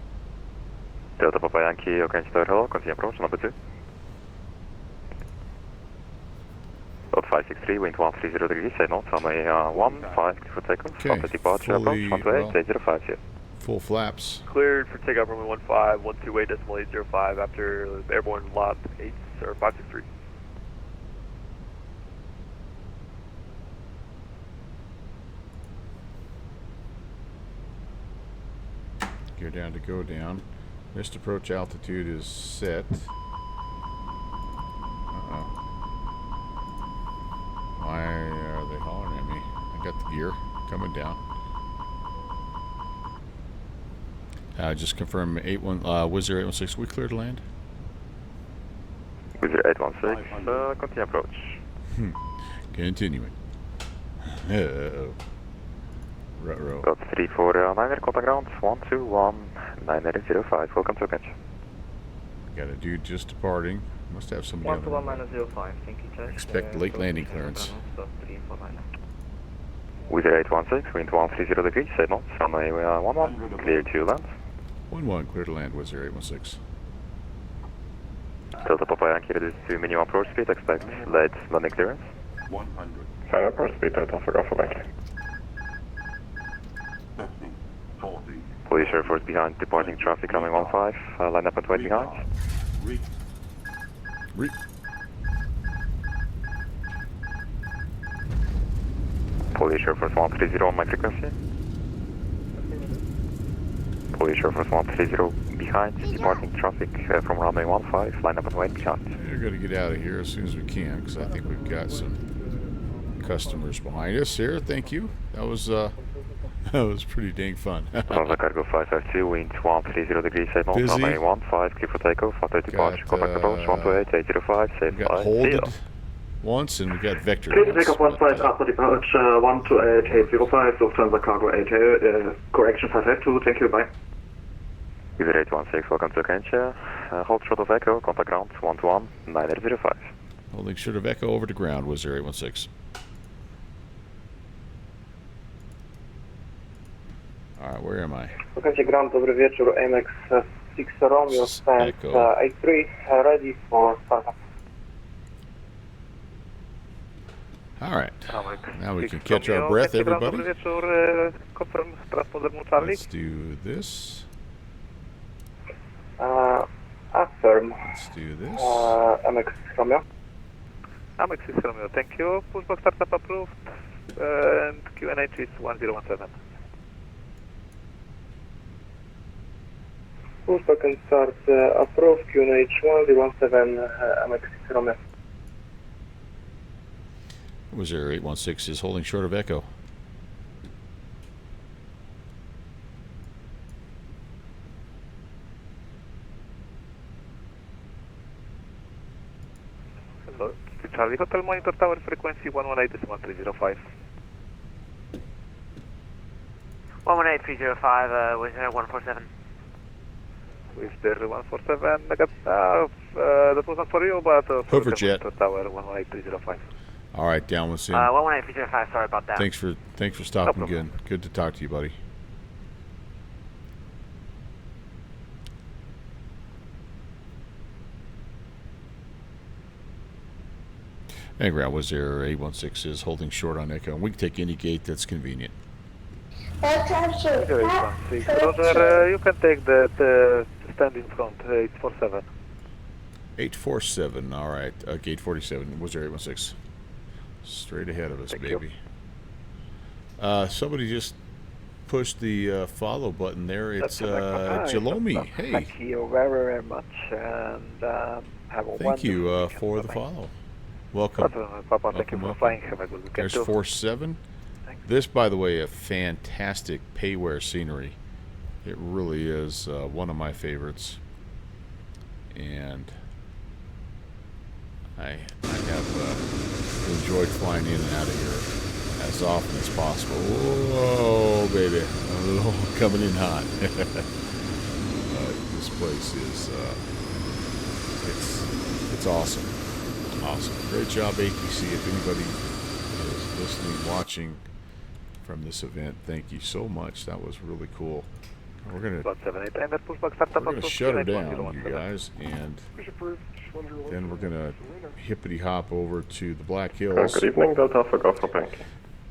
Delta Papa Yankee, okay, hello, continue approach, number 2. Load 563, wind 130 degrees, say north, runway 15, for takeoff, Okay, after departure approach, 128.805 here. Full flaps. Cleared for takeoff runway 15, 128.805 after airborne lot 8 or 563. Gear down to go down. Missed approach altitude is set. Why are they hollering at me? I got the gear coming down. Just confirm Wizz Air 816. We cleared to land. Wizz Air 816, continue approach. Continuing. Uh-oh. Ruh-roh. Got 349er, contact ground 121, 905, welcome to attention. Got a dude just departing. Must have somebody on the 121-05, thank you, Chase. Expect late landing clearance. Wizz Air 816, wind 130 degrees, say north, runway 11, clear to land. 11, clear to land, Wizz Air 816. Delta Papa Yankee reduced to minimum approach speed, expect late landing clearance. 100. Final approach speed, Delta for Yankee. 50, 40. Police Air Force behind, departing traffic runway 15, line up and wait behind. Police Air Force 130 on my frequency. Police Air Force 130 behind, departing traffic from runway 15, line up and wait behind. We're going to get out of here as soon as we can because I think we've got some customers behind us here. Thank you. That was pretty dang fun. Lufthansa Cargo 552, wind 130 degrees, safe north, runway 15, clear for takeoff, after departure, contact approach 128.805, safe we got holded once and we got vector. Clear to takeoff 15 after departure 128.805, Lufthansa Cargo 8, correction 552, thank you, bye. Wizz Air 816, welcome to Kencha, hold short of Echo, contact ground 121, 905. Holding short of Echo over to ground, Wizz Air 816. Alright, where am I? Okay, ground, dobry wieczór, AMX 6 Romeo, stand A3, ready for startup. Alright, now we can catch our breath, everybody. Let's do this. Affirm. Let's do this. AMX Romeo. AMX 6 Romeo, thank you. Pushback startup approved. And QNH is 1017. Pushback and start approved, QNH 1017, AMX 6 Romeo. Wizz Air 816 is holding short of Echo. Hello, Charlie Hotel Monitor Tower frequency 118.305. 118.305, Wizz Air 147. With the 147, I got, that wasn't for you, but Hoverjet. Tower 118.305. All right, down with Sim. 118.305, sorry about that. Thanks for stopping again. Good to talk to you, buddy. And ground Wizz Air 816 is holding short on Echo. We can take any gate that's convenient. Roger, you can take the stand in front, 847. 847. All right. Gate 47. Was there 816? Straight ahead of us, baby. Somebody just pushed the follow button there. It's Jalomi. Hey. Thank you very, very much. And have a Thank you for the follow. Welcome. Thank you for flying. Have a good weekend. There's 47. This, by the way, a fantastic payware scenery. It really is one of my favorites. And I have enjoyed flying in and out of here as often as possible. Whoa, baby. Oh, coming in hot. This place is, it's awesome. Awesome. Great job, ATC. If anybody is listening, watching from this event, thank you so much. That was really cool. We're gonna shut her down, you guys, and then we're gonna hippity hop over to the Black Hills. Good evening, Delta Alpha Golf Bank.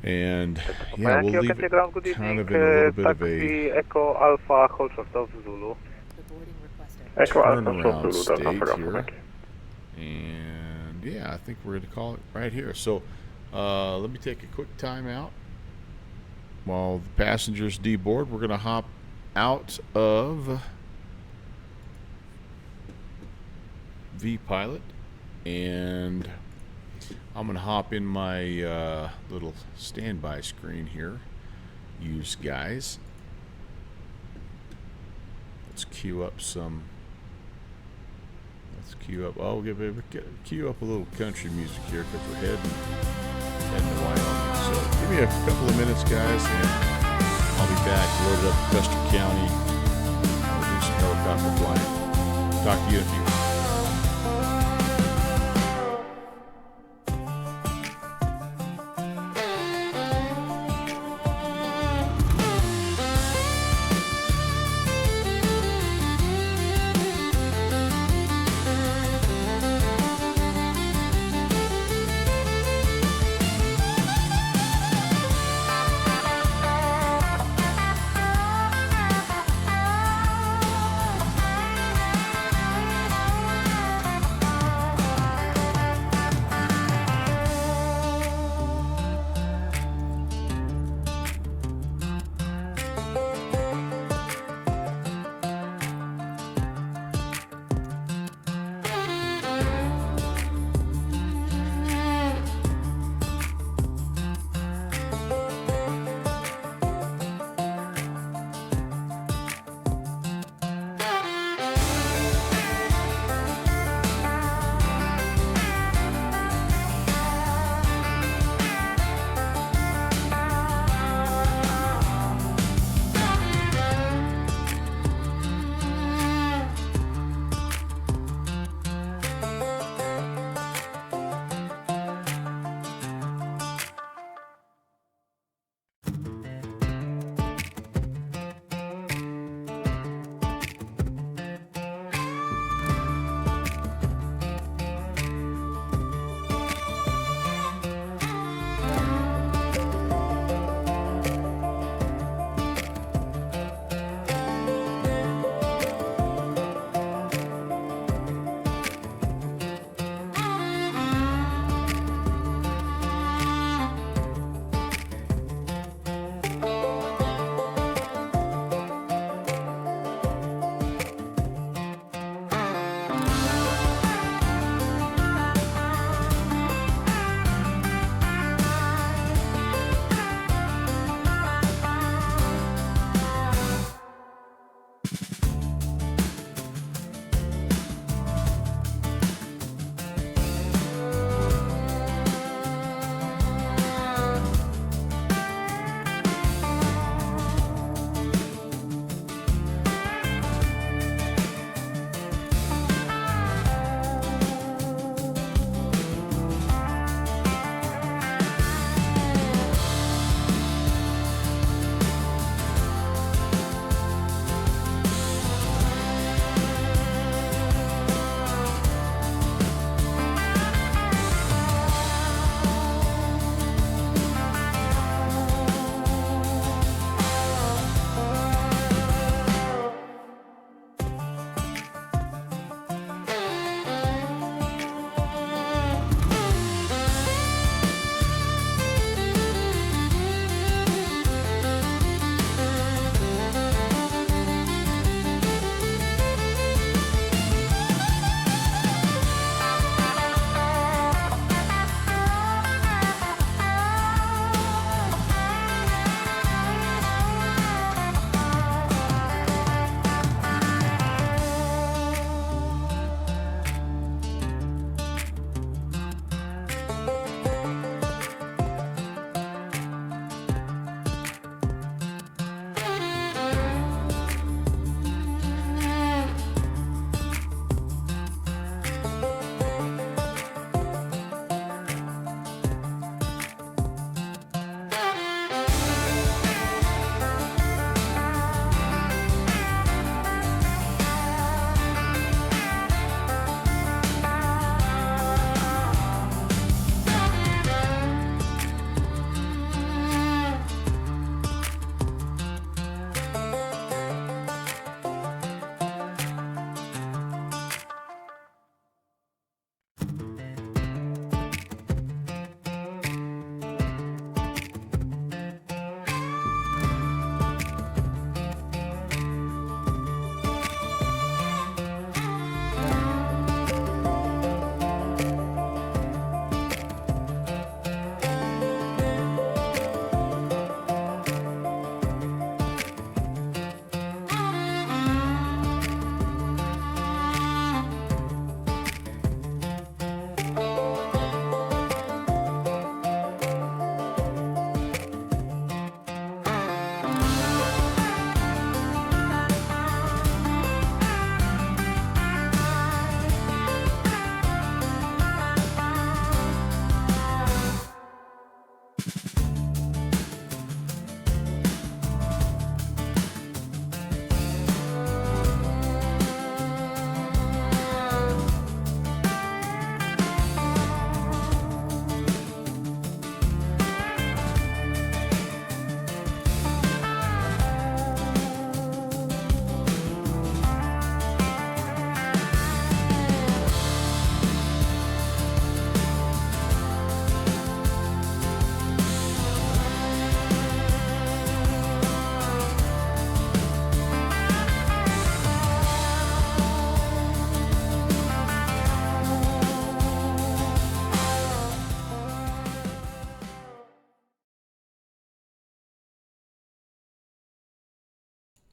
And yeah, we'll leave it kind of in a little bit of a Echo Alpha Holshot Zulu. turnaround state here. And yeah, I think we're gonna call it right here. So let me take a quick time out while the passengers deboard. We're gonna hop out of V-Pilot, and I'm gonna hop in my little standby screen here. Use guys. Let's queue up some. Let's queue up. Oh, queue up a little country music here because we're heading to Wyoming. So give me a couple of minutes, guys, and I'll be back, loaded up to Custer County. We'll do some helicopter flying. Talk to you in a few.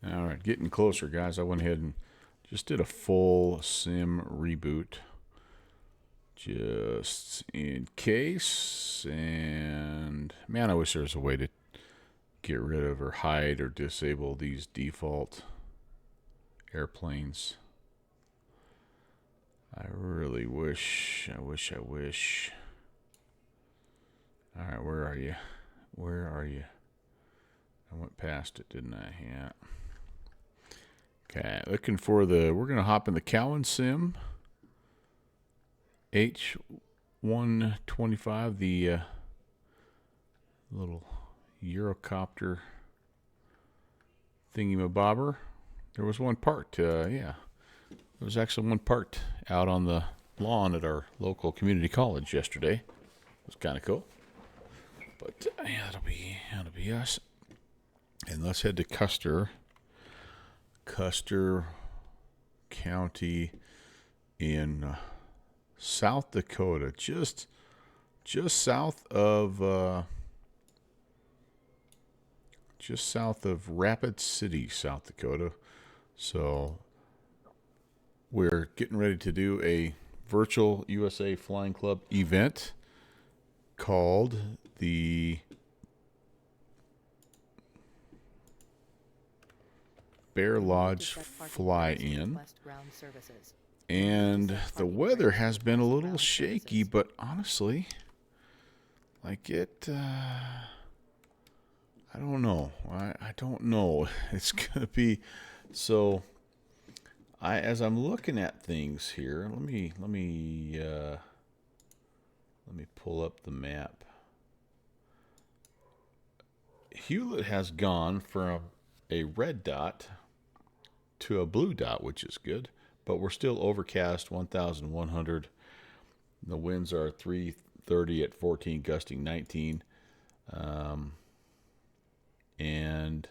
All right, getting closer, guys. I went ahead and just did a full sim reboot, just in case. And man, I wish there was a way to get rid of or hide or disable these default airplanes. I really wish. I wish. All right, where are you? Where are you? I went past it, didn't I? Yeah. Okay, looking for the. We're gonna hop in the Cowan Sim H125, the little Eurocopter thingy-mabobber. There was one parked. Yeah, there was actually one parked out on the lawn at our local community college yesterday. It was kind of cool. But yeah, that'll be us. And let's head to Custer County in South Dakota, just south of Rapid City, South Dakota. So we're getting ready to do a virtual USA Flying Club event called the Bear Lodge Fly-In. And the weather has been a little shaky, but honestly, like it, I don't know. I don't know. It's gonna be so. As I'm looking at things here, let me pull up the map. Hewlett has gone from a red dot to a blue dot, which is good, but we're still overcast, 1,100. The winds are 330 at 14, gusting 19. And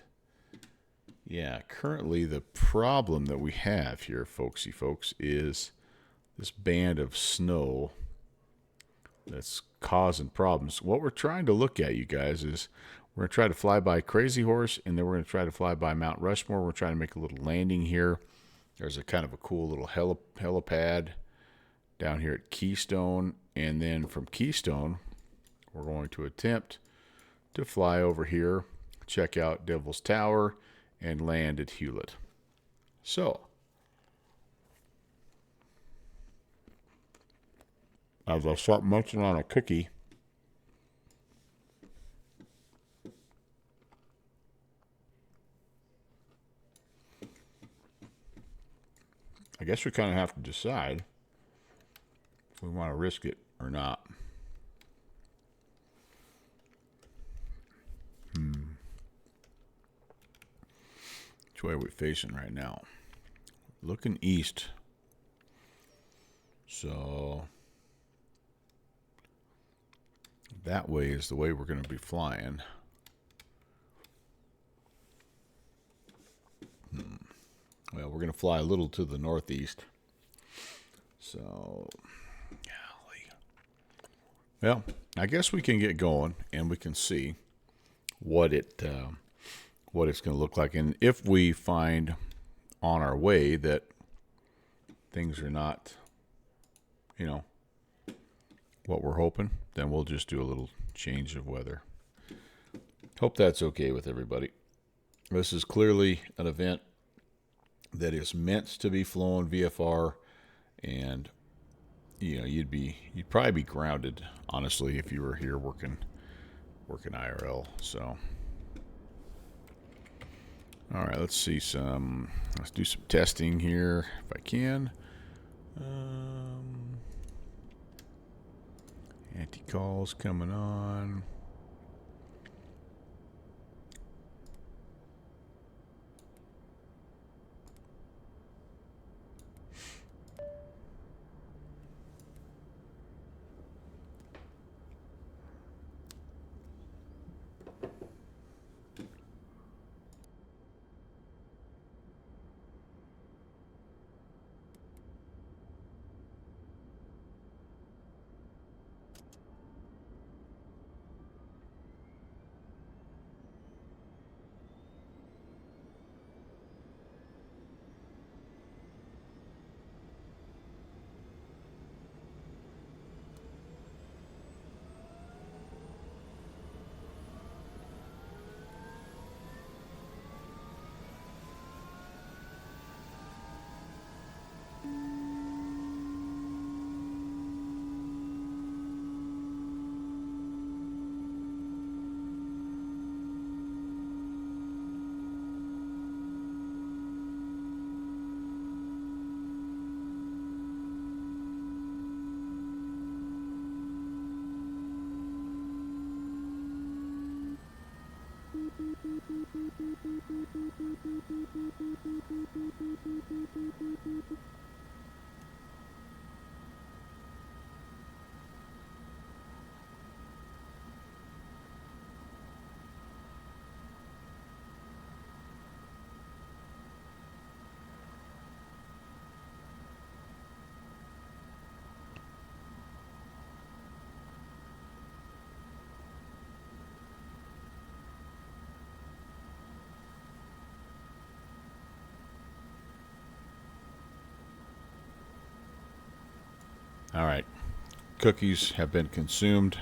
yeah, currently the problem that we have here, folksy folks, is this band of snow that's causing problems. What we're trying to look at, you guys, is we're going to try to fly by Crazy Horse, and then we're going to try to fly by Mount Rushmore. We're trying to make a little landing here. There's a kind of a cool little helipad down here at Keystone, and then from Keystone, we're going to attempt to fly over here, check out Devil's Tower, and land at Hewlett. So, as I start munching on a cookie, I guess we kind of have to decide if we want to risk it or not. Which way are we facing right now? Looking east. So that way is the way we're going to be flying. Well, we're going to fly a little to the northeast. So, golly. Well, I guess we can get going and we can see what it's going to look like. And if we find on our way that things are not, what we're hoping, then we'll just do a little change of weather. Hope that's okay with everybody. This is clearly an event that is meant to be flown VFR, and you'd probably be grounded, honestly, if you were here working IRL. So, all right, let's do some testing here if I can. Anti-calls coming on. All right. Cookies have been consumed.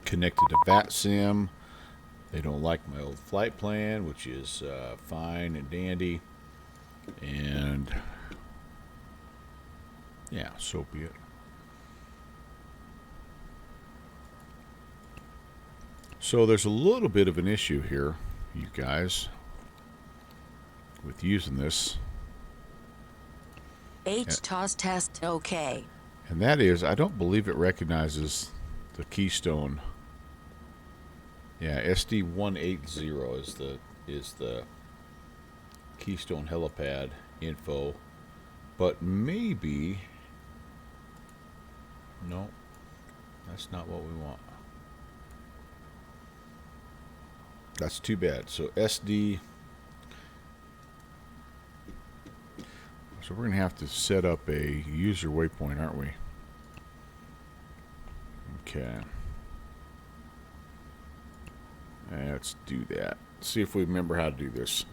Connected to VATSIM. They don't like my old flight plan, which is fine and dandy. And yeah, so be it. So there's a little bit of an issue here, you guys, with using this. HTOS test okay. And that is, I don't believe it recognizes the Keystone. Yeah, SD180 is the Keystone helipad info, but maybe no, that's not what we want. That's too bad. So SD. So we're gonna have to set up a user waypoint, aren't we? Okay. Let's do that. See if we remember how to do this.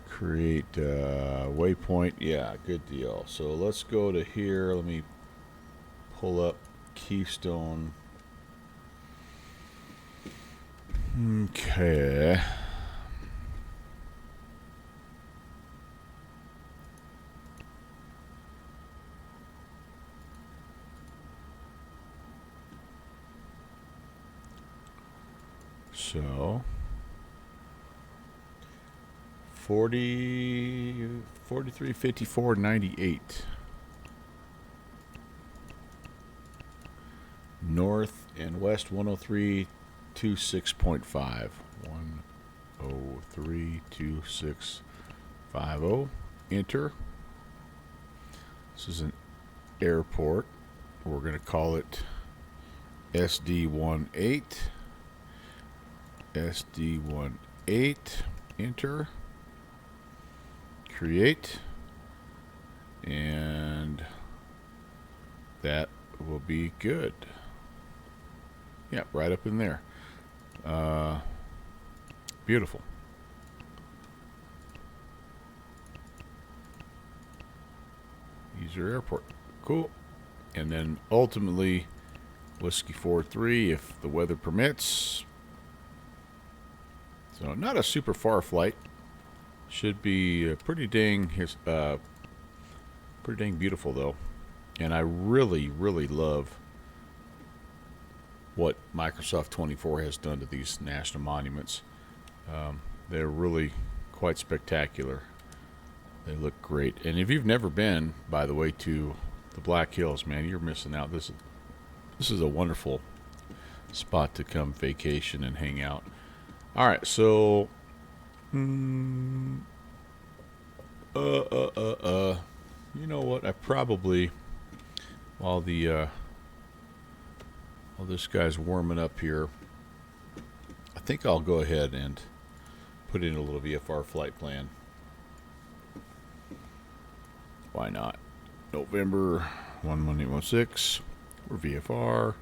Create waypoint. Yeah, good deal. So let's go to here. Let me pull up Keystone. Okay. So 43, 54, 98. North and west 103, 26.5. 103, 2650. Enter. This is an airport. We're going to call it SD18. SD18. Enter. Create. And that will be good. Yeah, right up in there. Beautiful. User airport. Cool. And then ultimately, Whiskey 43 if the weather permits. So not a super far flight. Should be pretty dang beautiful though. And I really, really love what Microsoft 24 has done to these national monuments. They're really quite spectacular. They look great. And if you've never been, by the way, to the Black Hills, man, you're missing out. This is a wonderful spot to come vacation and hang out. All right, so you know what? I probably while this guy's warming up here, I think I'll go ahead and put in a little VFR flight plan. Why not? November 11816. We're VFR.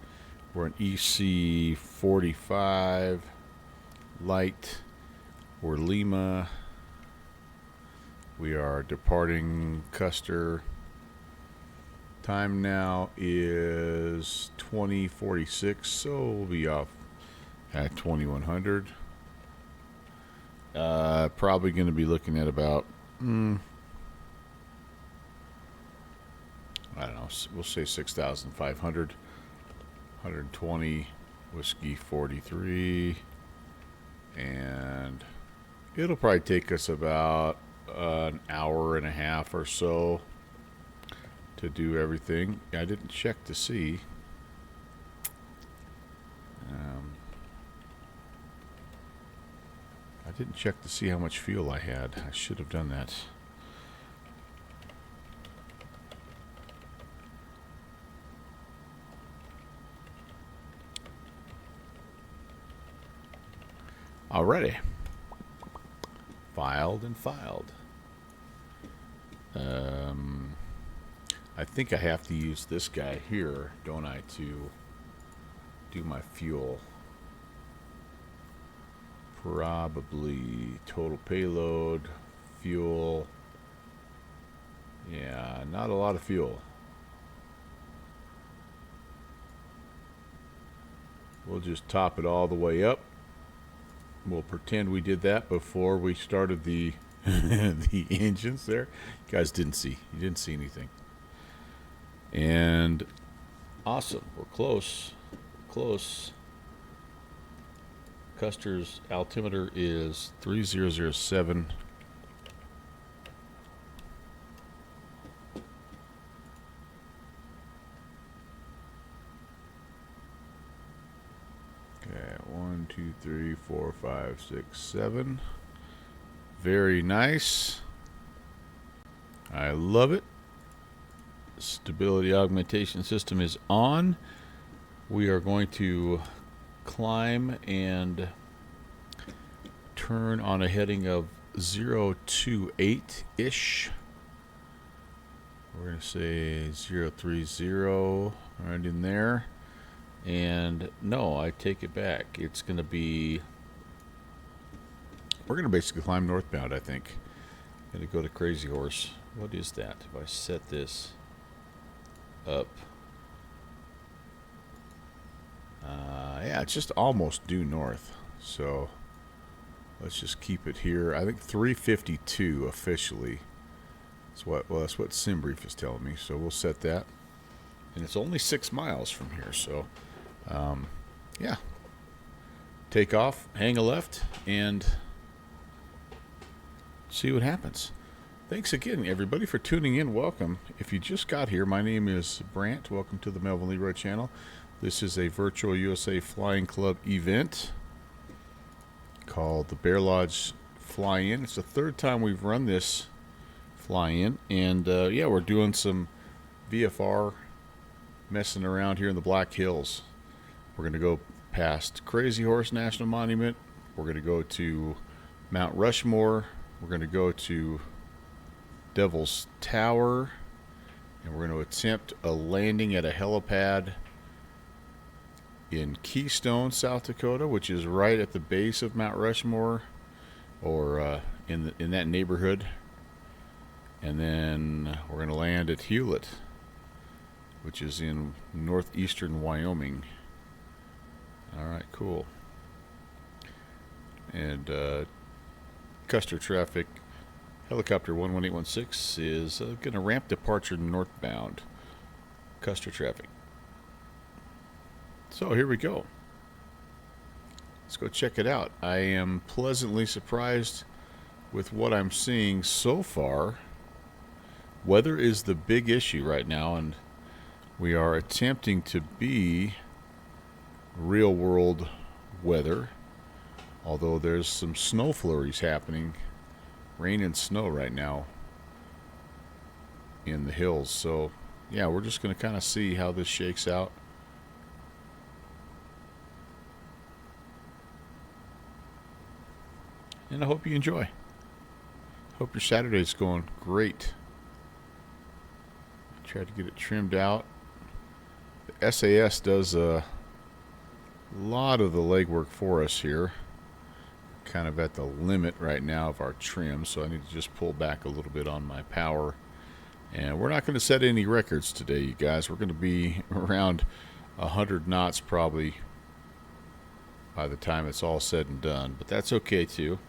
We're an EC 45 light. We're Lima. We are departing Custer. Time now is 2046, so we'll be off at 2100. Probably going to be looking at about, I don't know, we'll say 6,500. 120 Whiskey 43. And it'll probably take us about an hour and a half or so to do everything. I didn't check to see. I didn't check to see how much fuel I had. I should have done that. Alrighty. Filed and filed. I think I have to use this guy here, don't I, to do my fuel. Probably total payload, fuel. Yeah, not a lot of fuel. We'll just top it all the way up. We'll pretend we did that before we started the the engines there. You guys didn't see. You didn't see anything. And awesome. We're close. Close. Custer's altimeter is 3007. Okay, 1, 2, 3, 4, 5, 6, 7. Very nice. I love it. Stability augmentation system is on. We are going to climb and turn on a heading of 028-ish. We're going to say 030 right in there. And no, I take it back. It's going to be, we're going to basically climb northbound, I think. Going to go to Crazy Horse. What is that? If I set this up. Yeah, it's just almost due north. So let's just keep it here. I think 352 officially. That's what SimBrief is telling me. So we'll set that. And it's only 6 miles from here. So yeah. Take off, hang a left, and see what happens. Thanks again, everybody, for tuning in. Welcome. If you just got here, my name is Brant. Welcome to the Melvin Leroy channel. This is a virtual USA Flying Club event called the Bear Lodge Fly-In. It's the 3rd time we've run this fly-in, and yeah, we're doing some VFR messing around here in the Black Hills. We're going to go past Crazy Horse National Monument. We're going to go to Mount Rushmore. We're going to go to Devil's Tower, and we're going to attempt a landing at a helipad in Keystone, South Dakota, which is right at the base of Mount Rushmore, or in that neighborhood. And then we're going to land at Hewlett, which is in northeastern Wyoming. All right, cool. And Custer traffic, helicopter 11816 is going to ramp departure northbound. Custer traffic. So here we go. Let's go check it out. I am pleasantly surprised with what I'm seeing so far. Weather is the big issue right now, and we are attempting to be real world weather, although there's some snow flurries happening, rain and snow right now in the hills. So yeah, we're just going to kind of see how this shakes out. And I hope you enjoy. Hope your Saturday's going great. Tried to get it trimmed out. The SAS does a lot of the legwork for us here. Kind of at the limit right now of our trim, so I need to just pull back a little bit on my power. And we're not going to set any records today, you guys. We're going to be around 100 knots probably by the time it's all said and done, but that's okay too.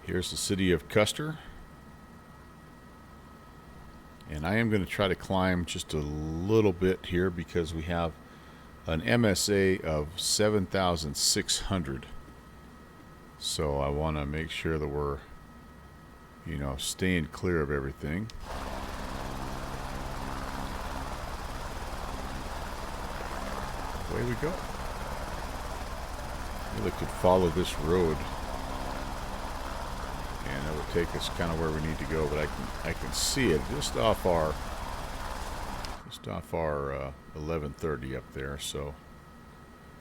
Here's the city of Custer. And I am going to try to climb just a little bit here because we have an MSA of 7,600. So I want to make sure that we're, you know, staying clear of everything. Away we go. Really could follow this road take us kind of where we need to go, but I can see it just off our 1130 up there. So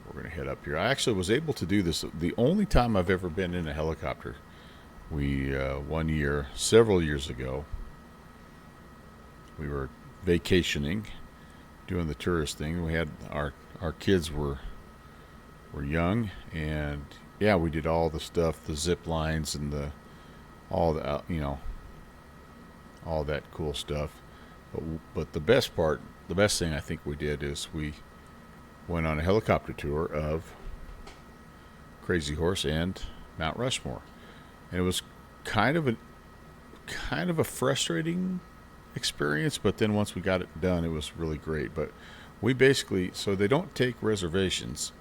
we're going to head up here. I actually was able to do this the only time I've ever been in a helicopter. We one year, several years ago, we were vacationing, doing the tourist thing. We had our kids were young, and yeah, we did all the stuff, the zip lines and all that cool stuff. But the best thing I think we did is we went on a helicopter tour of Crazy Horse and Mount Rushmore, and it was kind of a frustrating experience. But then once we got it done, it was really great. But we basically, so they don't take reservations,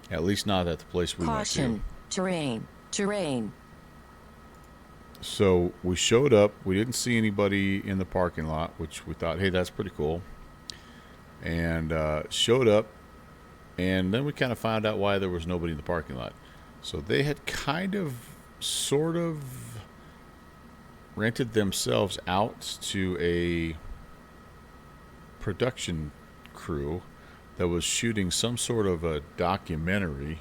at least not at the place we went to. Caution, terrain. So we showed up. We didn't see anybody in the parking lot, which we thought, hey, that's pretty cool. And showed up, and then we kind of found out why there was nobody in the parking lot. So they had sort of rented themselves out to a production crew that was shooting some sort of a documentary,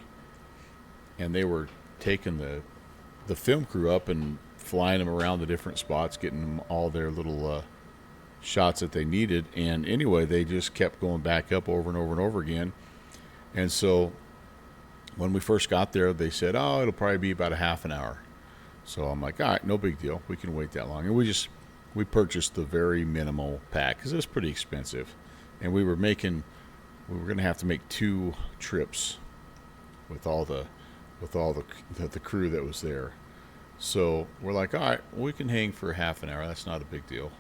and they were taking the film crew up and flying them around the different spots, getting them all their little shots that they needed. And anyway, they just kept going back up over and over and over again. And so when we first got there, they said, oh, it'll probably be about a half an hour. So I'm like, all right, no big deal. We can wait that long. And we purchased the very minimal pack because it was pretty expensive. And we were going to have to make 2 trips with all the crew that was there. So we're like, all right, we can hang for a half an hour. That's not a big deal.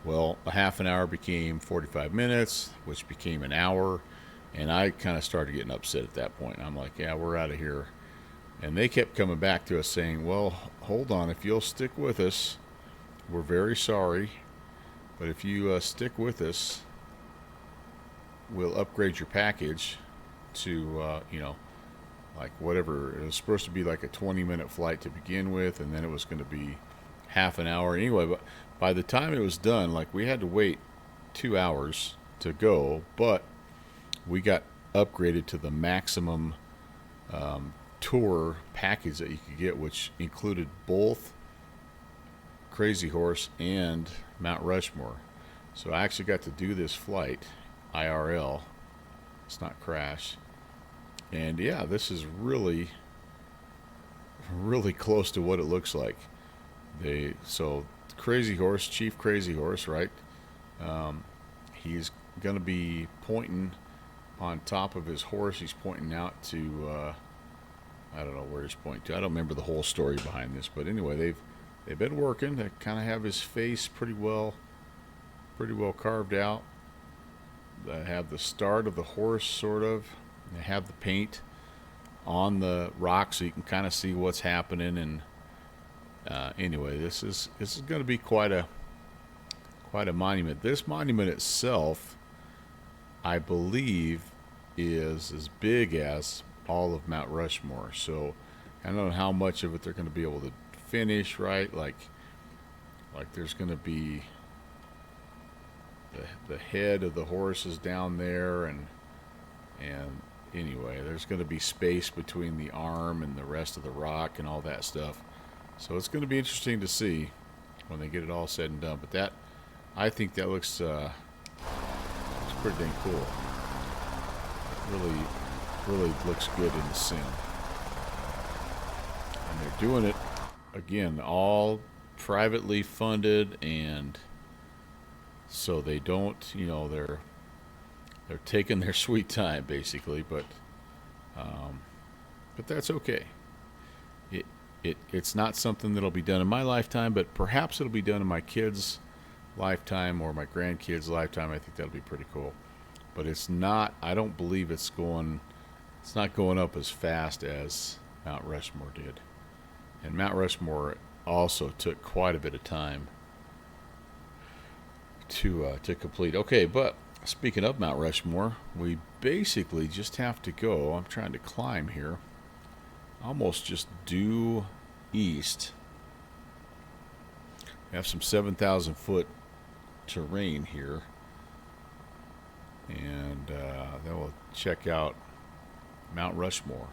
Well, a half an hour became 45 minutes, which became an hour. And I kind of started getting upset at that point. I'm like, yeah, we're out of here. And they kept coming back to us saying, well, hold on. If you'll stick with us, we're very sorry. But if you stick with us, we'll upgrade your package to, like whatever. It was supposed to be like a 20-minute flight to begin with, and then it was going to be half an hour. Anyway, but by the time it was done, like we had to wait 2 hours to go, but we got upgraded to the maximum tour package that you could get, which included both Crazy Horse and Mount Rushmore. So I actually got to do this flight IRL. It's not crash. And yeah, this is really, really close to what it looks like. So Crazy Horse, Chief Crazy Horse, right? He's going to be pointing on top of his horse. He's pointing out to, I don't know where he's pointing to. I don't remember the whole story behind this, but anyway, they've been working. They kind of have his face pretty well carved out. They have the start of the horse, sort of. They have the paint on the rock so you can kind of see what's happening. And anyway, this is going to be quite a monument. This monument itself, I believe, is as big as all of Mount Rushmore. So I don't know how much of it they're going to be able to finish, right? Like there's going to be the head of the horse is down there, and anyway, there's going to be space between the arm and the rest of the rock and all that stuff. So it's going to be interesting to see when they get it all said and done. But I think that looks pretty dang cool. Really looks good in the sim. And they're doing it, again, all privately funded, and so they don't, they're taking their sweet time, basically, but that's okay. It's not something that'll be done in my lifetime, but perhaps it'll be done in my kids' lifetime or my grandkids' lifetime. I think that'll be pretty cool. But it's not, I don't believe it's not going up as fast as Mount Rushmore did. And Mount Rushmore also took quite a bit of time to complete. Okay, but speaking of Mount Rushmore, we basically just have to go. I'm trying to climb here. Almost just due east have some 7,000 foot terrain here, and then we'll check out Mount Rushmore.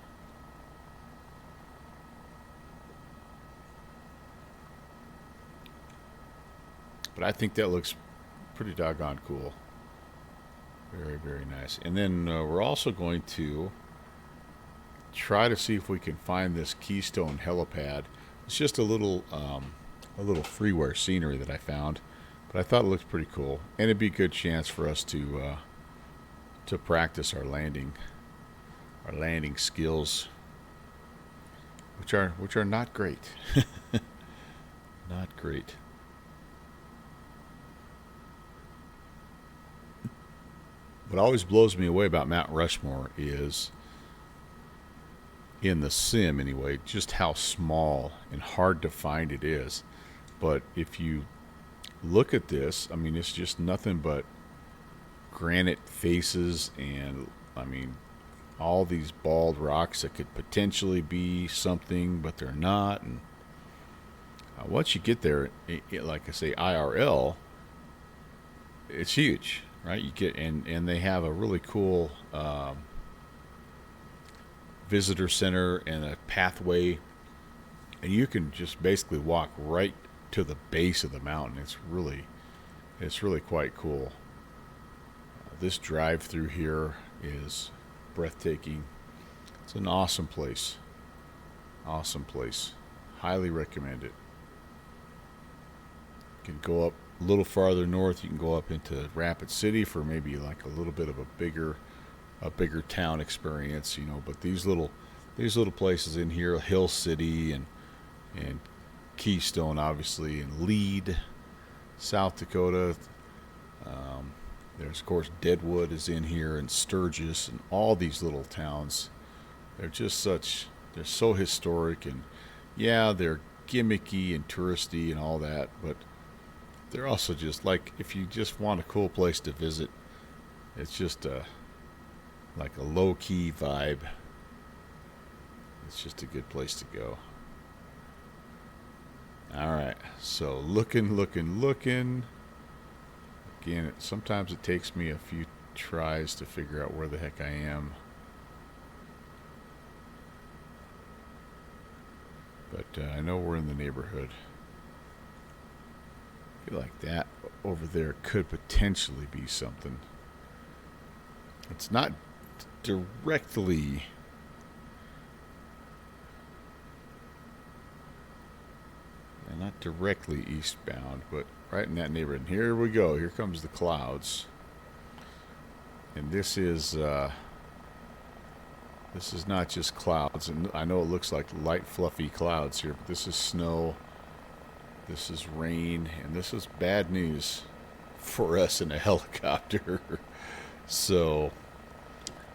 But I think that looks pretty doggone cool. Very, very nice. And then we're also going to try to see if we can find this Keystone helipad. It's just a little freeware scenery that I found, but I thought it looked pretty cool, and it'd be a good chance for us to practice our landing skills, which are not great. Not great. What always blows me away about Mount Rushmore is, in the sim anyway, just how small and hard to find it is. But if you look at this, I mean, it's just nothing but granite faces, and I mean, all these bald rocks that could potentially be something, but they're not. And once you get there, like I say, IRL, it's huge. Right, you get and they have a really cool visitor center and a pathway, and you can just basically walk right to the base of the mountain. It's really quite cool. This drive through here is breathtaking. It's an awesome place. Awesome place. Highly recommend it. You can go up a little farther north. You can go up into Rapid City for maybe like a little bit of a bigger town experience, you know. But these little places in here, Hill City and Keystone, obviously, and Lead, South Dakota. There's of course Deadwood is in here, and Sturgis, and all these little towns. They're so historic, and yeah, they're gimmicky and touristy and all that, but they're also just like, if you just want a cool place to visit, it's just like a low-key vibe. It's just a good place to go. All right, so looking. Again, sometimes it takes me a few tries to figure out where the heck I am. But I know we're in the neighborhood. I feel like that over there could potentially be something. It's not directly eastbound, but right in that neighborhood. And here we go. Here comes the clouds. And this is not just clouds. And I know it looks like light, fluffy clouds here, but this is snow. This is rain, and this is bad news for us in a helicopter. So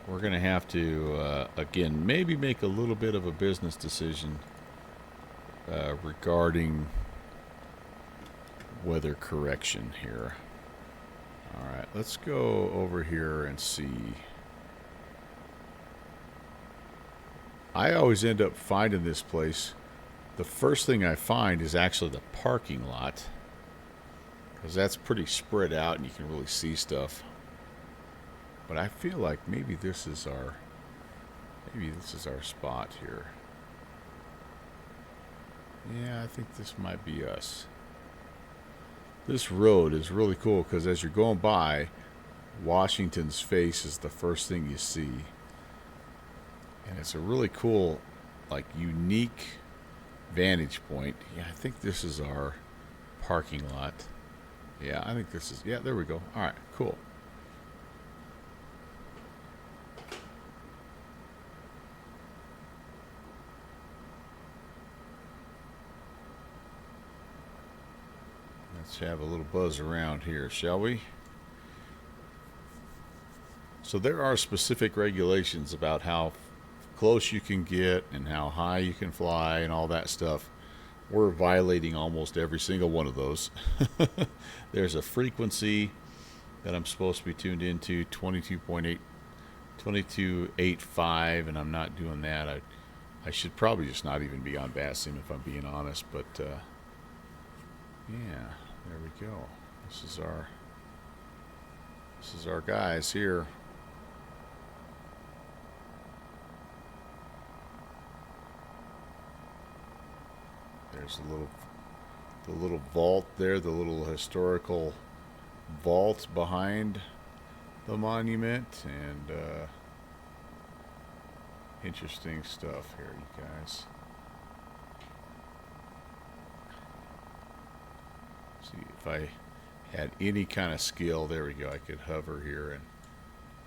we're going to have to, again, maybe make a little bit of a business decision regarding weather correction here. All right, let's go over here and see. I always end up finding this place. The first thing I find is actually the parking lot, because that's pretty spread out and you can really see stuff. But I feel like maybe this is our spot here. Yeah, I think this might be us. This road is really cool because as you're going by, Washington's face is the first thing you see. And it's a really cool, like, unique vantage point. Yeah, I think this is our parking lot. Yeah, I think this is, yeah, there we go. All right, cool. Let's have a little buzz around here, shall we? So there are specific regulations about how close you can get and how high you can fly and all that stuff. We're violating almost every single one of those. There's a frequency that I'm supposed to be tuned into, 22.8, 2285, and I'm not doing that. I should probably just not even be on VATSIM if I'm being honest, but Yeah, there we go. This is our guys here. There's the little vault there, the little historical vault behind the monument, and interesting stuff here, you guys. See, if I had any kind of skill, there we go, I could hover here and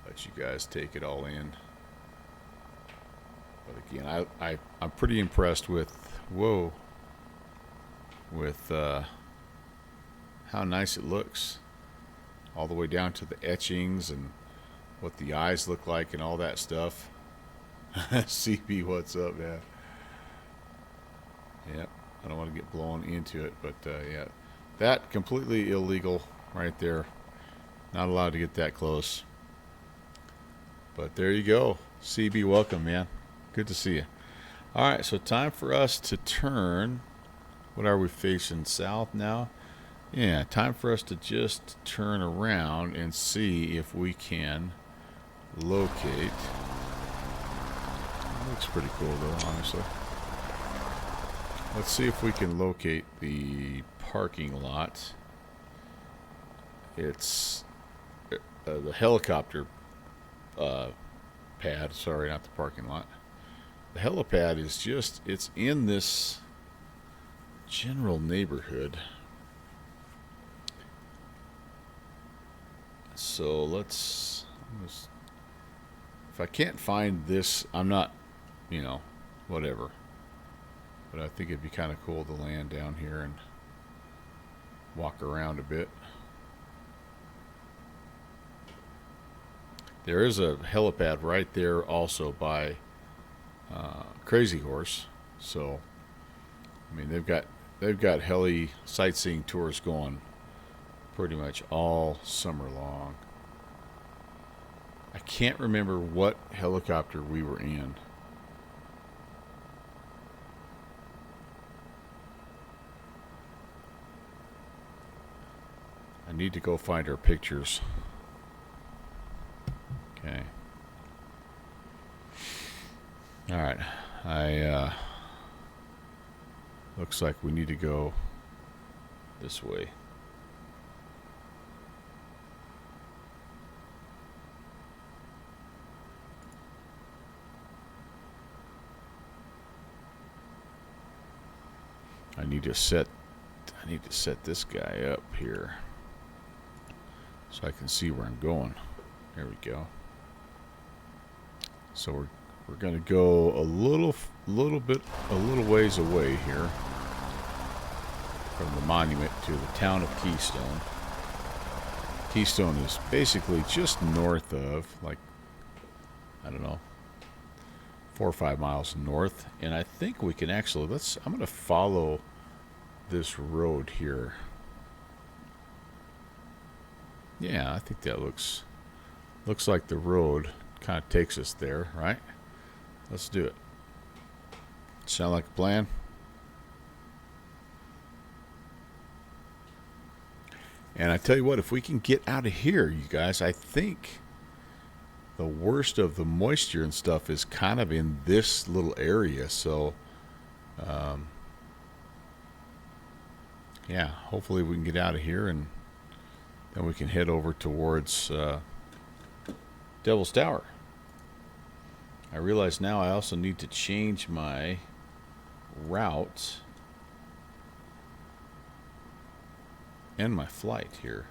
let you guys take it all in. But again, I'm pretty impressed with, with how nice it looks, all the way down to the etchings and what the eyes look like and all that stuff. CB, what's up, man? Yep, I don't want to get blown into it, but yeah, that completely illegal right there. Not allowed to get that close. But there you go. CB, welcome, man. Good to see you. All right, so time for us to turn. What are we facing? South now? Yeah, time for us to just turn around and see if we can locate. That looks pretty cool, though, honestly. Let's see if we can locate the parking lot. It's the helicopter pad. Sorry, not the parking lot. The helipad is just, it's in this general neighborhood. So let's, if I can't find this, I'm not, you know, whatever. But I think it'd be kind of cool to land down here and walk around a bit. There is a helipad right there also by Crazy Horse. So, I mean, they've got heli sightseeing tours going pretty much all summer long. I can't remember what helicopter we were in. I need to go find our pictures. Okay. All right. Looks like we need to go this way. I need to set this guy up here so I can see where I'm going. There we go. So we're going to go a little ways away here from the monument to the town of Keystone. Keystone is basically just north of, like, I don't know, 4 or 5 miles north, and I think we can actually, I'm going to follow this road here. Yeah, I think that looks like the road kind of takes us there, right? Let's do it. Sound like a plan? And I tell you what, if we can get out of here, you guys, I think the worst of the moisture and stuff is kind of in this little area. So, yeah, hopefully we can get out of here and then we can head over towards Devil's Tower. I realize now I also need to change my route and my flight here.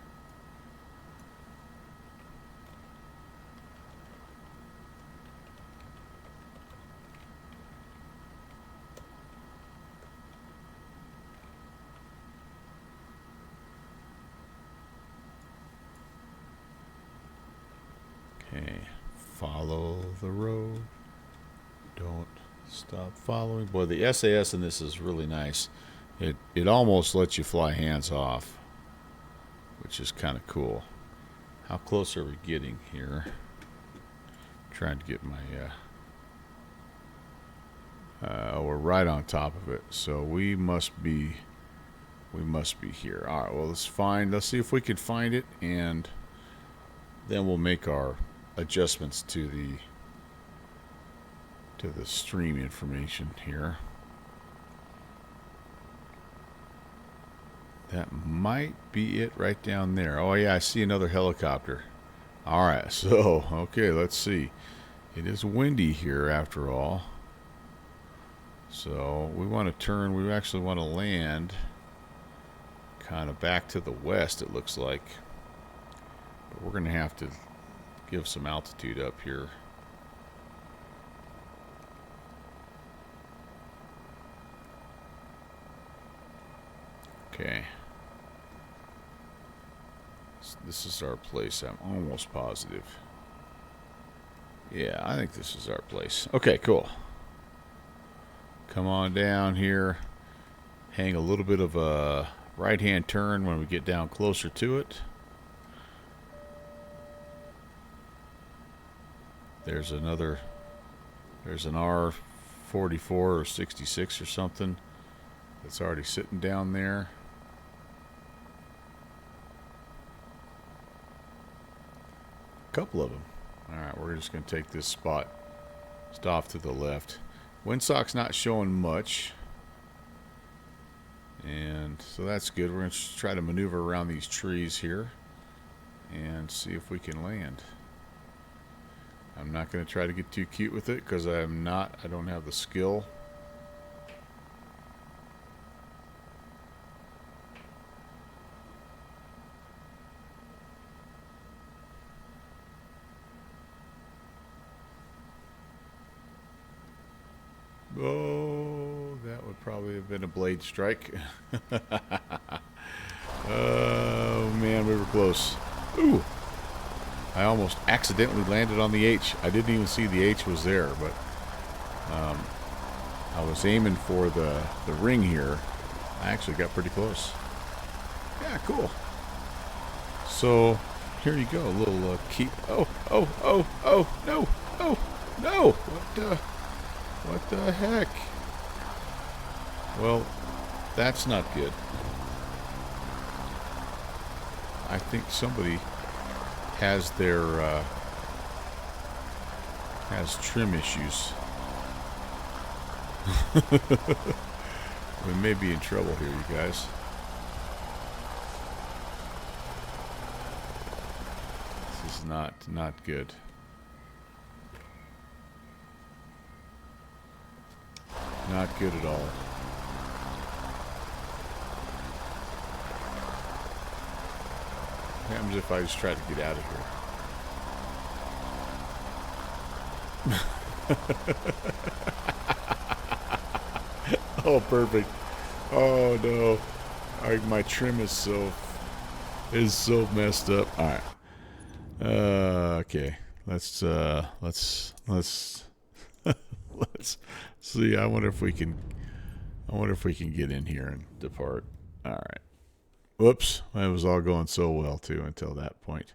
Okay, follow the road. Don't stop following. Boy, the SAS in this is really nice. It almost lets you fly hands off, which is kind of cool. How close are we getting here? Trying to get my we're right on top of it, so we must be We must be here. All right, well, let's see if we can find it, and then we'll make our adjustments to the stream information here. That might be it right down there. Oh yeah, I see another helicopter. All right, so okay, let's see. It is windy here after all. So we want to turn, we actually want to land kind of back to the west, it looks like. But we're going to have to give some altitude up here. Okay. This is our place, I'm almost positive. Yeah, I think this is our place. Okay, cool. Come on down here. Hang a little bit of a right-hand turn when we get down closer to it. There's an R44 or 66 or something that's already sitting down there. A couple of them. Alright, we're just going to take this spot. Just off to the left. Windsock's not showing much. And so that's good. We're going to try to maneuver around these trees here and see if we can land. I'm not going to try to get too cute with it because I don't have the skill. Oh, that would probably have been a blade strike. Oh man, we were close. Ooh, I almost accidentally landed on the H. I didn't even see the H was there, but I was aiming for the ring here. I actually got pretty close. Yeah, cool. So here you go, a little keep. Oh, no, no. What the heck? Well, that's not good. I think somebody has has trim issues. We may be in trouble here, you guys. This is not good. Not good at all. What happens if I just try to get out of here? Oh, perfect. Oh no, my trim is so messed up. All right. Okay. Let's see. I wonder if we can get in here and depart. All right. Whoops. That was all going so well too until that point.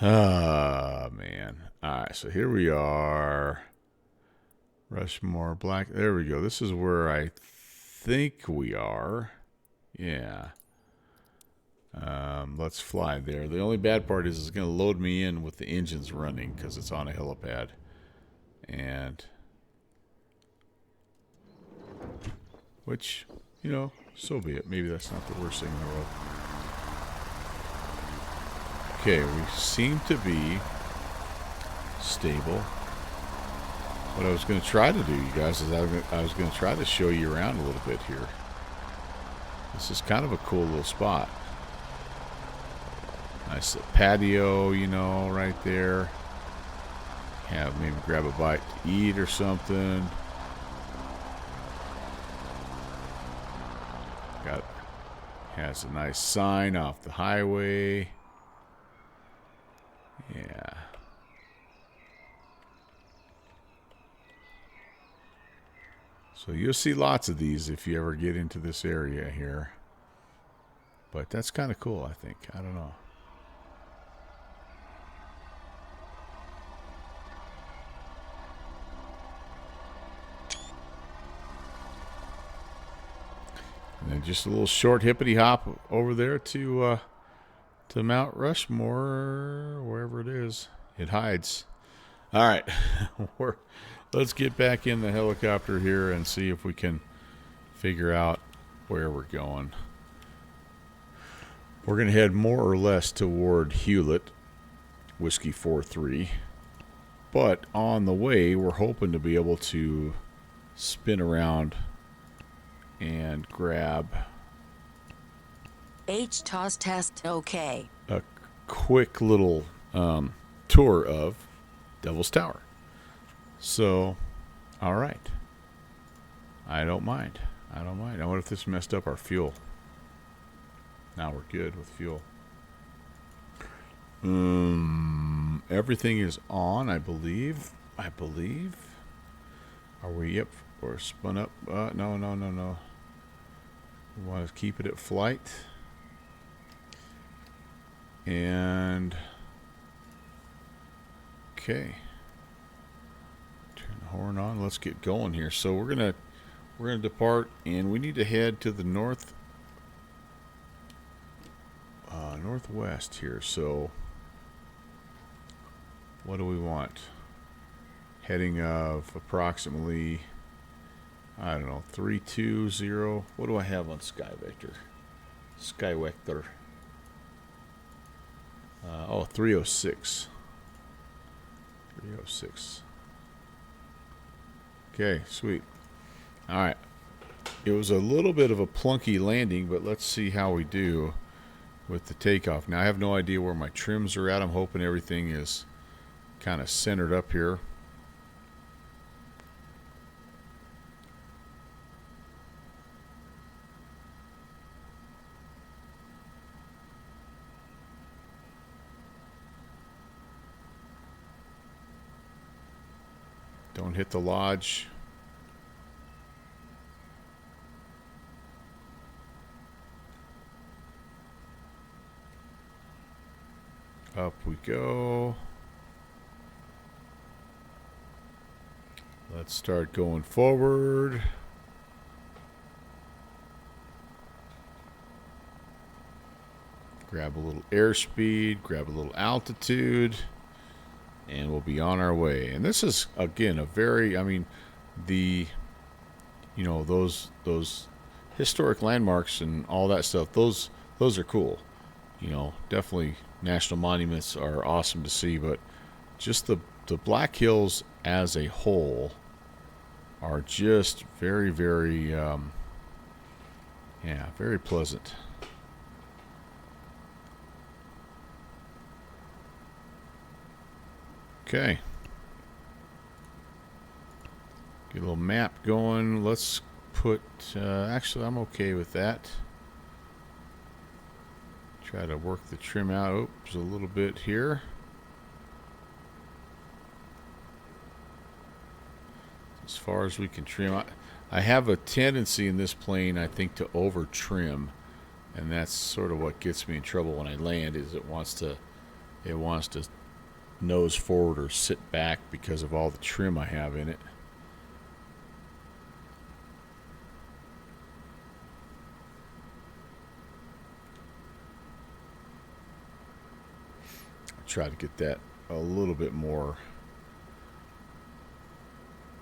Ah, man. All right. So here we are. Rushmore Black. There we go. This is where I think we are. Yeah. Let's fly there. The only bad part is it's going to load me in with the engines running because it's on a helipad. And which, you know, so be it. Maybe that's not the worst thing in the world. Okay, we seem to be stable. What I was going to try to do, you guys, is I was going to try to show you around a little bit here. This is kind of a cool little spot. Nice little patio, you know, right there. Have maybe grab a bite to eat or something. Has a nice sign off the highway. Yeah. So you'll see lots of these if you ever get into this area here. But that's kind of cool, I think. I don't know. And And just a little short hippity hop over there to Mount Rushmore, wherever it is. It hides. All right. Let's get back in the helicopter here and see if we can figure out where we're going. We're going to head more or less toward Hewlett, Whiskey 43. But on the way, we're hoping to be able to spin around and grab HTOS test okay. A quick little tour of Devil's Tower. So, all right. I don't mind. I wonder if this messed up our fuel. Now we're good with fuel. Everything is on, I believe. Are we? Yep. We're spun up. No. We want to keep it at flight. And okay. Turn the horn on. Let's get going here. So we're gonna depart, and we need to head to the northwest here. So what do we want? Heading of approximately, I don't know, 320. What do I have on SkyVector? 306. 306. Okay, sweet. All right. It was a little bit of a plunky landing, but let's see how we do with the takeoff. Now, I have no idea where my trims are at. I'm hoping everything is kind of centered up here. Don't hit the lodge. Up we go. Let's start going forward. Grab a little airspeed, grab a little altitude, and we'll be on our way. And this is, again, a very, I mean, those historic landmarks and all that stuff, those are cool. Definitely national monuments are awesome to see, but just the Black Hills as a whole are just very, very, very pleasant. Okay. Get a little map going. Let's put, actually, I'm okay with that. Try to work the trim out. Oops, a little bit here. As far as we can trim. I have a tendency in this plane, I think, to over trim, and that's sort of what gets me in trouble when I land. Is it wants to nose forward or sit back because of all the trim I have in it. Try to get that a little bit more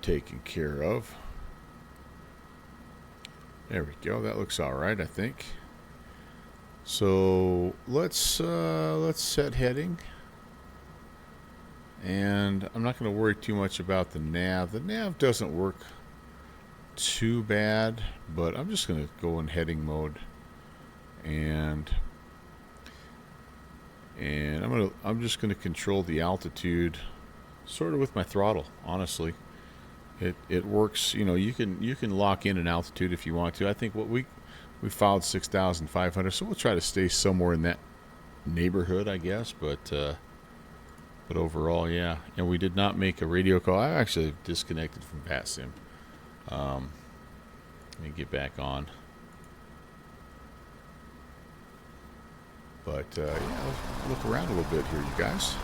taken care of. There we go. That looks all right, I think. So let's set heading. And I'm not going to worry too much about the nav. The nav doesn't work too bad, but I'm just going to go in heading mode, and I'm just going to control the altitude sort of with my throttle. Honestly, it works. You can lock in an altitude if you want to. I think what we filed 6,500, so we'll try to stay somewhere in that neighborhood, I guess. But overall, yeah. And we did not make a radio call. I actually disconnected from VATSIM. Let me get back on. But yeah, let's look around a little bit here, you guys.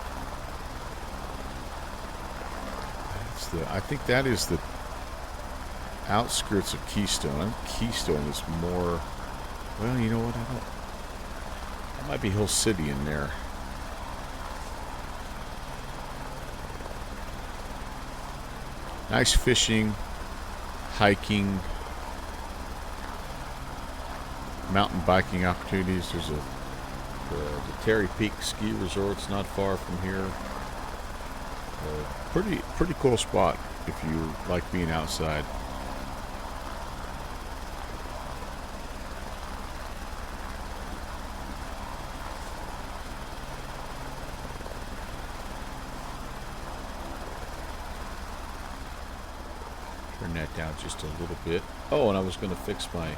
I think that is the outskirts of Keystone. I think Keystone is more Well, you know what? I don't. That might be Hill City in there. Nice fishing, hiking, mountain biking opportunities. There's the Terry Peak Ski Resort's not far from here. Pretty cool spot if you like being outside. Turn that down just a little bit. Oh, and I was going to fix my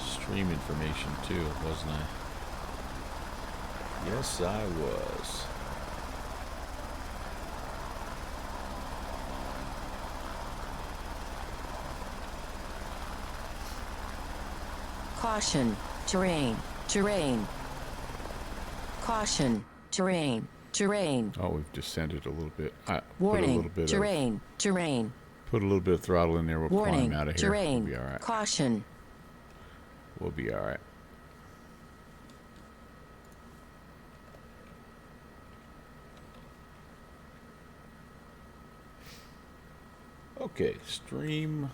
stream information too, wasn't I? Yes, I was. Caution, terrain, terrain. Caution, terrain, terrain. Oh, we've descended a little bit. Warning, terrain, terrain. Put a little bit of throttle in there. We'll Warning, climb out of here. terrain. We'll be all right. Caution. We'll be all right. Okay, stream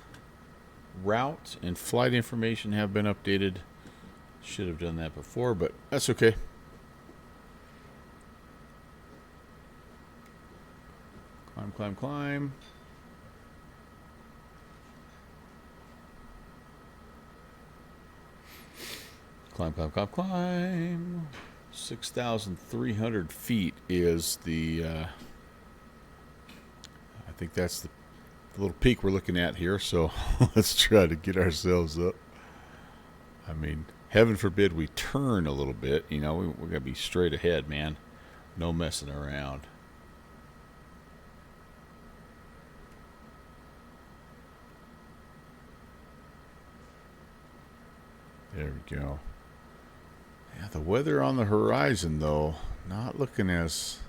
route and flight information have been updated. Should have done that before, but that's okay. Climb, climb, climb. Climb, climb, climb, climb. 6,300 feet is the, I think that's the little peak we're looking at here, so let's try to get ourselves up. I mean, heaven forbid we turn a little bit, you know, we're going to be straight ahead, man. No messing around. There we go. Yeah, the weather on the horizon, though, not looking as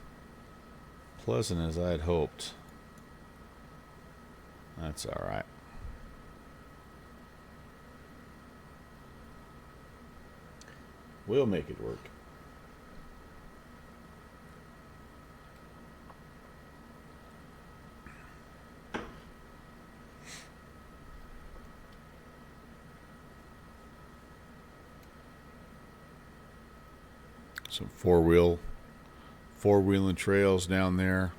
pleasant as I had hoped. That's all right. We'll make it work. Some four-wheeling trails down there.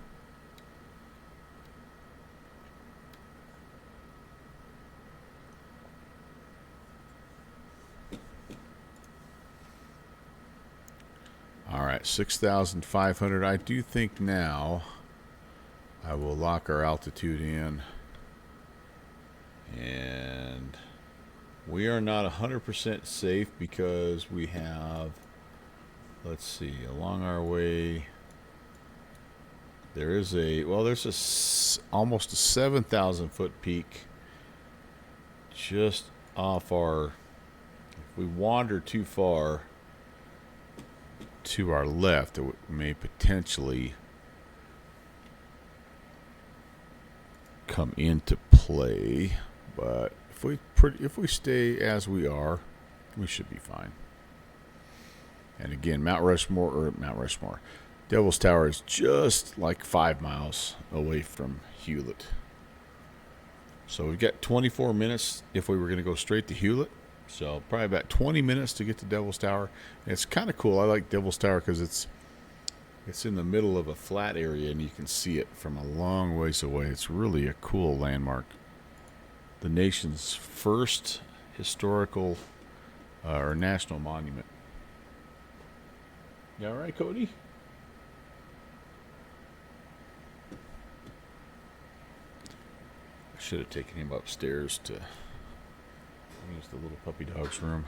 All right, 6,500. I do think now I will lock our altitude in. And we are not 100% safe because we have, let's see, along our way, there is a, well, there's almost a 7,000 foot peak just off our, if we wander too far to our left, it may potentially come into play, but if we stay as we are, we should be fine. And again, Devil's Tower is just like 5 miles away from Hewlett. So we've got 24 minutes if we were going to go straight to Hewlett. So probably about 20 minutes to get to Devil's Tower. And it's kind of cool. I like Devil's Tower because it's in the middle of a flat area and you can see it from a long ways away. It's really a cool landmark. The nation's first historical or national monument. You all right, Cody? I should have taken him upstairs to use the little puppy dog's room.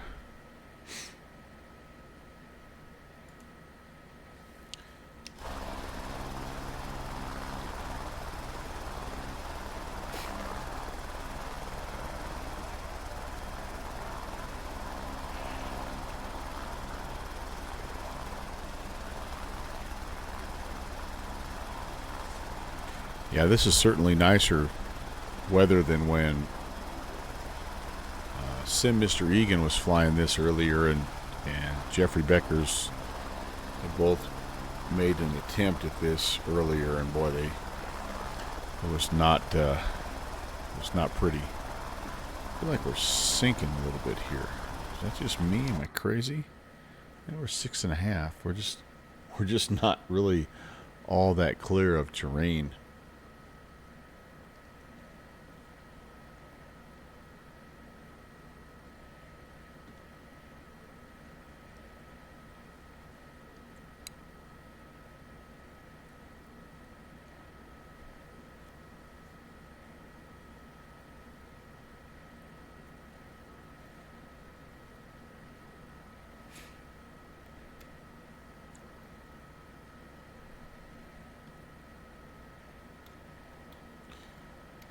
Yeah, this is certainly nicer weather than when Sim Mr. Egan was flying this earlier, and Jeffrey Beckers had both made an attempt at this earlier, and boy, it was not pretty. I feel like we're sinking a little bit here. Is that just me? Am I crazy? Yeah, we're 6.5. We're just not really all that clear of terrain.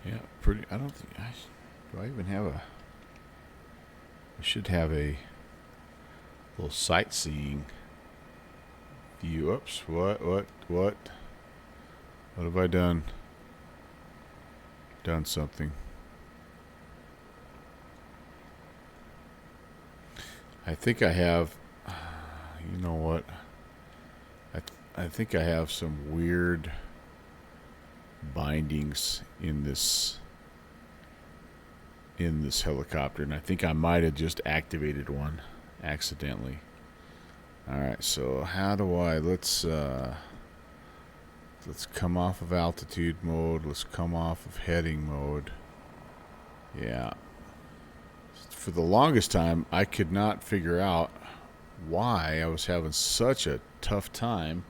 Yeah, pretty. I don't think do I even have a. I should have a little sightseeing view. Oops! What have I done? Done something. I think I have. You know what? I think I have some weird bindings in this helicopter, and I think I might have just activated one accidentally. Alright, so how do I let's come off of altitude mode, let's come off of heading mode. Yeah. For the longest time I could not figure out why I was having such a tough time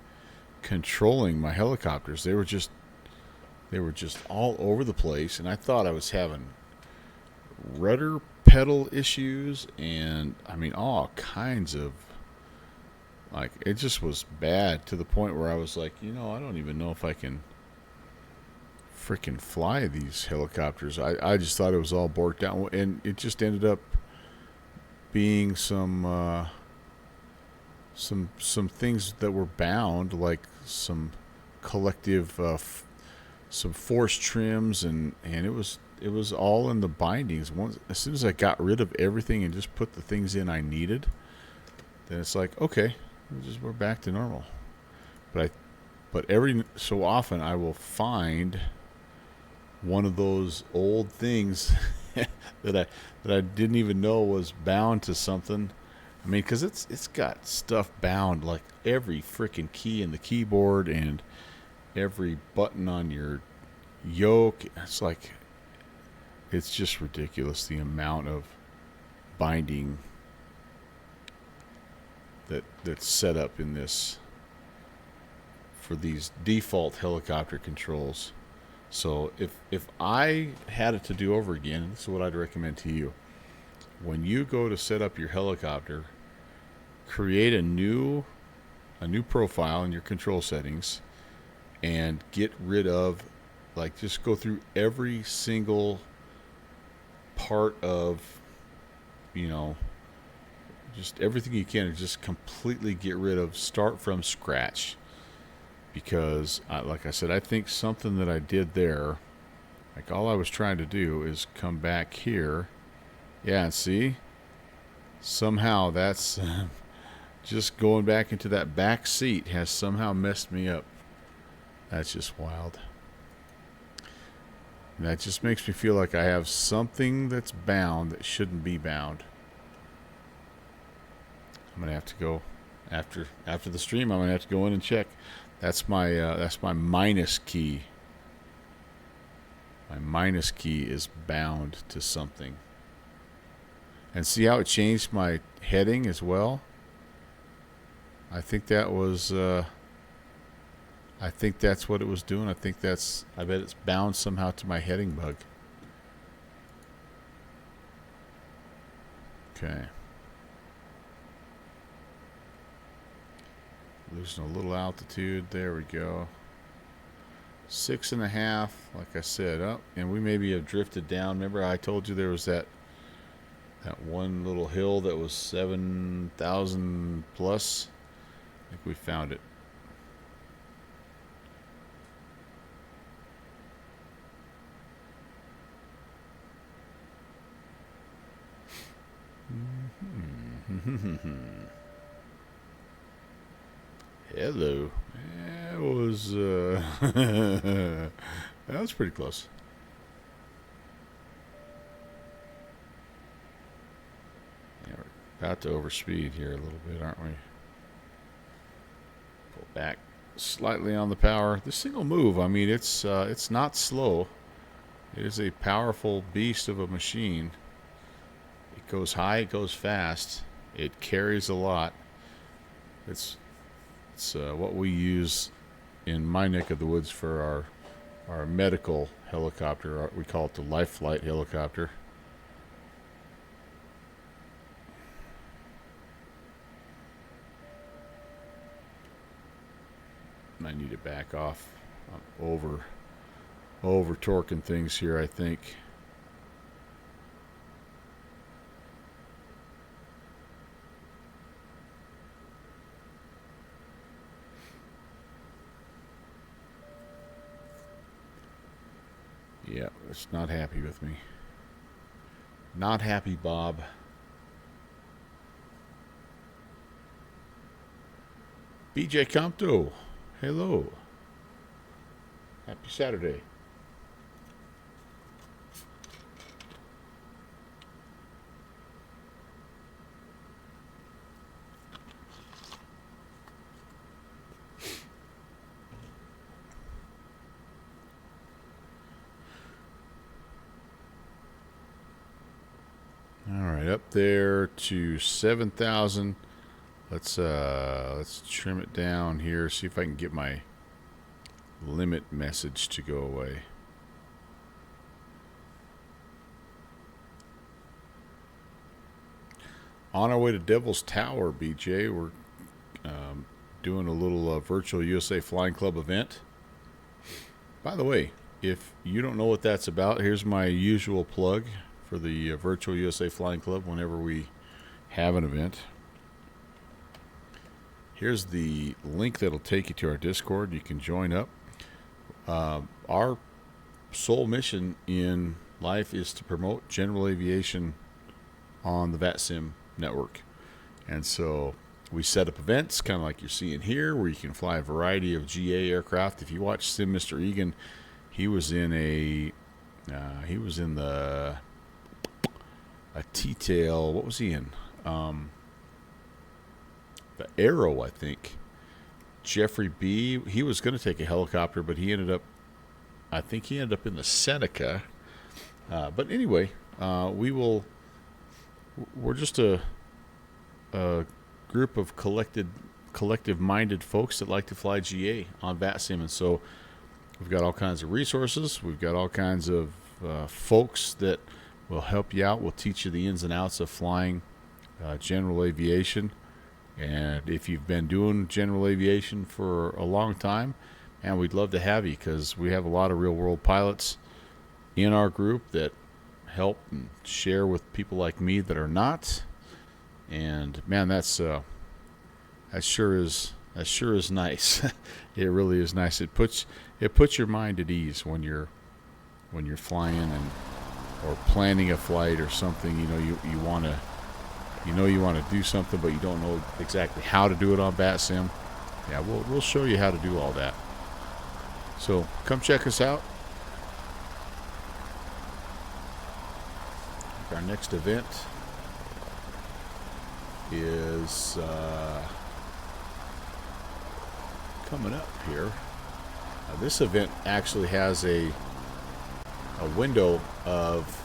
controlling my helicopters. They were just all over the place, and I thought I was having rudder pedal issues, and I mean all kinds of, like, it just was bad to the point where I was like, I don't even know if I can freaking fly these helicopters. I just thought it was all borked out, and it just ended up being some things that were bound, like some collective some force trims, and it was all in the bindings. As soon as I got rid of everything and just put the things in I needed, then it's like, okay, we're back to normal. But every so often I will find one of those old things that I didn't even know was bound to something. I mean, because it's got stuff bound, like every freaking key in the keyboard and every button on your yoke. It's like, it's just ridiculous, the amount of binding that's set up in this for these default helicopter controls. So if I had it to do over again, this is what I'd recommend to you. When you go to set up your helicopter, create a new profile in your control settings and get rid of, like, just go through every single part of, just everything you can, and just completely get rid of, start from scratch. Because, like I said, I think something that I did there, like, all I was trying to do is come back here. Yeah, and see? Somehow that's just going back into that back seat has somehow messed me up. That's just wild. And that just makes me feel like I have something that's bound that shouldn't be bound. I'm gonna have to go after the stream. I'm gonna have to go in and check. That's my minus key. My minus key is bound to something. And see how it changed my heading as well? I think that was I think that's what it was doing. I bet it's bound somehow to my heading bug. Okay. Losing a little altitude. There we go. 6.5, like I said. Oh, and we maybe have drifted down. Remember I told you there was that one little hill that was 7,000 plus? I think we found it. Hello. That was that was pretty close. Yeah, we're about to overspeed here a little bit, aren't we? Pull back slightly on the power. This thing will move. I mean, it's not slow. It is a powerful beast of a machine. It goes high, it goes fast, it carries a lot. It's what we use in my neck of the woods for our medical helicopter. We call it the life flight helicopter. I need to back off. I'm over torquing things here, I think. Yeah, it's not happy with me. Not happy, Bob. BJ Compto, hello. Happy Saturday. All right, up there to 7,000. Let's trim it down here. See if I can get my limit message to go away. On our way to Devil's Tower, BJ. We're doing a little virtual USA Flying Club event. By the way, if you don't know what that's about, here's my usual plug for the virtual USA Flying Club whenever we have an event. Here's the link that'll take you to our Discord. You can join up. Our sole mission in life is to promote general aviation on the VATSIM network. And so we set up events, kind of like you're seeing here, where you can fly a variety of GA aircraft. If you watch Sim Mr. Egan, he was in a T-tail. What was he in? The Arrow, I think. Jeffrey B. He was going to take a helicopter, but he ended up in the Seneca. But anyway, we're just a group of collective-minded folks that like to fly GA on VATSIM, and so we've got all kinds of resources. We've got all kinds of folks that will help you out. We'll teach you the ins and outs of flying general aviation. And if you've been doing general aviation for a long time, and we'd love to have you, because we have a lot of real-world pilots in our group that help and share with people like me that are not. And man, that sure is nice. It really is nice. It puts your mind at ease when you're flying or planning a flight or something. You want to do something, but you don't know exactly how to do it on VATSIM. Yeah, we'll show you how to do all that. So come check us out. Our next event is coming up here. This event actually has a window of,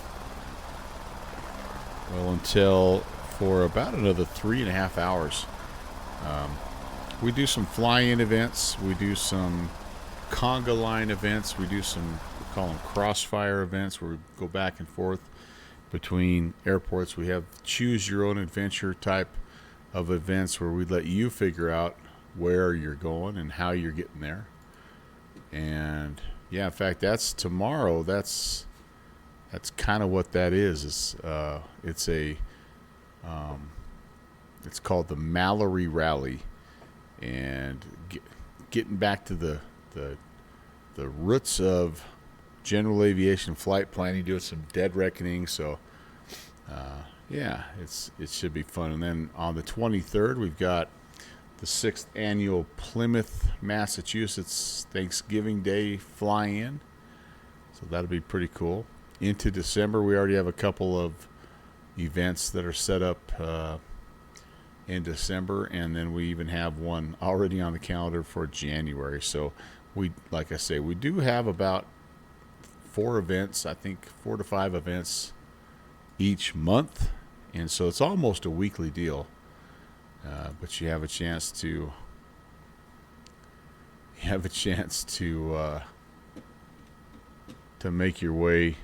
until for about another 3.5 hours. We do some fly-in events. We do some conga line events. We do some, we call them crossfire events, where we go back and forth between airports. We have choose your own adventure type of events where we let you figure out where you're going and how you're getting there. And yeah, in fact, that's tomorrow. That's kind of what that is. It's called the Mallory Rally, and getting back to the roots of general aviation flight planning, doing some dead reckoning. So yeah, it should be fun. And then on the 23rd, we've got the 6th annual Plymouth, Massachusetts Thanksgiving Day fly-in. So that'll be pretty cool. Into December, we already have a couple of events that are set up in December, and then we even have one already on the calendar for January. So we, like I say, we do have about 4 events, I think 4 to 5 events each month, and so it's almost a weekly deal. But you have a chance to make your way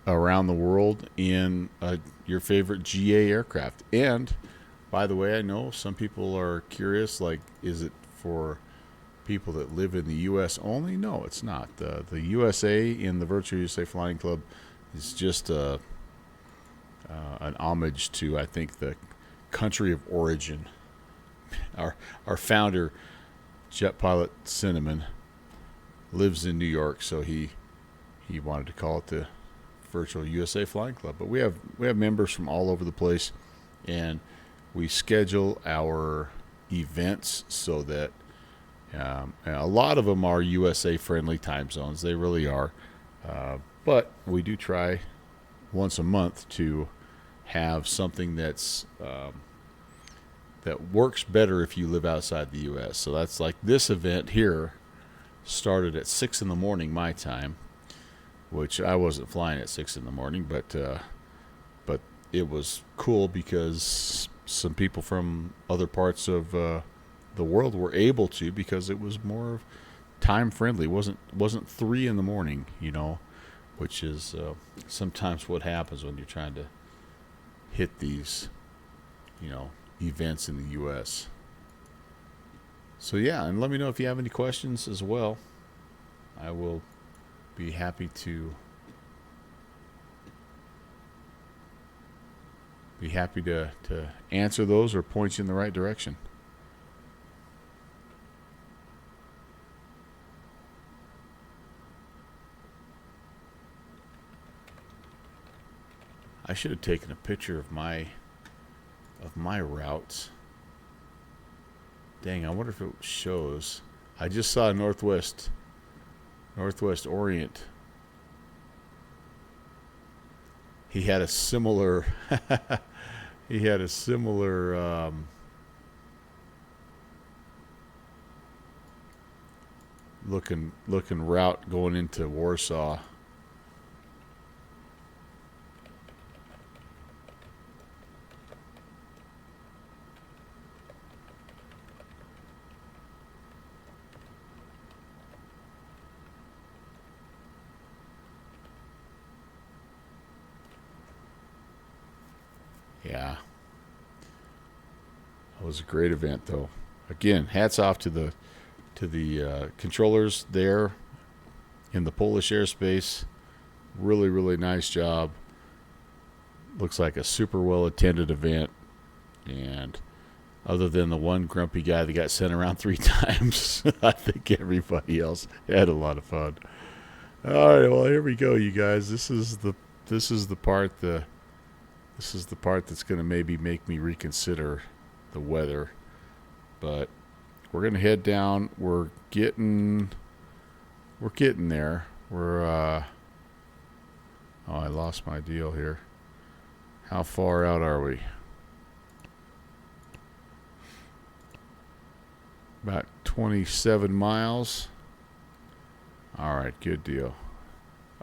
around the world in your favorite GA aircraft. And by the way, I know some people are curious, like, is it for people that live in the U.S. only? No, it's not. The USA in the Virtual USA Flying Club is just an homage to, I think, the country of origin. Our founder, Jet Pilot Cinnamon, lives in New York, so he wanted to call it the Virtual USA Flying Club. But we have members from all over the place, and we schedule our events so that a lot of them are USA friendly time zones. They really are. But we do try once a month to have something that's that works better if you live outside the U.S. So that's like this event here started at 6 in the morning my time, which I wasn't flying at 6 in the morning, but it was cool because some people from other parts of the world were able to, because it was more time friendly. It wasn't 3 in the morning, which is sometimes what happens when you're trying to hit these, events in the U.S. So yeah, and let me know if you have any questions as well. I will be happy to answer those or point you in the right direction. I should have taken a picture of my routes. Dang, I wonder if it shows. I just saw Northwest Orient. He had a similar looking route going into Warsaw. Yeah, it was a great event, though. Again, hats off to the controllers there in the Polish airspace. Really, really nice job. Looks like a super well attended event, and other than the one grumpy guy that got sent around 3 times, I think everybody else had a lot of fun. All right, well, here we go, you guys. This is the part that's going to maybe make me reconsider the weather. But we're going to head down. We're getting there. Oh, I lost my deal here. How far out are we? About 27 miles. All right, good deal.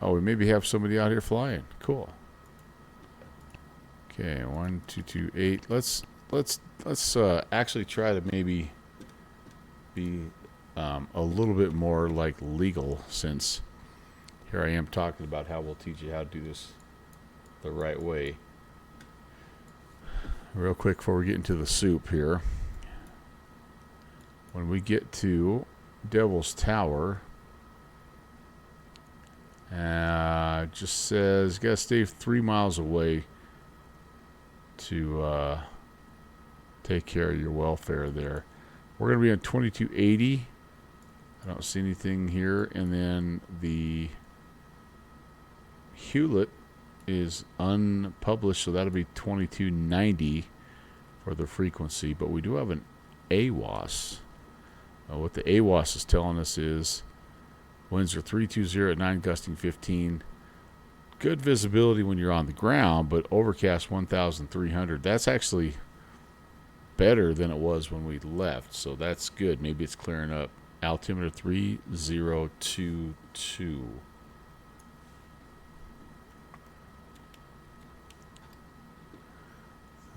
Oh, we maybe have somebody out here flying. Cool. Okay, 1228. Let's actually try to maybe be a little bit more like legal, since here I am talking about how we'll teach you how to do this the right way. Real quick before we get into the soup here. When we get to Devil's Tower, just says gotta stay 3 miles away to take care of your welfare there. We're going to be on 2280. I don't see anything here. And then the Hewlett is unpublished, so that'll be 2290 for the frequency. But we do have an AWOS. What the AWOS is telling us is winds are 320 at 9, gusting 15. Good visibility when you're on the ground, but overcast 1,300. That's actually better than it was when we left, so that's good. Maybe it's clearing up. Altimeter 3022.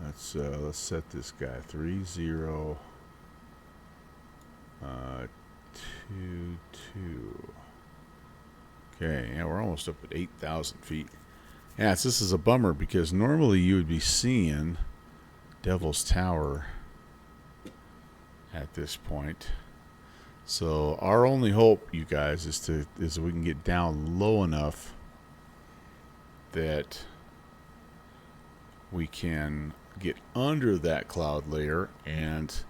Let's set this guy 3022. Okay, yeah, we're almost up at 8,000 feet. Yeah, this is a bummer because normally you would be seeing Devil's Tower at this point. So our only hope, you guys, is we can get down low enough that we can get under that cloud layer and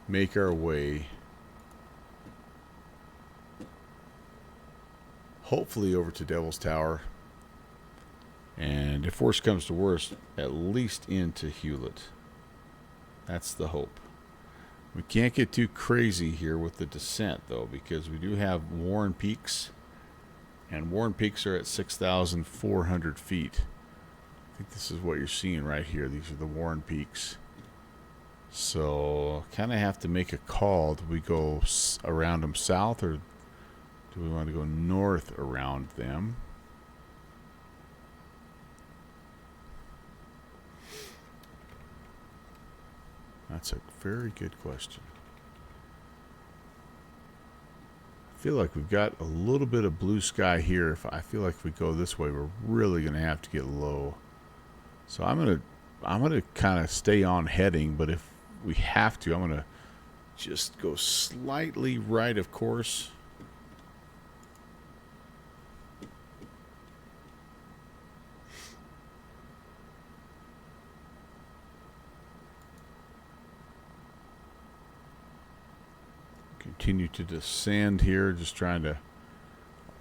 make our way hopefully over to Devil's Tower, and if worst comes to worst, at least into Hewlett. That's the hope. We can't get too crazy here with the descent, though, because we do have Warren Peaks, and Warren Peaks are at 6,400 feet. I think this is what you're seeing right here. These are the Warren Peaks. So kind of have to make a call. Do we go around them south, or do we want to go north around them? That's a very good question. I feel like we've got a little bit of blue sky here. I feel like if we go this way, we're really going to have to get low. So I'm gonna kind of stay on heading, but if we have to, I'm gonna just go slightly right of course. Continue to descend here, just trying to,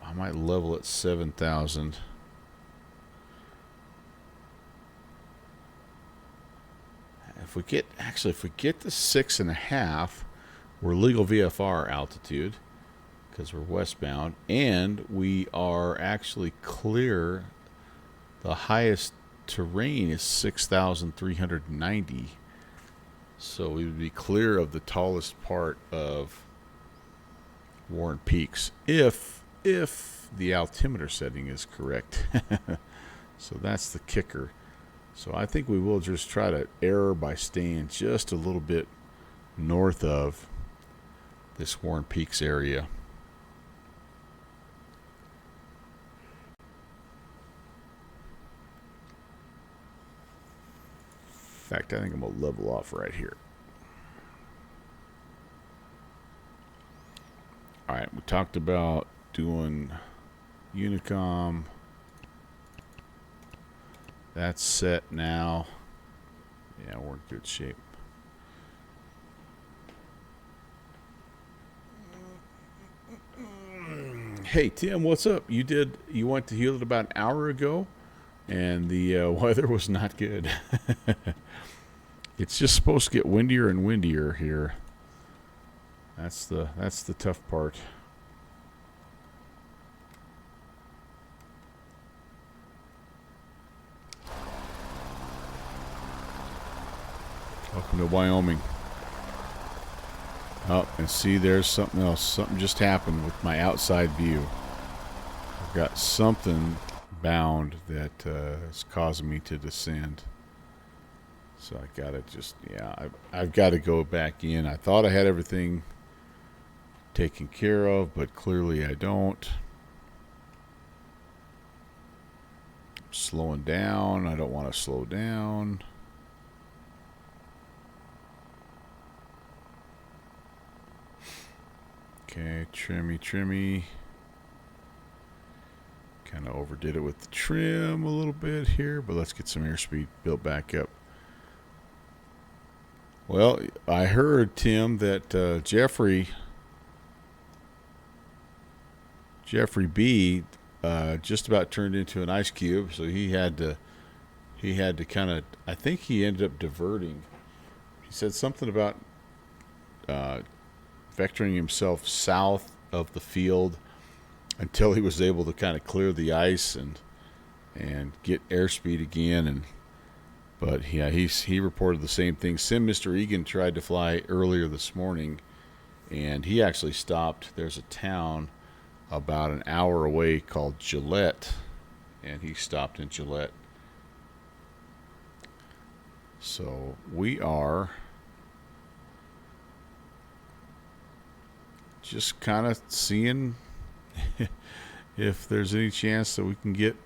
I might level at 7,000. If we get to 6.5, we're legal VFR altitude because we're westbound, and we are actually clear. The highest terrain is 6,390, so we would be clear of the tallest part of Warren Peaks if the altimeter setting is correct. So that's the kicker. So I think we will just try to err by staying just a little bit north of this Warren Peaks area. In fact, I think I'm going to level off right here. All right, we talked about doing Unicom. That's set now. Yeah, we're in good shape. Hey Tim, what's up? You went to Hewlett about an hour ago, and the weather was not good. It's just supposed to get windier and windier here. That's the tough part. Welcome to Wyoming. Oh, and see, there's something else. Something just happened with my outside view. I've got something bound that is causing me to descend. So I gotta just, I've got to go back in. I thought I had everything taken care of, but clearly I don't. I'm slowing down. I don't want to slow down. Okay, trimmy. Kind of overdid it with the trim a little bit here, but let's get some airspeed built back up. Well, I heard, Tim, that Jeffrey B just about turned into an ice cube, so he had to kind of, I think he ended up diverting. He said something about vectoring himself south of the field until he was able to kind of clear the ice and get airspeed again. But yeah, he reported the same thing. Mr. Egan tried to fly earlier this morning, and he actually stopped. There's a town about an hour away called Gillette, and he stopped in Gillette. So we are just kind of seeing if there's any chance that we can get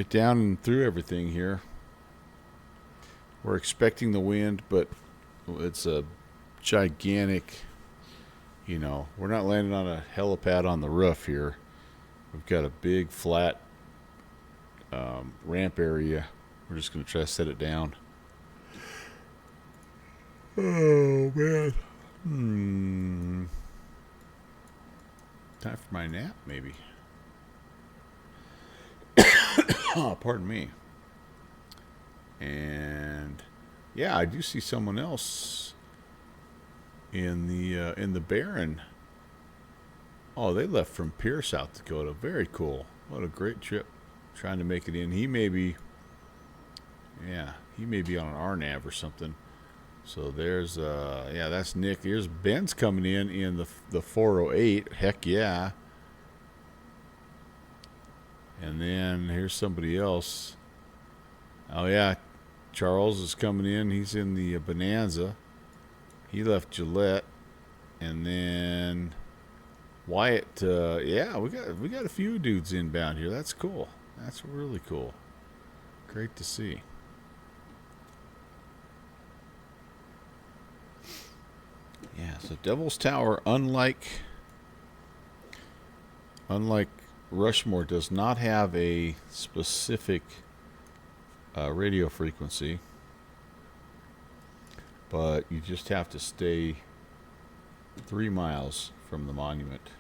down and through everything here. We're expecting the wind, but it's a gigantic, we're not landing on a helipad on the roof here. We've got a big flat ramp area. We're just going to try to set it down. Oh, man. Time for my nap, maybe. Oh, pardon me. And yeah, I do see someone else in the Barren. Oh, they left from Pierre, South Dakota. Very cool. What a great trip. Trying to make it in. He may be on an RNAV or something. So there's that's Nick. Here's Ben's coming in the 408. Heck yeah. And then here's somebody else. Oh yeah, Charles is coming in. He's in the Bonanza. He left Gillette. And then Wyatt, we got a few dudes inbound here. That's cool. That's really cool. Great to see. Yeah, so Devil's Tower, unlike Rushmore, does not have a specific radio frequency, but you just have to stay 3 miles from the monument.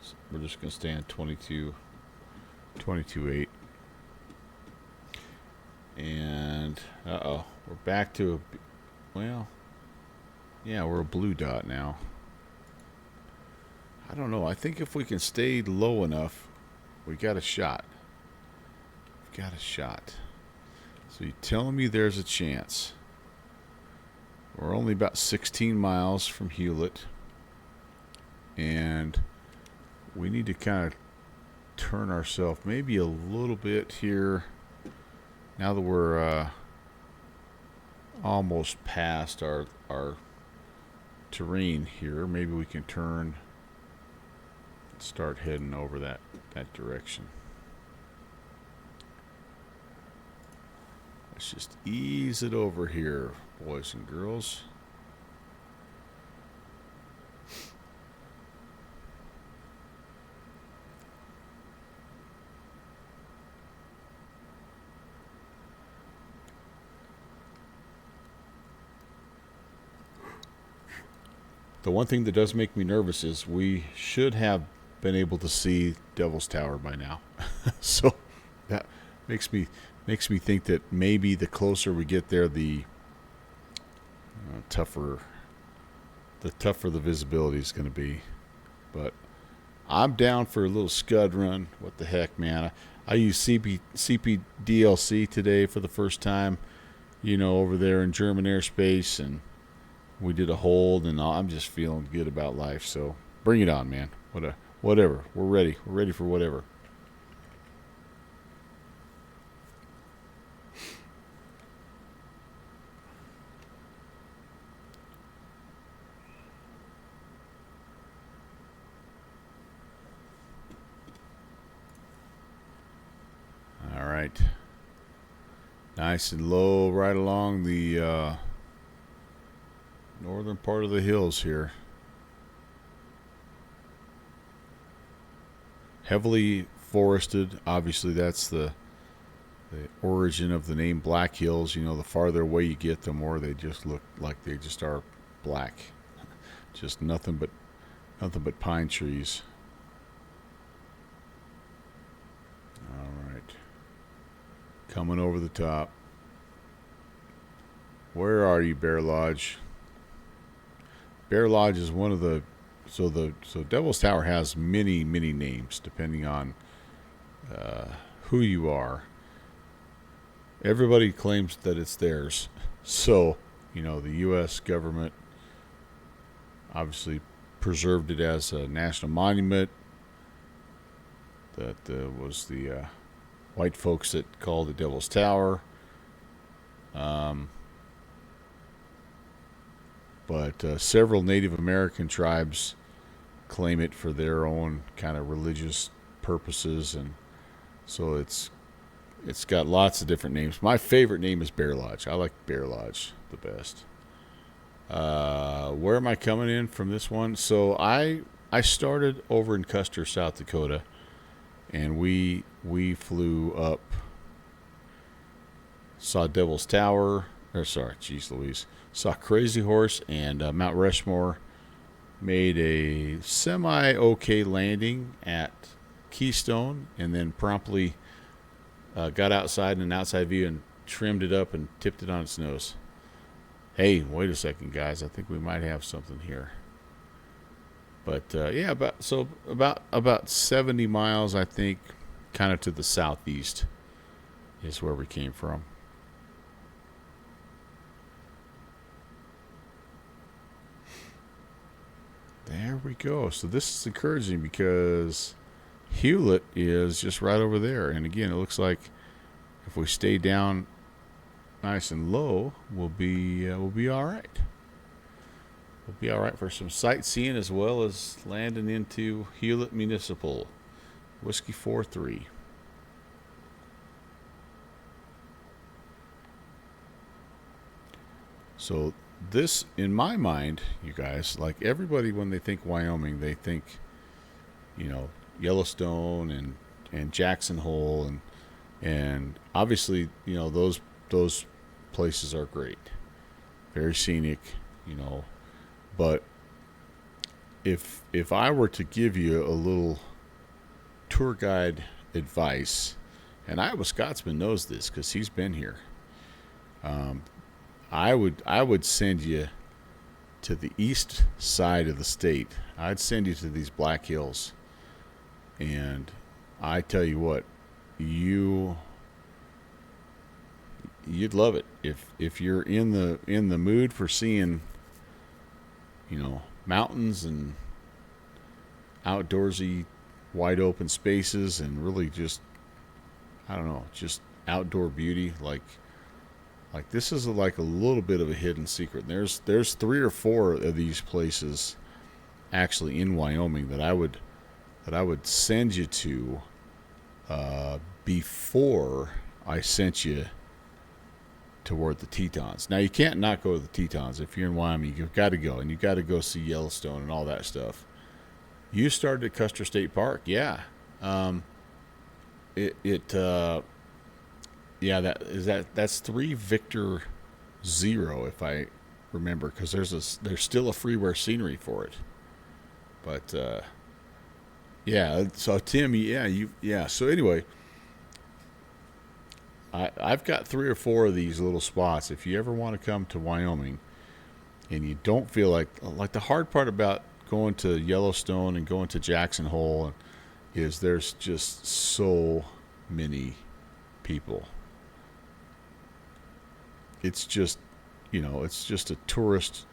So we're just going to stay on 22.8. And, we're back to we're a blue dot now. I don't know. I think if we can stay low enough, we got a shot. We've got a shot. So you're telling me there's a chance. We're only about 16 miles from Hewlett. And we need to kind of turn ourselves maybe a little bit here. Now that we're almost past our terrain here, maybe we can turn and start heading over that direction. Let's just ease it over here, boys and girls. The one thing that does make me nervous is we should have been able to see Devil's Tower by now. So that makes me think that maybe the closer we get there, the tougher the visibility is going to be. But I'm down for a little scud run. What the heck, man? I used CPDLC today for the first time, over there in German airspace, and we did a hold, and I'm just feeling good about life. So bring it on, man. Whatever. We're ready. We're ready for whatever. All right. Nice and low right along the northern part of the hills here. Heavily forested. Obviously, that's the origin of the name Black Hills. The farther away you get, the more they just look like they just are black. Just nothing but Nothing but pine trees. All right. Coming over the top. Where are you, Bear Lodge? Bear Lodge is one of the so Devil's Tower has many names depending on who you are. Everybody claims that it's theirs. So, you know, the U.S. government obviously preserved it as a national monument. That was the white folks that called it Devil's Tower. But several Native American tribes claim it for their own kind of religious purposes, and so it's got lots of different names. My favorite name is Bear Lodge. I like Bear Lodge the best. Where am I coming in from this one? So I started over in Custer, South Dakota, and we flew up, saw Devil's Tower, saw Crazy Horse and Mount Rushmore, made a semi-okay landing at Keystone, and then promptly got outside in an outside view and trimmed it up and tipped it on its nose. Hey, wait a second, guys. I think we might have something here. But yeah, about 70 miles, I think, kind of to the southeast is where we came from. There we go. So this is encouraging because Hewlett is just right over there. And again, it looks like if we stay down nice and low, we'll be all right. We'll be all right for some sightseeing as well as landing into Hewlett Municipal. Whiskey 4-3. So this, in my mind, you guys, like everybody, when they think Wyoming, they think, you know, Yellowstone and Jackson Hole, and obviously, you know, those places are great, very scenic, you know. But if I were to give you a little tour guide advice, and Iowa Scotsman knows this because he's been here, I would send you to the east side of the state. I'd send you to these Black Hills, and I tell you what, you'd love it if you're in the mood for seeing, you know, mountains and outdoorsy, wide open spaces, and really just, I don't know, just outdoor beauty. Like this is like a little bit of a hidden secret. There's 3 or 4 of these places actually in Wyoming that I would send you to before I sent you toward the Tetons. Now, you can't not go to the Tetons. If you're in Wyoming, you've got to go, and you've got to go see Yellowstone and all that stuff. You started at Custer State Park, yeah. That's 3 Victor 0, if I remember, because there's still a freeware scenery for it. But yeah, so Tim, so anyway, I've got 3 or 4 of these little spots. If you ever want to come to Wyoming and you don't feel like the hard part about going to Yellowstone and going to Jackson Hole is there's just so many people. It's just, you know, it's just a tourist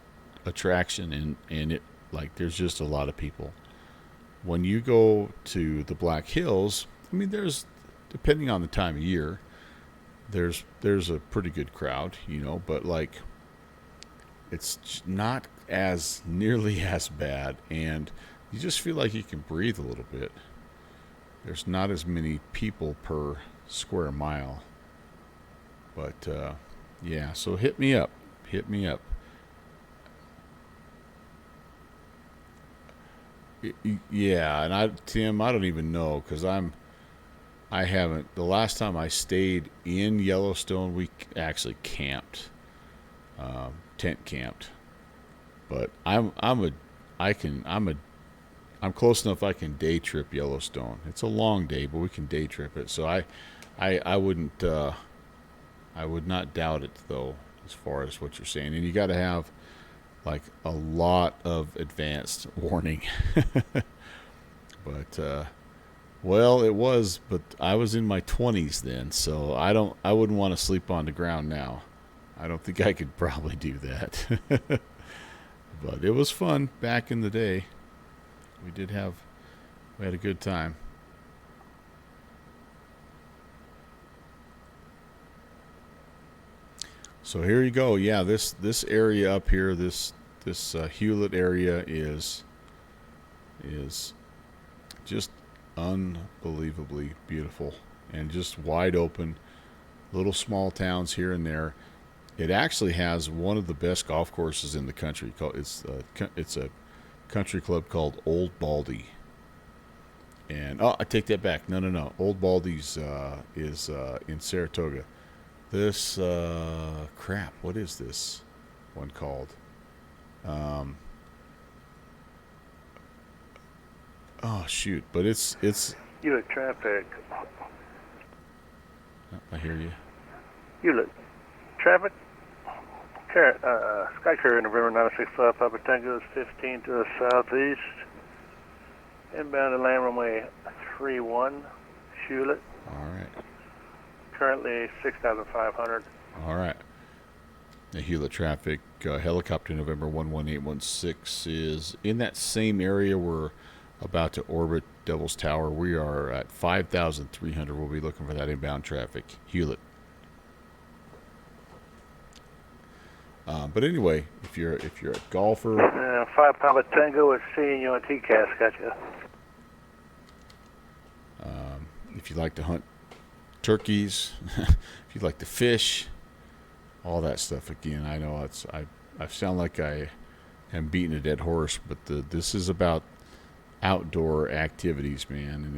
attraction, and it, like, there's just a lot of people. When you go to the Black Hills, I mean, there's, depending on the time of year, there's a pretty good crowd, you know, but like, it's not as nearly as bad, and you just feel like you can breathe a little bit. There's not as many people per square mile, but yeah, so hit me up. Yeah, and Tim, I don't even know, because I haven't. The last time I stayed in Yellowstone, we actually camped, tent camped. But I'm a I'm close enough I can day trip Yellowstone. It's a long day, but we can day trip it. So I wouldn't I would not doubt it though, as far as what you're saying. And you got to have like a lot of advanced warning. But well, it was, but I was in my 20s then, so I wouldn't want to sleep on the ground now. I don't think I could probably do that. But it was fun back in the day. We had a good time. So here you go. Yeah, this area up here, this Hewlett area is just unbelievably beautiful and just wide open. Little small towns here and there. It actually has one of the best golf courses in the country. It's a country club called Old Baldy. And I take that back. No. Old Baldy's is in Saratoga. This crap. What is this one called? Oh shoot! But it's. Hewlett traffic. I hear you. Hewlett traffic. Sky Carrier November 965 Papa Tango is 15 to the southeast. Inbound to land runway 31, Hewlett. All right. Currently 6,500. All right. The Hewlett traffic helicopter November 11816 is in that same area. We're about to orbit Devil's Tower. We are at 5,300. We'll be looking for that inbound traffic. Hewlett. But anyway, if you're a golfer, 5 Papa Tango is seeing you on TCAS. Gotcha. If you like to hunt turkeys, if you like to fish, all that stuff. Again, I know I sound like I am beating a dead horse, but this is about outdoor activities, man, and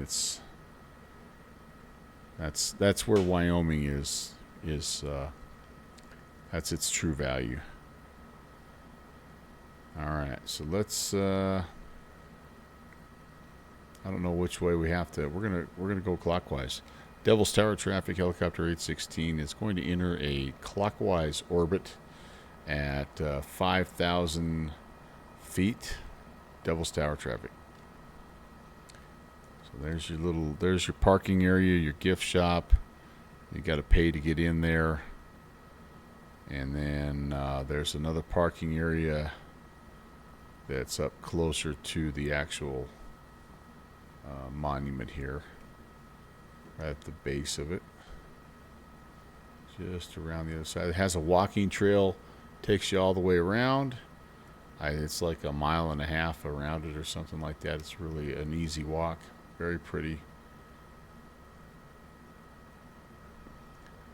that's where Wyoming is that's its true value. All right, so let's I don't know which way we have to. We're gonna go clockwise. Devil's Tower traffic helicopter 816 is going to enter a clockwise orbit at 5,000 feet. Devil's Tower traffic. So there's your parking area, your gift shop. You got to pay to get in there. And then there's another parking area that's up closer to the actual monument here, right at the base of it, just around the other side. It has a walking trail, takes you all the way around. It's like a mile and a half around it or something like that. It's really an easy walk, very pretty.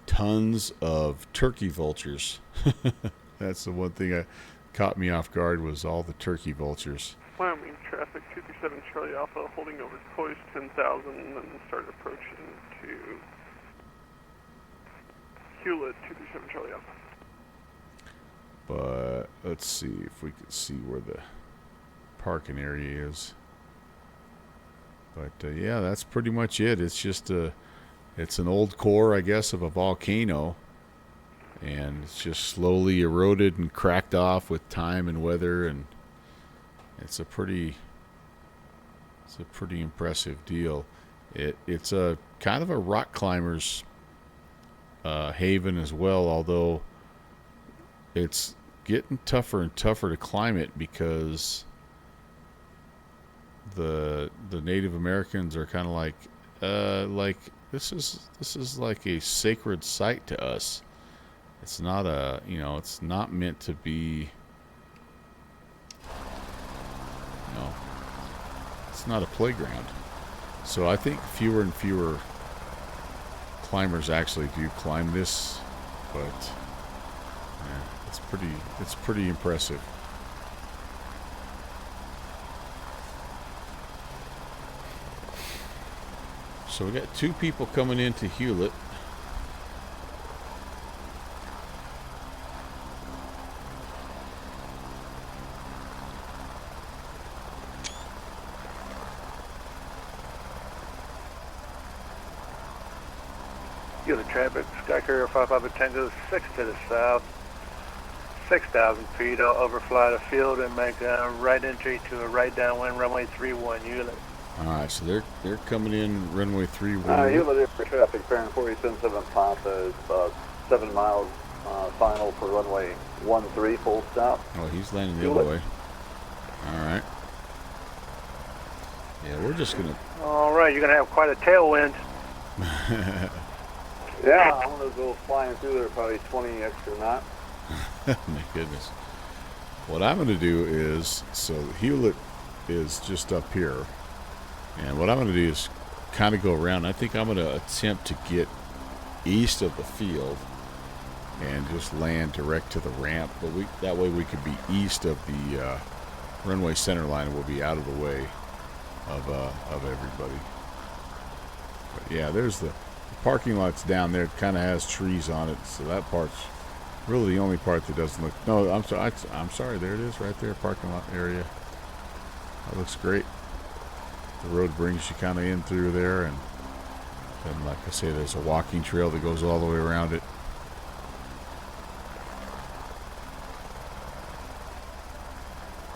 Tons of turkey vultures. That's the one thing that caught me off guard, was all the turkey vultures. Wyoming traffic 237 Charlie Alpha holding over post 10,000 and then start approaching to Hewlett 237 Charlie Alpha. But let's see if we can see where the parking area is. But yeah, that's pretty much it. It's just it's an old core, I guess, of a volcano, and it's just slowly eroded and cracked off with time and weather, and it's a pretty impressive deal. It's a kind of a rock climber's haven as well, although it's getting tougher and tougher to climb it because the Native Americans are kind of like this is like a sacred site to us. It's not it's not meant to be, it's not a playground. So I think fewer and fewer climbers actually do climb this, but yeah, it's pretty impressive. So we got two people coming into Hewlett. Hewlett traffic, Sky Carrier 55 Tango 6 to the south, 6,000 feet. I'll overfly the field and make a right entry to a right downwind runway 31 Hewlett. All right, so they're coming in runway 31. Hewlett air traffic, Farron 477 Papa, 7 miles final for runway 13, full stop. Oh, he's landing the other way. All right. Yeah, we're just going to... All right, you're going to have quite a tailwind. Yeah, I'm going to go flying through there, probably 20 extra knots. My goodness. What I'm going to do is, so Hewlett is just up here, and what I'm going to do is kind of go around. I think I'm going to attempt to get east of the field and just land direct to the ramp, but that way we could be east of the runway center line, and we'll be out of the way of everybody. But yeah, there's the parking lot's down there. It kind of has trees on it, so that part's really the only part that doesn't look... No, I'm sorry. There it is right there, parking lot area. That looks great. The road brings you kind of in through there, and then, like I say, there's a walking trail that goes all the way around it.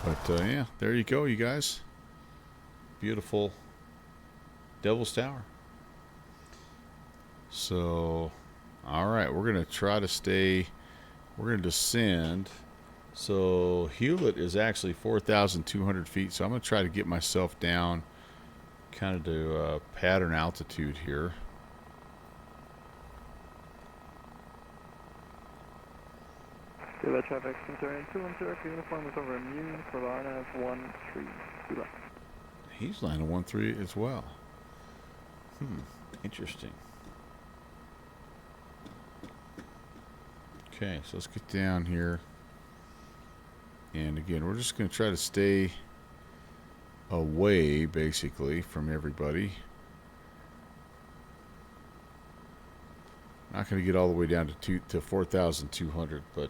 But yeah, there you go, you guys. Beautiful Devil's Tower. So, all right, we're going to try to stay... We're going to descend. So Hewlett is actually 4,200 feet. So I'm going to try to get myself down kind of to pattern altitude here. Hewlett traffic, concerning 210 uniform is over immune for line of 13. He's line of 13 as well. Interesting. Okay, so let's get down here. And again, we're just going to try to stay away, basically, from everybody. Not going to get all the way down to 4,200, but...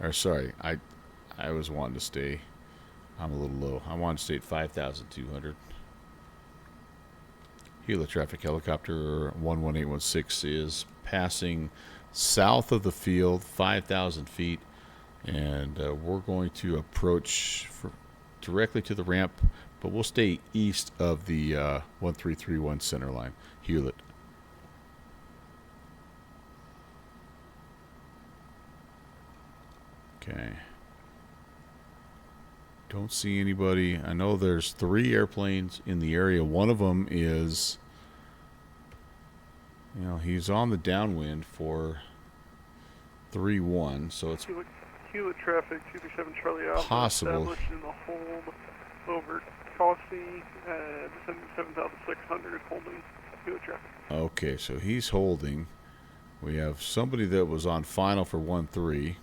Or, sorry, I was wanting to stay... I'm a little low. I wanted to stay at 5,200. Hewlett traffic helicopter 11816 is passing south of the field, 5,000 feet, and we're going to approach directly to the ramp, but we'll stay east of the 1331 center line. Hewlett. Okay. Don't see anybody. I know there's 3 airplanes in the area. One of them is... You know, he's on the downwind for 3-1, so it's Hewlett traffic, 237 Charlie Alpha, possible. established in the hold over Cossie, descending 7,600, holding Hewlett traffic. Okay, so he's holding. We have somebody that was on final for 1-3,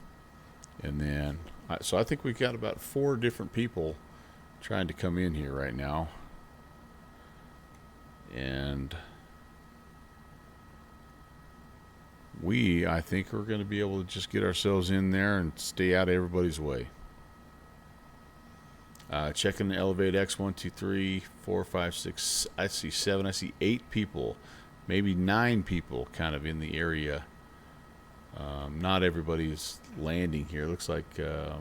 and then... So I think we've got about 4 different people trying to come in here right now. And... I think we're going to be able to just get ourselves in there and stay out of everybody's way. Checking the Elevate X, 1, 2, 3, 4, 5, 6. I see 7. I see 8 people, maybe 9 people kind of in the area. Not everybody's landing here. Looks like, I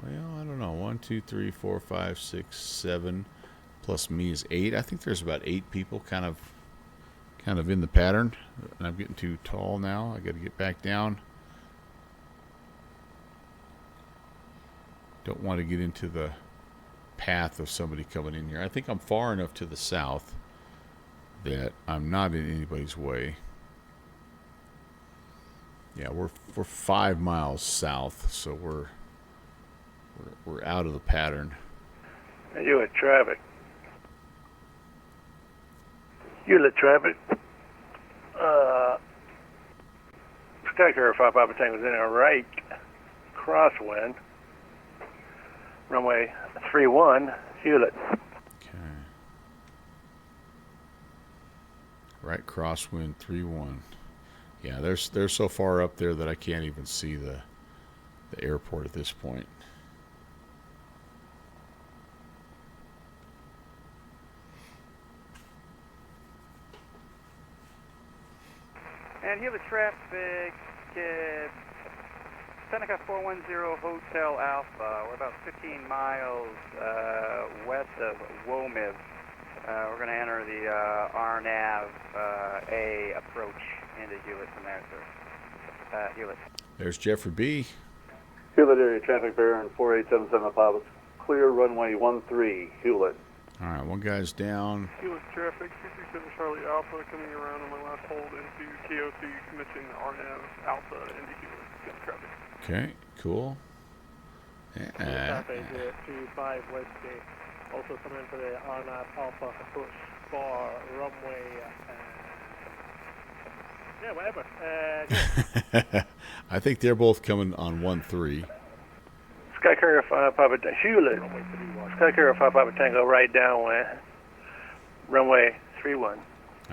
don't know. 1, 2, 3, 4, 5, 6, 7. Plus me is 8. I think there's about 8 people kind of in the pattern. And I'm getting too tall now. I got to get back down. Don't want to get into the path of somebody coming in here. I think I'm far enough to the south that I'm not in anybody's way. Yeah, we're 5 miles south, so we're out of the pattern. Hewlett traffic. Hewlett traffic. Sky Carrier 55 Tango is in a right crosswind. Runway 31, Hewlett. Okay. Right crosswind 31. Yeah, they're so far up there that I can't even see the airport at this point. And Hewlett traffic, Seneca 410 Hotel Alpha. We're about 15 miles west of WOMIV. We're going to enter the RNAV A approach into Hewlett from there, sir. Hewlett. There's Jeffrey B. Hewlett area traffic bearing 4877 Papa. Clear runway 13, Hewlett. All right, one guy's down. Hewlett traffic, 237 Charlie Alpha, coming around on my last hold into KOC, commissioning the RNAV Alpha into Hewlett. Good traffic. Okay, cool. Traffic 25 West Bay. Also coming in for the RNAV Alpha approach for runway. Yeah, whatever. I think they're both coming on 1-3. Sky Carrier 5 Papa Hewlett. Sky Carrier 5 Papa Tango right downwind. Runway 31.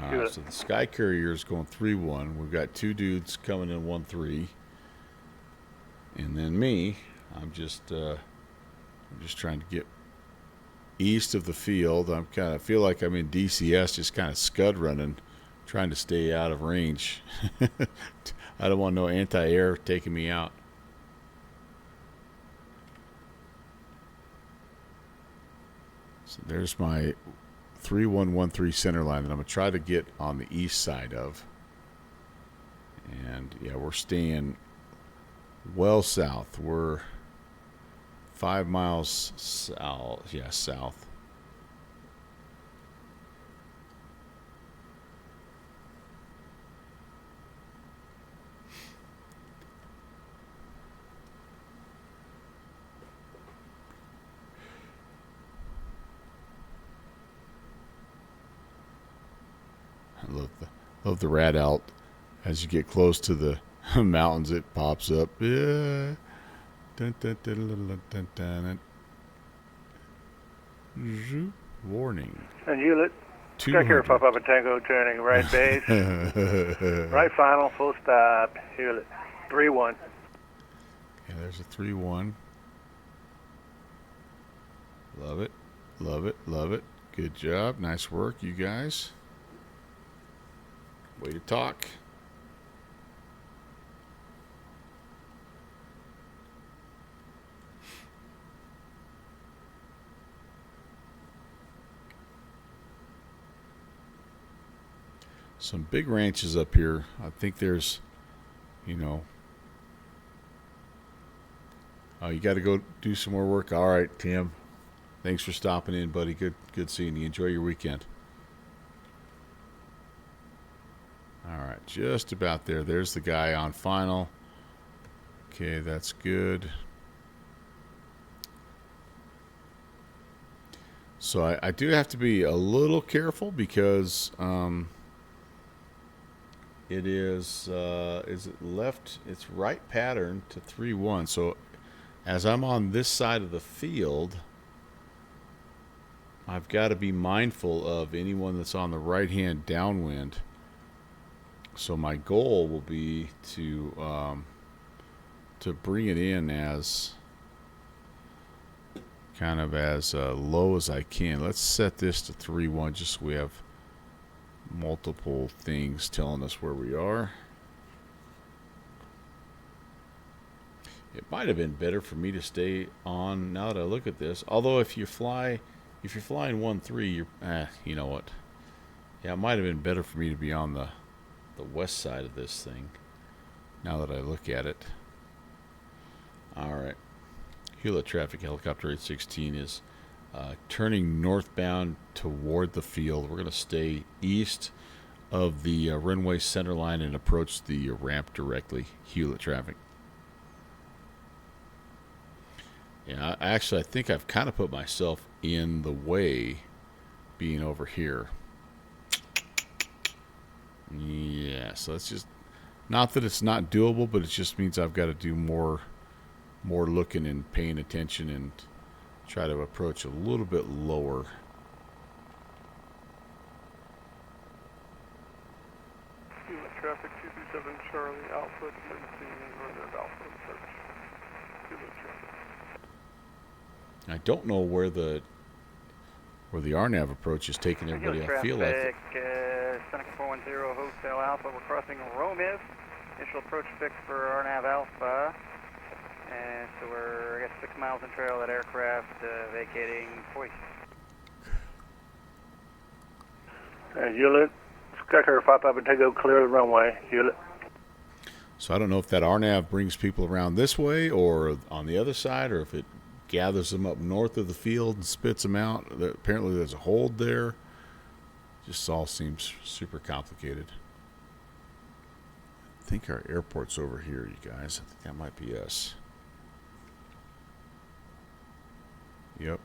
All right, so the Sky Carrier is going 3-1. We've got two dudes coming in 1-3. And then me, I'm just trying to get east of the field. I feel like I'm in DCS, just kind of scud running, trying to stay out of range. I don't want no anti-air taking me out. So there's my 3113 center line that I'm going to try to get on the east side of. And yeah, we're staying well south. We're 5 miles south. Yeah, south. I love the rad out. As you get close to the mountains, it pops up. Yeah. Dun, dun, dun, dun, dun, dun, dun. Warning. And Hewlett, Sky Carrier 5 Papa Tango turning right base. Right final, full stop. Hewlett, 3-1. Yeah, there's a 3-1. Love it. Love it. Love it. Good job. Nice work, you guys. Way to talk. Some big ranches up here. I think there's, oh, you got to go do some more work. All right, Tim. Thanks for stopping in, buddy. Good seeing you. Enjoy your weekend. All right, just about there. There's the guy on final. Okay, that's good. So I do have to be a little careful because it is it left, it's right pattern to 3-1. So as I'm on this side of the field, I've got to be mindful of anyone that's on the right-hand downwind. So my goal will be to bring it in as kind of as low as I can. Let's set this to 3-1 just so we have multiple things telling us where we are. It might have been better for me to stay on now that I look at this. Although if you're flying 1-3, you're you know what? Yeah, it might have been better for me to be on the west side of this thing now that I look at it. All right. Hewlett traffic helicopter 816 is turning northbound toward the field. We're going to stay east of the runway center line and approach the ramp directly. Hewlett traffic. Yeah, actually, I think I've kind of put myself in the way being over here. Yeah, so it's just, not that it's not doable, but it just means I've got to do more looking and paying attention and try to approach a little bit lower. Traffic 227 Charlie Alpha, commencing RNAV Alpha approach. Traffic. I don't know where the RNAV approach is taking everybody. I feel like Seneca 410, Hotel Alpha. We're crossing Romeo. Initial approach fix for RNAV Alpha. And so we're, I guess, 6 miles in trail of that aircraft, vacating Hoist. Hewlett, Skycar 5 Papa Tango, clear the runway. Hewlett. So I don't know if that RNAV brings people around this way or on the other side, or if it gathers them up north of the field and spits them out. Apparently there's a hold there. Just all seems super complicated. I think our airport's over here, you guys. I think that might be us. Yep.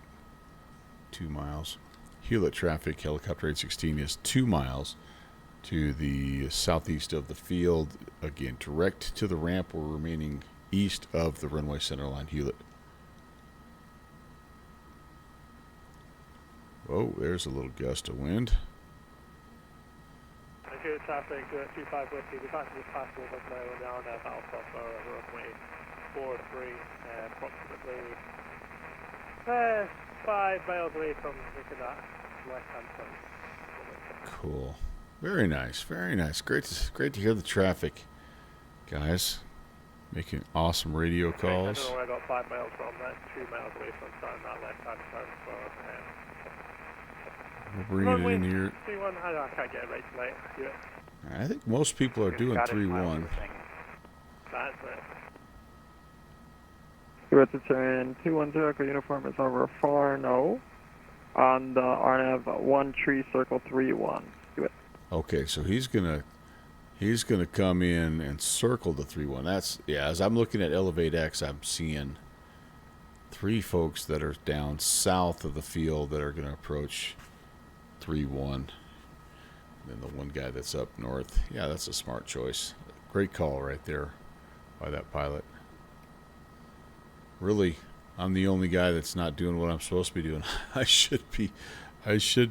2 miles. Hewlett traffic, helicopter 816 is 2 miles to the southeast of the field. Again, direct to the ramp. We're remaining east of the runway centerline, Hewlett. Whoa, there's a little gust of wind. Hewlett traffic, 25 Whiskey. We've actually just passed over now on the RNAV Alpha for runway 43, approximately 5 miles away from looking at left-hand side. Cool. Very nice. Very nice. Great to hear the traffic, guys. Making awesome radio calls. I don't know where I got 5 miles from. That's 2 miles away from starting that left-hand turn for We're bringing it in here. 3-1. I can't get it right tonight. Yeah. I think most people are doing 3-1. That's it. US return 210 Echo Uniform is over 4-0 on the RNAV 13 Circle 3-1. Do it. Okay, so he's gonna come in and circle the 3-1. That's, yeah, as I'm looking at Elevate X, I'm seeing 3 folks that are down south of the field that are gonna approach 3-1. Then the one guy that's up north. Yeah, that's a smart choice. Great call right there by that pilot. Really, I'm the only guy that's not doing what I'm supposed to be doing. I should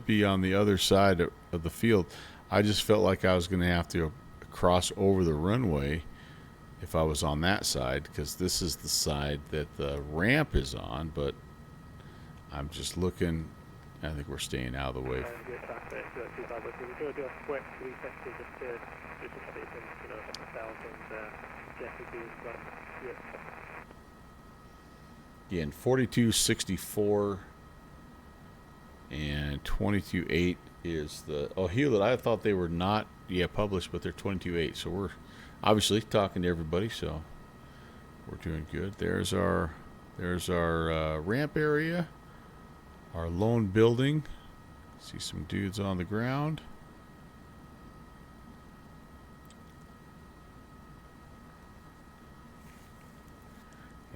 be on the other side of the field. I just felt like I was going to have to cross over the runway if I was on that side, because this is the side that the ramp is on, but I'm just looking. I think we're staying out of the way. We're going to do a quick 360 just to do some statements, myself and Jesse B. But, yeah. Again, 4264 and 22.8 is the... Oh, Hewlett, I thought they were not published, but they're 22.8. So we're obviously talking to everybody, so we're doing good. There's our ramp area, our lone building. See some dudes on the ground.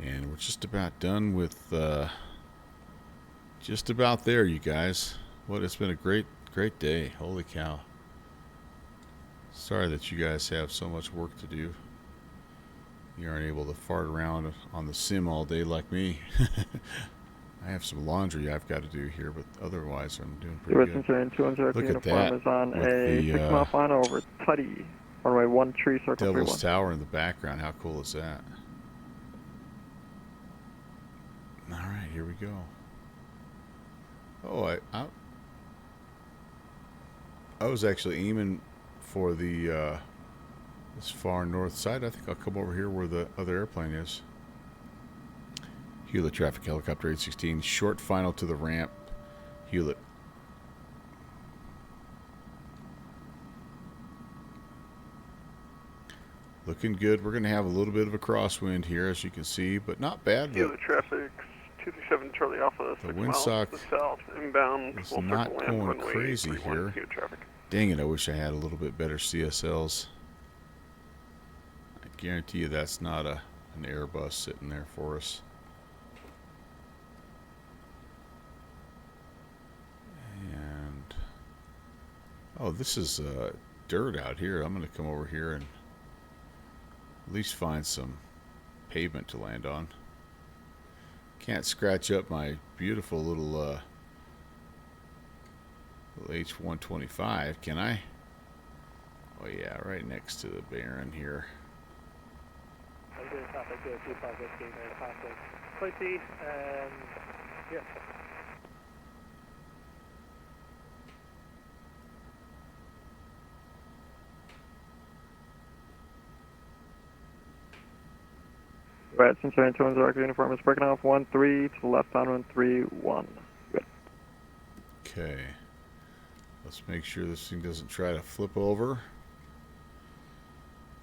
And we're just about done with, just about there, you guys. It's been a great day. Holy cow. Sorry that you guys have so much work to do. You aren't able to fart around on the sim all day like me. I have some laundry I've got to do here, but otherwise I'm doing pretty good. Look at that. Is on a 6 mile final over Tutty, runway 13 Circle 3-1. Devil's Tower in the background. How cool is that? All right, here we go. Oh, I was actually aiming for the this far north side. I think I'll come over here where the other airplane is. Hewlett traffic, helicopter 816, short final to the ramp. Hewlett. Looking good. We're going to have a little bit of a crosswind here, as you can see, but not bad. Hewlett traffic, 237 Charlie Alpha, 6 miles to the south, inbound. It's not going crazy here. Dang it, I wish I had a little bit better CSLs. I guarantee you that's not an Airbus sitting there for us. And, oh, this is dirt out here. I'm going to come over here and at least find some pavement to land on. Can't scratch up my beautiful little H125, can I? Oh yeah, right next to the Baron here. I'm doing traffic here, 25 Whiskey, passing 20, yeah. VATSIM 720 uniform is breaking off 1-3 to the left on 131. Good. Okay. Let's make sure this thing doesn't try to flip over.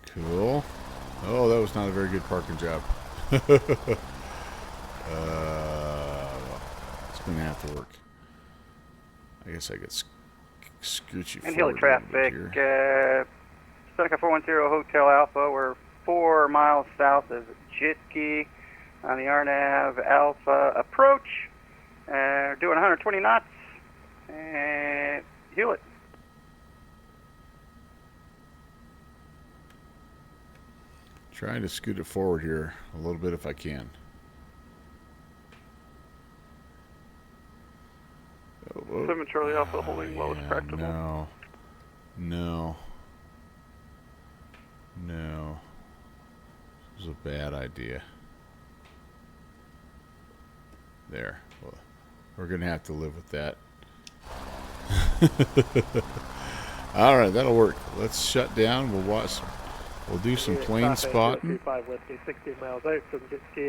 Cool. Oh, that was not a very good parking job. Well, it's going to have to work. I guess I could scoot you And forward Hill a little bit traffic, here. Seneca 410 Hotel Alpha. We're 4 miles south of Jitki on the RNAV Alpha approach. Doing 120 knots. And Hewlett. Trying to scoot it forward here a little bit if I can. 7 Charlie Alpha holding low as practicable. No. No. No. This is a bad idea. There. Well, we're going to have to live with that. All right, that'll work. Let's shut down. We'll watch. We'll do some plane spotting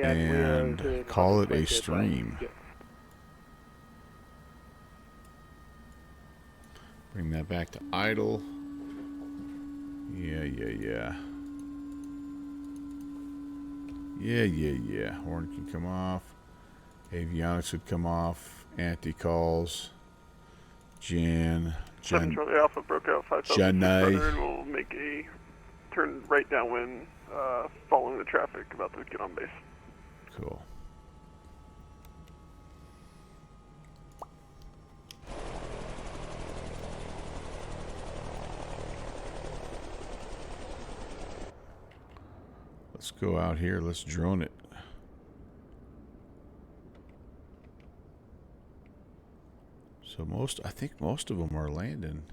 and call it a stream. Bring that back to idle. Yeah. Horn can come off. Avionics would come off. Anti-calls. 7 Charlie Alpha broke out 5,600. We'll make a turn right downwind, following the traffic, about to get on base. Cool. Let's go out here. Let's drone it. So I think most of them are landing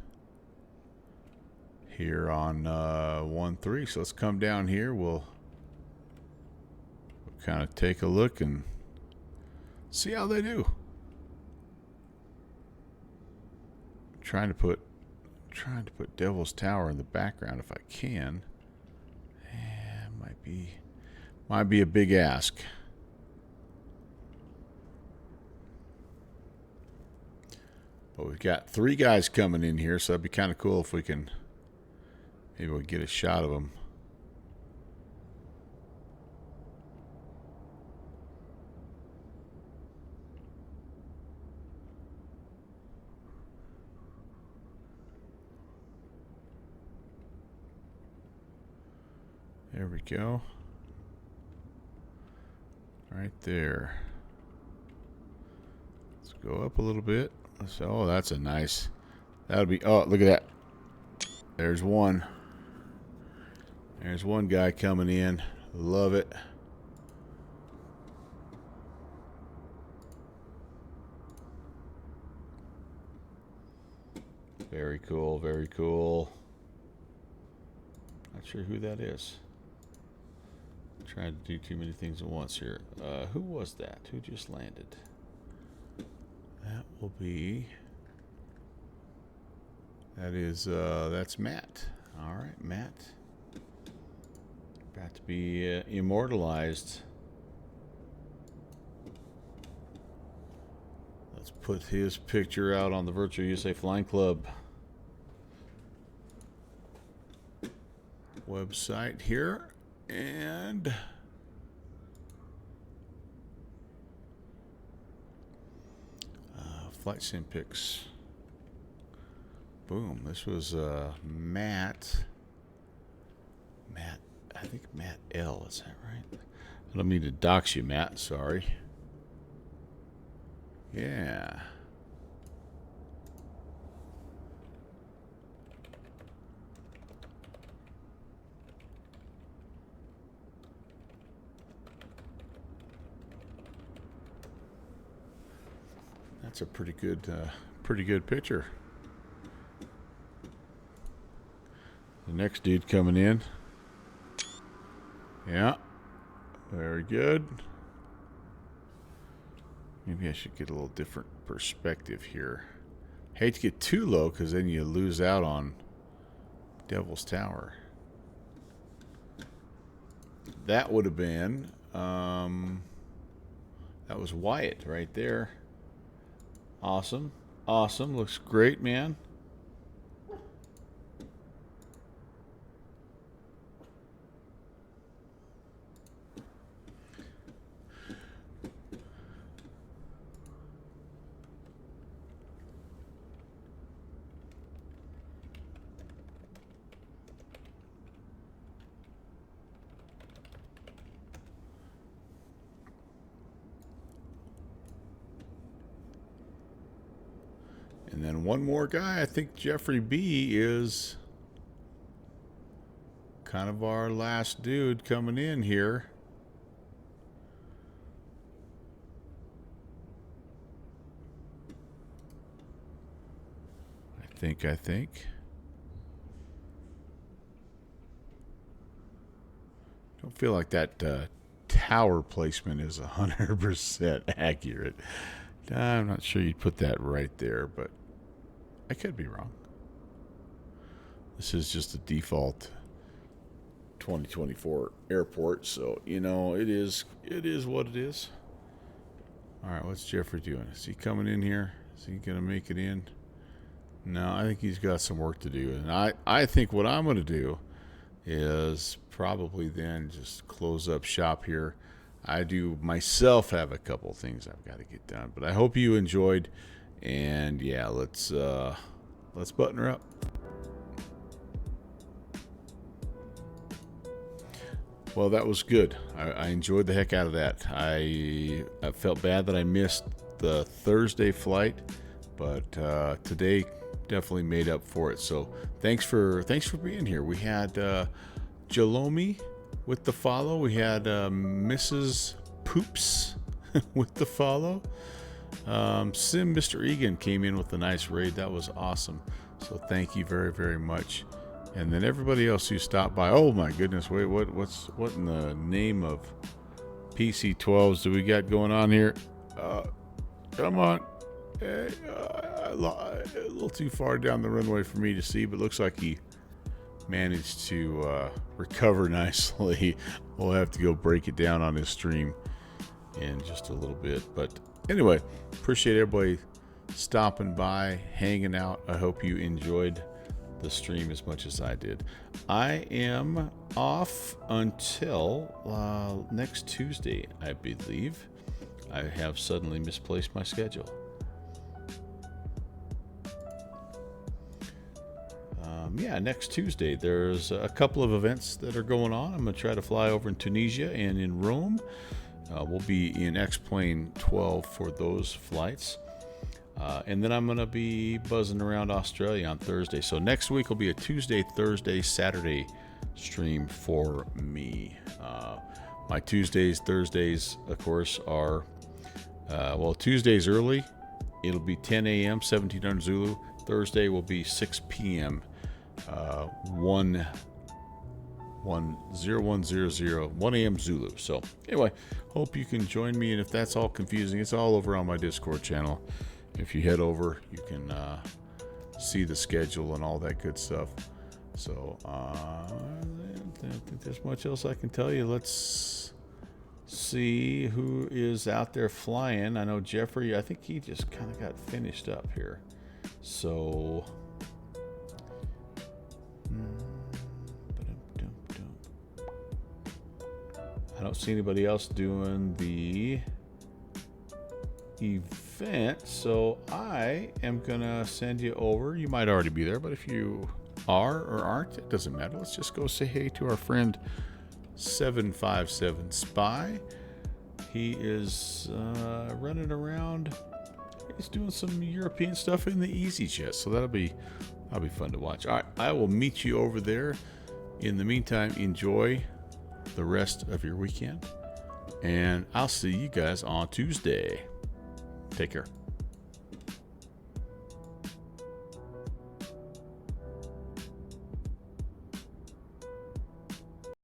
here on 1-3. So let's come down here. We'll kind of take a look and see how they do. Trying to put Devil's Tower in the background if I can. Might be a big ask. But we've got 3 guys coming in here, so that'd be kind of cool if we can maybe we'll get a shot of them. There we go. Right there. Let's go up a little bit. Oh, that's a nice. That'll be. Oh, look at that. There's one. There's one guy coming in. Love it. Very cool. Very cool. Not sure who that is. Trying to do too many things at once here. Who was that? Who just landed? That will be. That's Matt. All right, Matt. About to be immortalized. Let's put his picture out on the Virtual USA Flying Club website here. And flight sim pics. Boom. This was Matt. I think Matt L. Is that right? I don't mean to dox you, Matt. Sorry. Yeah. That's a pretty good picture. The next dude coming in. Yeah, very good. Maybe I should get a little different perspective here. Hate to get too low because then you lose out on Devil's Tower. That would have been That was Wyatt right there. Awesome. Awesome. Looks great, man. And then one more guy. I think Jeffrey B is kind of our last dude coming in here. I think. Don't feel like that tower placement is 100% accurate. I'm not sure you'd put that right there, but I could be wrong. This is just a default 2024 airport, so you know it is what it is. All right, what's Jeffrey doing? Is he coming in here? Is he gonna make it in? No, I think he's got some work to do, and I think what I'm gonna do is probably then just close up shop here. I do myself have a couple things I've got to get done, but I hope you enjoyed, and yeah, let's button her up. Well, that was good. I enjoyed the heck out of that. I felt bad that I missed the Thursday flight, but today definitely made up for it. So thanks for being here. We had Jalomi with the follow. We had Mrs. Poops with the follow. Sim Mr. Egan came in with a nice raid. That was awesome. So thank you very, very much. And then everybody else who stopped by. Oh my goodness! Wait, what in the name of PC-12s do we got going on here? Come on. Hey, a little too far down the runway for me to see, but looks like he managed to recover nicely. We'll have to go break it down on his stream in just a little bit. But anyway, appreciate everybody stopping by, hanging out. I hope you enjoyed the stream as much as I did. I am off until next Tuesday, I believe. I have suddenly misplaced my schedule. Yeah, next Tuesday there's a couple of events that are going on. I'm going to try to fly over in Tunisia and in Rome. We'll be in X-Plane 12 for those flights. And then I'm going to be buzzing around Australia on Thursday. So next week will be a Tuesday, Thursday, Saturday stream for me. My Tuesdays, Thursdays, of course, are, Tuesday's early. It'll be 10 a.m., 1700 Zulu. Thursday will be 6 p.m., 1 a.m. Zulu. So anyway, hope you can join me. And if that's all confusing, it's all over on my Discord channel. If you head over, you can see the schedule and all that good stuff. So I don't think there's much else I can tell you. Let's see who is out there flying. I know Jeffrey, I think he just kind of got finished up here. So I don't see anybody else doing the event, so I am gonna send you over. You might already be there, but if you are or aren't, it doesn't matter. Let's just go say hey to our friend 757 Spy. He is running around. He's doing some European stuff in the EasyJet, so that'll be fun to watch. All right, I will meet you over there. In the meantime, enjoy the rest of your weekend, and I'll see you guys on Tuesday. Take care.